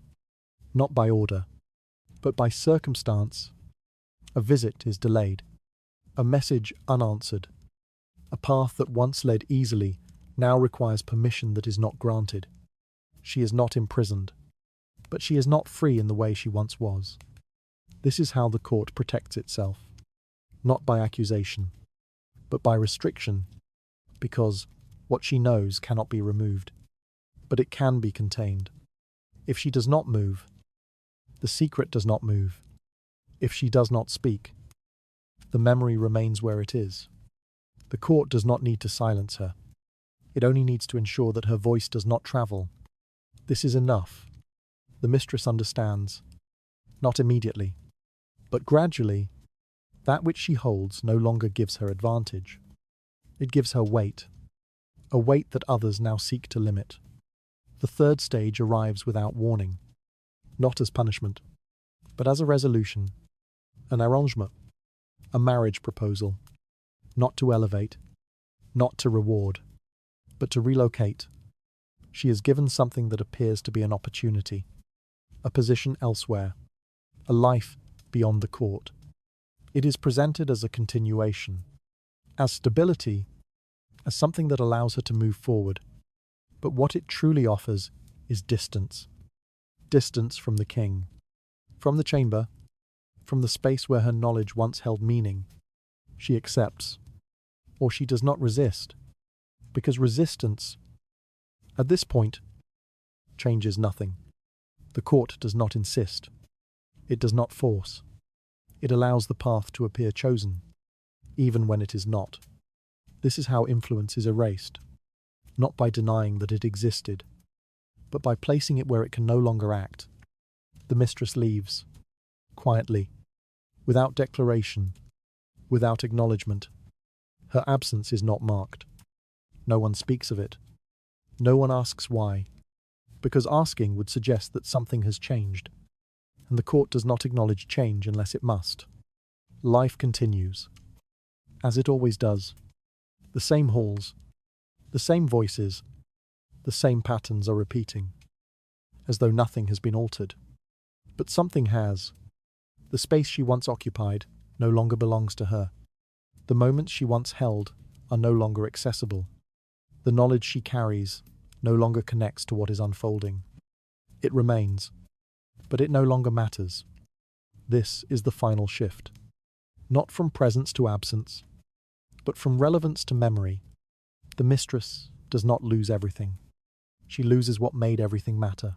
not by order, but by circumstance. A visit is delayed, a message unanswered. A path that once led easily now requires permission that is not granted. She is not imprisoned, but she is not free in the way she once was. This is how the court protects itself, not by accusation, but by restriction, because what she knows cannot be removed, but it can be contained. If she does not move, the secret does not move. If she does not speak, the memory remains where it is. The court does not need to silence her. It only needs to ensure that her voice does not travel. This is enough. The mistress understands, not immediately, but gradually, that which she holds no longer gives her advantage. It gives her weight, a weight that others now seek to limit. The third stage arrives without warning, not as punishment, but as a resolution, an arrangement, a marriage proposal, not to elevate, not to reward, but to relocate. She is given something that appears to be an opportunity, a position elsewhere, a life beyond the court. It is presented as a continuation, as stability, as something that allows her to move forward. But what it truly offers is distance. Distance from the king, from the chamber, from the space where her knowledge once held meaning. She accepts, or she does not resist, because resistance, at this point, changes nothing. The court does not insist. It does not force. It allows the path to appear chosen, even when it is not. This is how influence is erased, not by denying that it existed, but by placing it where it can no longer act. The mistress leaves, quietly, without declaration, without acknowledgement. Her absence is not marked. No one speaks of it. No one asks why, because asking would suggest that something has changed, and the court does not acknowledge change unless it must. Life continues, as it always does. The same halls, the same voices, the same patterns are repeating, as though nothing has been altered. But something has. The space she once occupied no longer belongs to her. The moments she once held are no longer accessible. The knowledge she carries no longer connects to what is unfolding. It remains, but it no longer matters. This is the final shift. Not from presence to absence, but from relevance to memory. The mistress does not lose everything. She loses what made everything matter.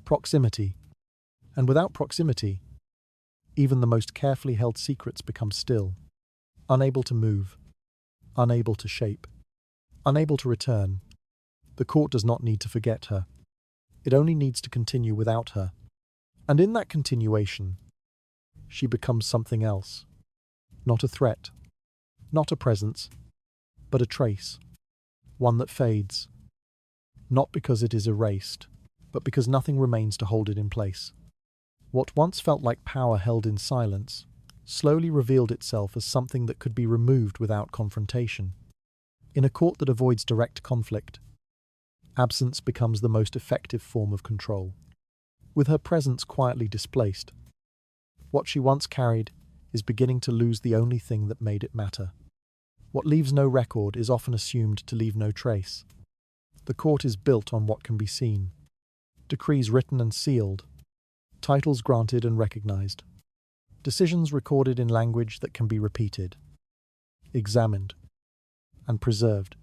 Proximity. And without proximity, even the most carefully held secrets become still, unable to move, unable to shape, unable to return. The court does not need to forget her. It only needs to continue without her. And in that continuation, she becomes something else. Not a threat, not a presence, but a trace. One that fades. Not because it is erased, but because nothing remains to hold it in place. What once felt like power held in silence slowly revealed itself as something that could be removed without confrontation. In a court that avoids direct conflict, absence becomes the most effective form of control. With her presence quietly displaced, what she once carried is beginning to lose the only thing that made it matter. What leaves no record is often assumed to leave no trace. The court is built on what can be seen. Decrees written and sealed, titles granted and recognized, decisions recorded in language that can be repeated, examined, and preserved.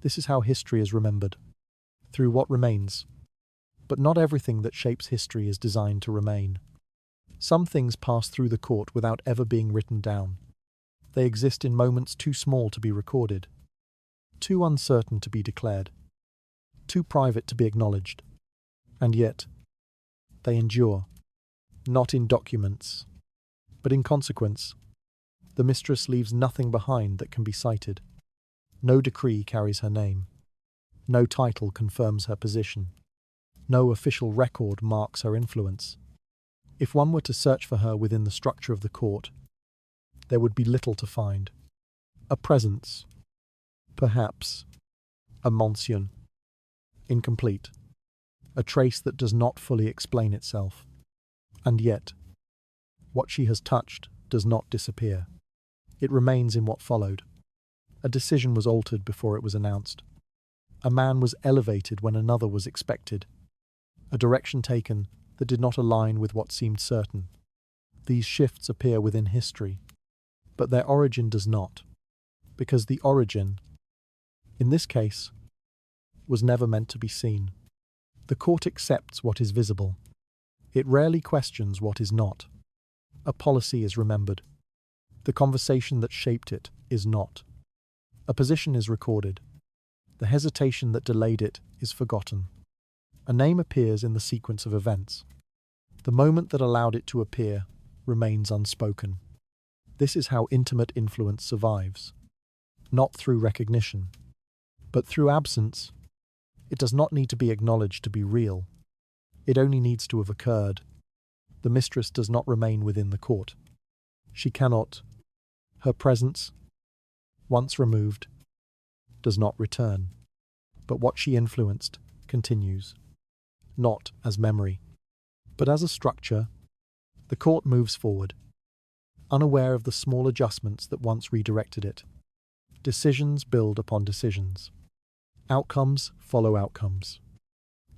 This is how history is remembered, through what remains. But not everything that shapes history is designed to remain. Some things pass through the court without ever being written down. They exist in moments too small to be recorded, too uncertain to be declared, too private to be acknowledged. And yet, they endure, not in documents, but in consequence. The mistress leaves nothing behind that can be cited. No decree carries her name. No title confirms her position. No official record marks her influence. If one were to search for her within the structure of the court, there would be little to find. A presence, perhaps, a mention, incomplete, a trace that does not fully explain itself. And yet, what she has touched does not disappear. It remains in what followed. A decision was altered before it was announced. A man was elevated when another was expected. A direction taken that did not align with what seemed certain. These shifts appear within history, but their origin does not, because the origin, in this case, was never meant to be seen. The court accepts what is visible. It rarely questions what is not. A policy is remembered. The conversation that shaped it is not. A position is recorded. The hesitation that delayed it is forgotten. A name appears in the sequence of events. The moment that allowed it to appear remains unspoken. This is how intimate influence survives. Not through recognition, but through absence. It does not need to be acknowledged to be real. It only needs to have occurred. The mistress does not remain within the court. She cannot. Her presence, once removed, does not return. But what she influenced continues. Not as memory, but as a structure. The court moves forward, unaware of the small adjustments that once redirected it. Decisions build upon decisions. Outcomes follow outcomes.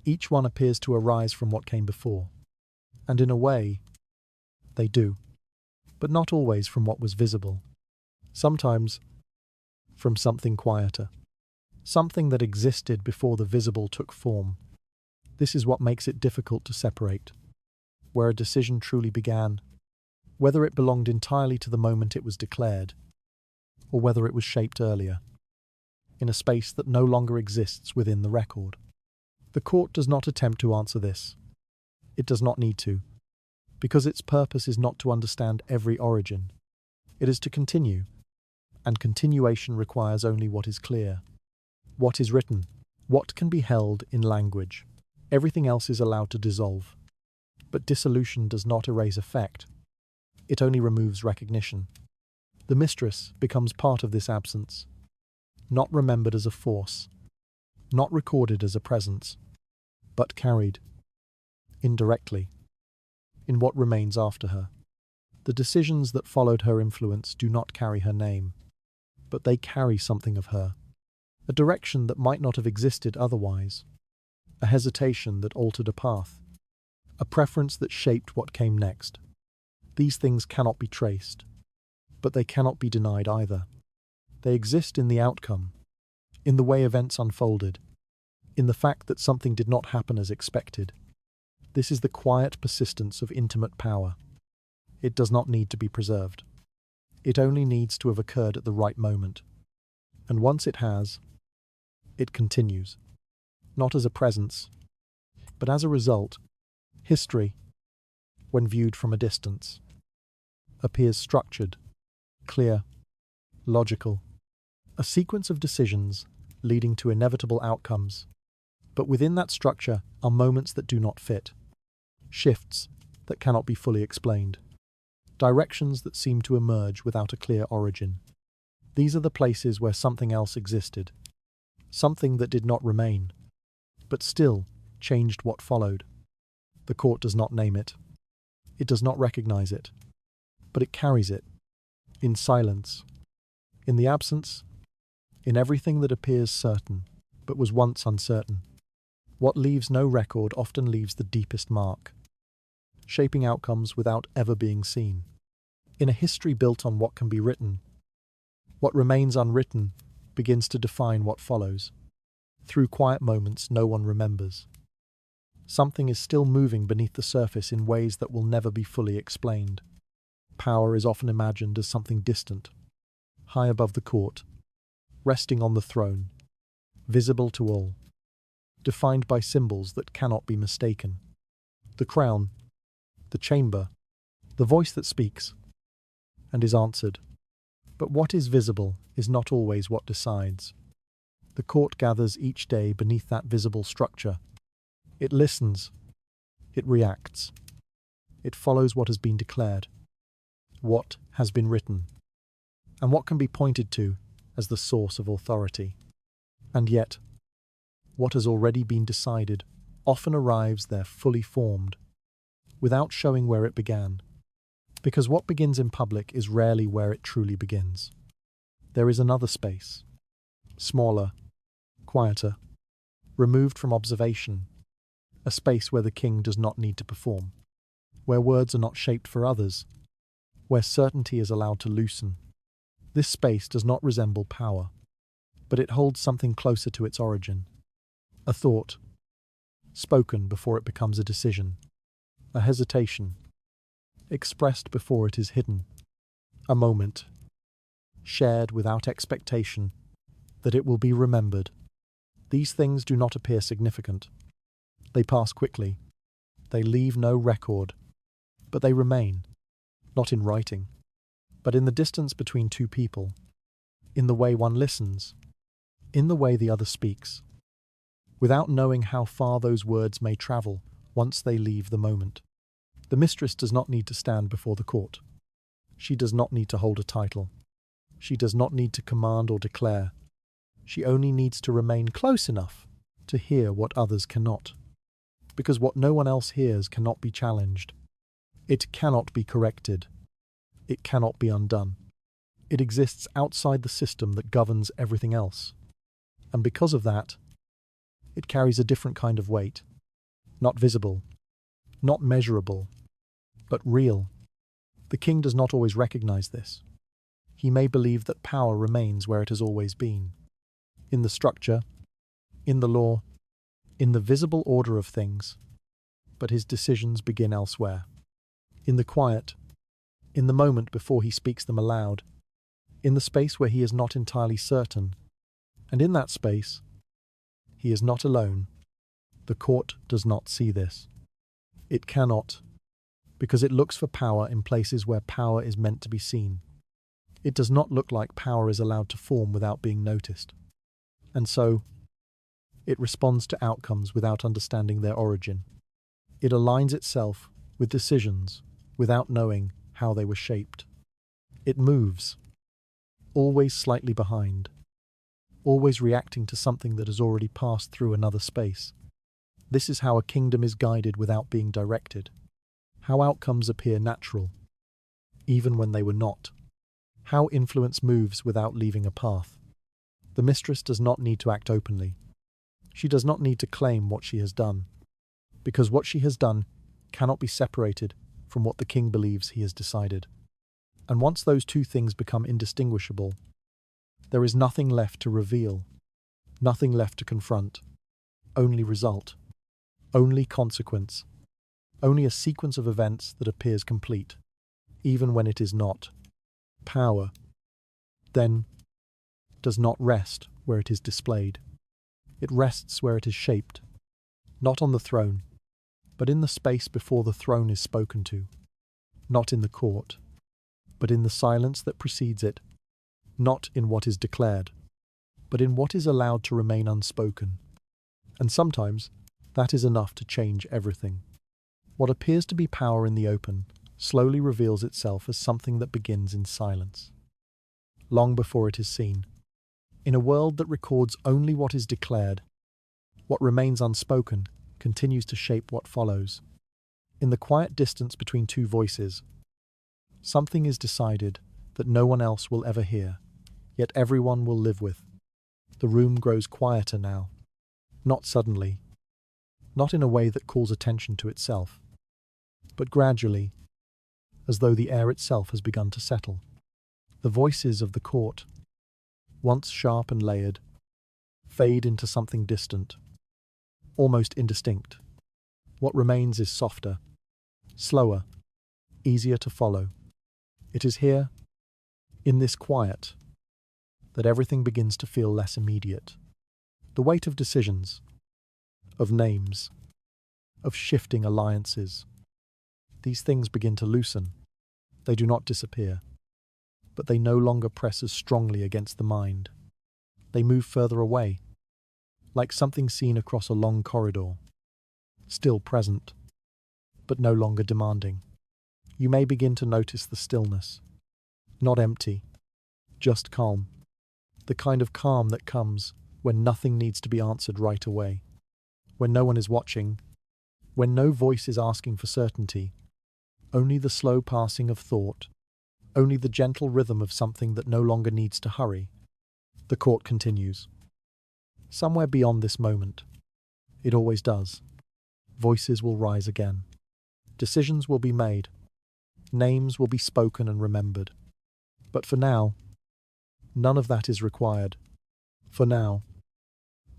Each one appears to arise from what came before. And in a way, they do. But not always from what was visible. Sometimes from something quieter. Something that existed before the visible took form. This is what makes it difficult to separate. Where a decision truly began, whether it belonged entirely to the moment it was declared, or whether it was shaped earlier, in a space that no longer exists within the record. The court does not attempt to answer this. It does not need to, because its purpose is not to understand every origin. It is to continue, and continuation requires only what is clear, what is written, what can be held in language. Everything else is allowed to dissolve. But dissolution does not erase effect. It only removes recognition. The mistress becomes part of this absence, not remembered as a force, not recorded as a presence, but carried, indirectly, in what remains after her. The decisions that followed her influence do not carry her name, but they carry something of her, a direction that might not have existed otherwise, a hesitation that altered a path, a preference that shaped what came next. These things cannot be traced, but they cannot be denied either. They exist in the outcome, in the way events unfolded, in the fact that something did not happen as expected. This is the quiet persistence of intimate power. It does not need to be preserved. It only needs to have occurred at the right moment. And once it has, it continues, not as a presence, but as a result. History, when viewed from a distance, appears structured, clear, logical, a sequence of decisions leading to inevitable outcomes. But within that structure are moments that do not fit, shifts that cannot be fully explained, directions that seem to emerge without a clear origin. These are the places where something else existed, something that did not remain, but still changed what followed. The court does not name it. It does not recognize it, but it carries it, in silence, in the absence, in everything that appears certain, but was once uncertain. What leaves no record often leaves the deepest mark, shaping outcomes without ever being seen. In a history built on what can be written, what remains unwritten begins to define what follows. Through quiet moments no one remembers. Something is still moving beneath the surface in ways that will never be fully explained. Power is often imagined as something distant, high above the court, resting on the throne, visible to all, defined by symbols that cannot be mistaken. The crown, the chamber, the voice that speaks, and is answered. But what is visible is not always what decides. The court gathers each day beneath that visible structure. It listens. It reacts. It follows what has been declared, what has been written, and what can be pointed to as the source of authority. And yet, what has already been decided often arrives there fully formed, without showing where it began, because what begins in public is rarely where it truly begins. There is another space, smaller, quieter, removed from observation, a space where the king does not need to perform, where words are not shaped for others, where certainty is allowed to loosen. This space does not resemble power, but it holds something closer to its origin, a thought, spoken before it becomes a decision, a hesitation, expressed before it is hidden, a moment, shared without expectation that it will be remembered. These things do not appear significant. They pass quickly. They leave no record, but they remain, not in writing, but in the distance between two people, in the way one listens, in the way the other speaks, without knowing how far those words may travel once they leave the moment. The mistress does not need to stand before the court. She does not need to hold a title. She does not need to command or declare. She only needs to remain close enough to hear what others cannot. Because what no one else hears cannot be challenged. It cannot be corrected. It cannot be undone. It exists outside the system that governs everything else. And because of that, it carries a different kind of weight. Not visible, not measurable, but real. The king does not always recognize this. He may believe that power remains where it has always been, in the structure, in the law, in the visible order of things, but his decisions begin elsewhere, in the quiet, in the moment before he speaks them aloud, in the space where he is not entirely certain, and in that space, he is not alone. The court does not see this. It cannot, because it looks for power in places where power is meant to be seen. It does not look like power is allowed to form without being noticed. And so, it responds to outcomes without understanding their origin. It aligns itself with decisions without knowing how they were shaped. It moves, always slightly behind, always reacting to something that has already passed through another space. This is how a kingdom is guided without being directed, how outcomes appear natural, even when they were not, how influence moves without leaving a path. The mistress does not need to act openly. She does not need to claim what she has done, because what she has done cannot be separated from what the king believes he has decided. And once those two things become indistinguishable, there is nothing left to reveal, nothing left to confront, only result, only consequence, only a sequence of events that appears complete, even when it is not. Power, then, does not rest where it is displayed. It rests where it is shaped, not on the throne, but in the space before the throne is spoken to, not in the court, but in the silence that precedes it, not in what is declared, but in what is allowed to remain unspoken. And sometimes, that is enough to change everything. What appears to be power in the open slowly reveals itself as something that begins in silence, long before it is seen. In a world that records only what is declared, what remains unspoken continues to shape what follows. In the quiet distance between two voices, something is decided that no one else will ever hear, yet everyone will live with. The room grows quieter now, not suddenly, not in a way that calls attention to itself, but gradually, as though the air itself has begun to settle. The voices of the court, once sharp and layered, fade into something distant, almost indistinct. What remains is softer, slower, easier to follow. It is here, in this quiet, that everything begins to feel less immediate. The weight of decisions, of names, of shifting alliances. These things begin to loosen. They do not disappear, but they no longer press as strongly against the mind. They move further away, like something seen across a long corridor, still present, but no longer demanding. You may begin to notice the stillness, not empty, just calm, the kind of calm that comes when nothing needs to be answered right away, when no one is watching, when no voice is asking for certainty, only the slow passing of thought, only the gentle rhythm of something that no longer needs to hurry. The court continues. Somewhere beyond this moment, it always does, voices will rise again. Decisions will be made. Names will be spoken and remembered. But for now, none of that is required. For now,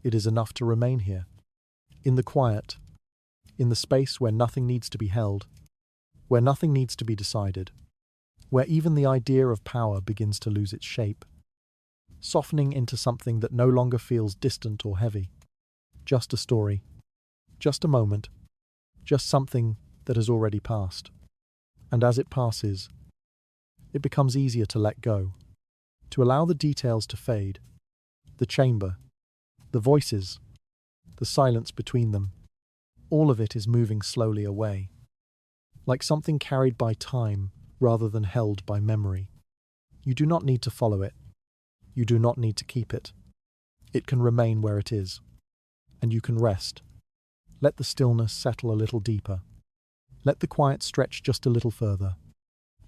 it is enough to remain here, in the quiet, in the space where nothing needs to be held, where nothing needs to be decided, where even the idea of power begins to lose its shape, softening into something that no longer feels distant or heavy. Just a story, just a moment, just something that has already passed. And as it passes, it becomes easier to let go, to allow the details to fade, the chamber, the voices, the silence between them. All of it is moving slowly away, like something carried by time rather than held by memory. You do not need to follow it. You do not need to keep it. It can remain where it is, and you can rest. Let the stillness settle a little deeper. Let the quiet stretch just a little further.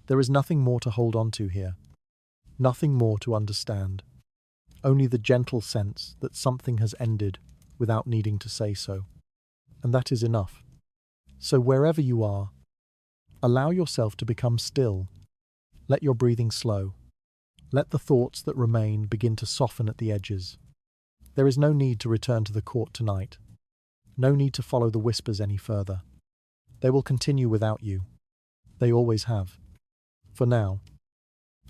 There is nothing more to hold on to here, nothing more to understand, only the gentle sense that something has ended without needing to say so. And that is enough. So wherever you are, allow yourself to become still. Let your breathing slow. Let the thoughts that remain begin to soften at the edges. There is no need to return to the court tonight. No need to follow the whispers any further. They will continue without you. They always have. For now,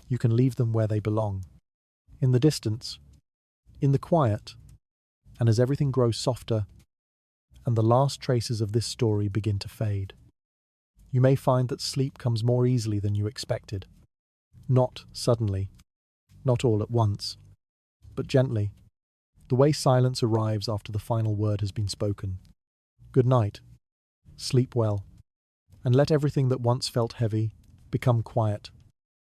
you can leave them where they belong. In the distance, in the quiet, and as everything grows softer, and the last traces of this story begin to fade, you may find that sleep comes more easily than you expected. Not suddenly, not all at once, but gently, the way silence arrives after the final word has been spoken. Good night, sleep well, and let everything that once felt heavy become quiet